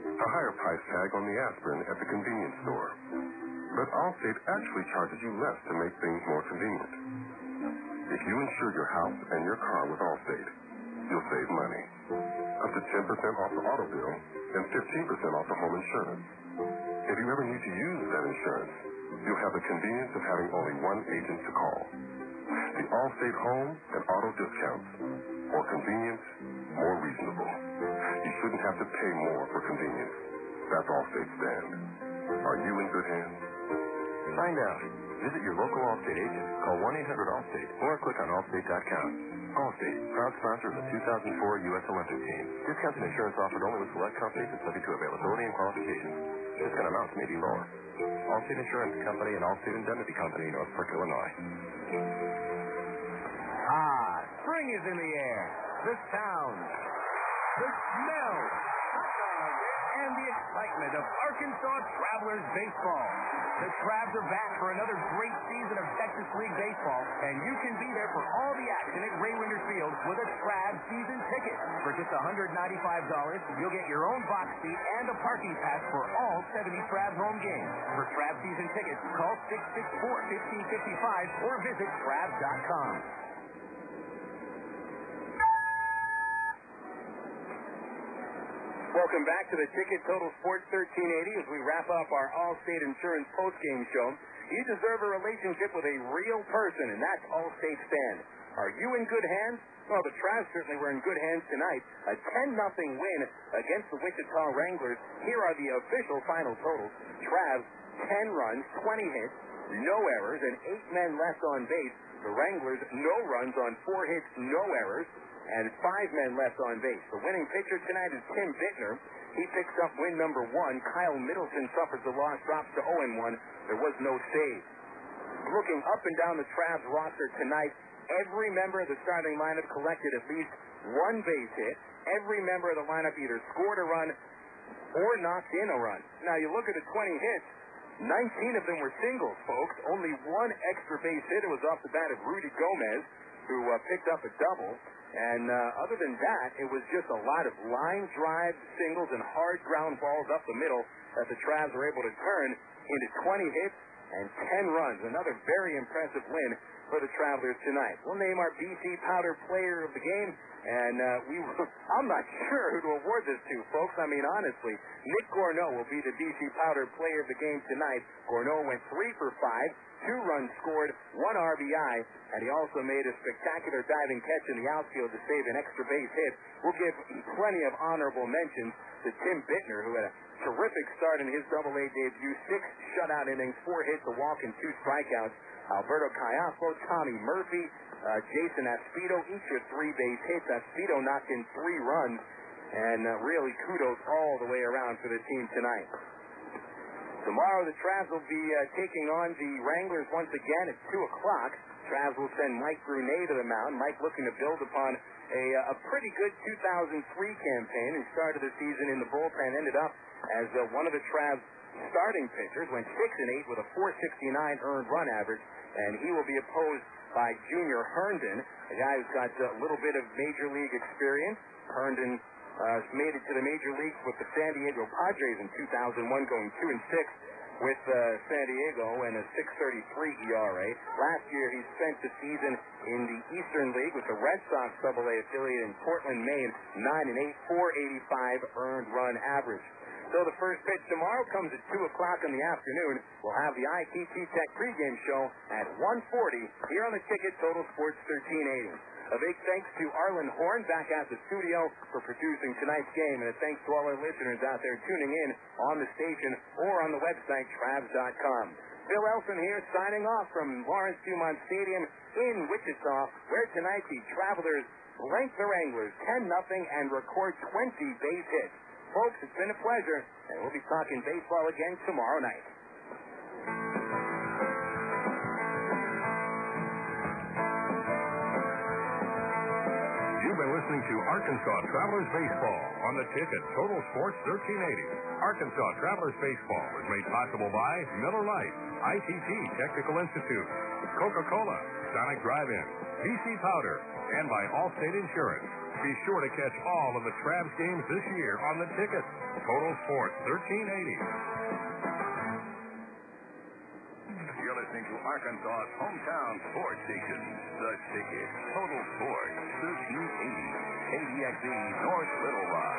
A higher price tag on the aspirin at the convenience store. But Allstate actually charges you less to make things more convenient. If you insure your house and your car with Allstate, you'll save money. Up to 10% off the auto bill and 15% off the home insurance. If you ever need to use that insurance, you'll have the convenience of having only one agent to call. The Allstate home and auto discounts. More convenience, more reasonable. You shouldn't have to pay more for convenience. That's Allstate's stand. Are you in good hands? Find out. Visit your local Allstate agent. Call 1-800-ALLSTATE or click on Allstate.com. Allstate, proud sponsor of the 2004 U.S. Olympic team. Discounts and insurance offered only with select companies and subject to availability and qualifications. Discount amounts may be lower. Allstate Insurance Company and Allstate Indemnity Company, Northbrook, Illinois. Spring is in the air. The sound, the smell, and the excitement of Arkansas Travelers baseball. The Travs are back for another great season of Texas League baseball, and you can be there for all the action at Ray Winder Field with a Travs season ticket. For just $195, you'll get your own box seat and a parking pass for all 70 Travs home games. For Travs season tickets, call 664-1555 or visit Travs.com. Welcome back to the Ticket Total Sports 1380 as we wrap up our Allstate Insurance postgame show. You deserve a relationship with a real person, and that's Allstate's stand. Are you in good hands? Well, the Travs certainly were in good hands tonight. A 10-0 win against the Wichita Wranglers. Here are the official final totals. Travs, 10 runs, 20 hits, no errors, and 8 men left on base. The Wranglers, no runs on 4 hits, no errors, and 5 men left on base. The winning pitcher tonight is Tim Bittner. He picks up win number 1. Kyle Middleton suffers the loss, drops to 0-1. There was no save. Looking up and down the Travs roster tonight, every member of the starting lineup collected at least 1 base hit. Every member of the lineup either scored a run or knocked in a run. Now, you look at the 20 hits, 19 of them were singles, folks. Only 1 extra base hit. It was off the bat of Rudy Gomez, who picked up a double. And other than that, it was just a lot of line drives, singles, and hard ground balls up the middle that the Travs were able to turn into 20 hits and 10 runs. Another very impressive win for the Travelers tonight. We'll name our BC Powder player of the game, and I'm not sure who to award this to, folks. I mean, honestly, Nick Gorneault will be the BC Powder player of the game tonight. Gorneault went 3 for 5. 2 runs scored, 1 RBI, and he also made a spectacular diving catch in the outfield to save an extra base hit. We'll give plenty of honorable mentions to Tim Bittner, who had a terrific start in his Double-A debut. 6 shutout innings, 4 hits, a walk, and 2 strikeouts. Alberto Callaspo, Tommy Murphy, Jason Aspito, each with 3 base hits. Aspito knocked in 3 runs, and really kudos all the way around for the team tonight. Tomorrow, the Travs will be taking on the Wranglers once again at 2 o'clock. Travs will send Mike Gorneault to the mound. Mike looking to build upon a pretty good 2003 campaign, who started the season in the bullpen, ended up as one of the Travs' starting pitchers, went 6-8 with a .469 earned run average, and he will be opposed by Junior Herndon, a guy who's got a little bit of major league experience. Herndon made it to the major leagues with the San Diego Padres in 2001, going 2-6 with San Diego and a 6.33 ERA. Last year, he spent the season in the Eastern League with the Red Sox Double-A affiliate in Portland, Maine, 9-8, .485 earned run average. So the first pitch tomorrow comes at 2 o'clock in the afternoon. We'll have the ITT Tech pregame show at 1:40 here on the Ticket, Total Sports 1380. A big thanks to Arlen Horn back at the studio for producing tonight's game, and a thanks to all our listeners out there tuning in on the station or on the website, Travs.com. Phil Elson here signing off from Lawrence Dumont Stadium in Wichita, where tonight the Travelers blank the Wranglers 10-0 and record 20 base hits. Folks, it's been a pleasure, and we'll be talking baseball again tomorrow night. You've been listening to Arkansas Travelers Baseball on the Ticket, Total Sports 1380. Arkansas Travelers Baseball is made possible by Miller Lite, ITT Technical Institute, Coca-Cola, Sonic Drive-In, PC Powder, and by Allstate Insurance. Be sure to catch all of the Travs games this year on the Ticket, Total Sports 1380. You're listening to Arkansas's hometown sports station, The Ticket, Total Sports 1380, KDXE North Little Rock.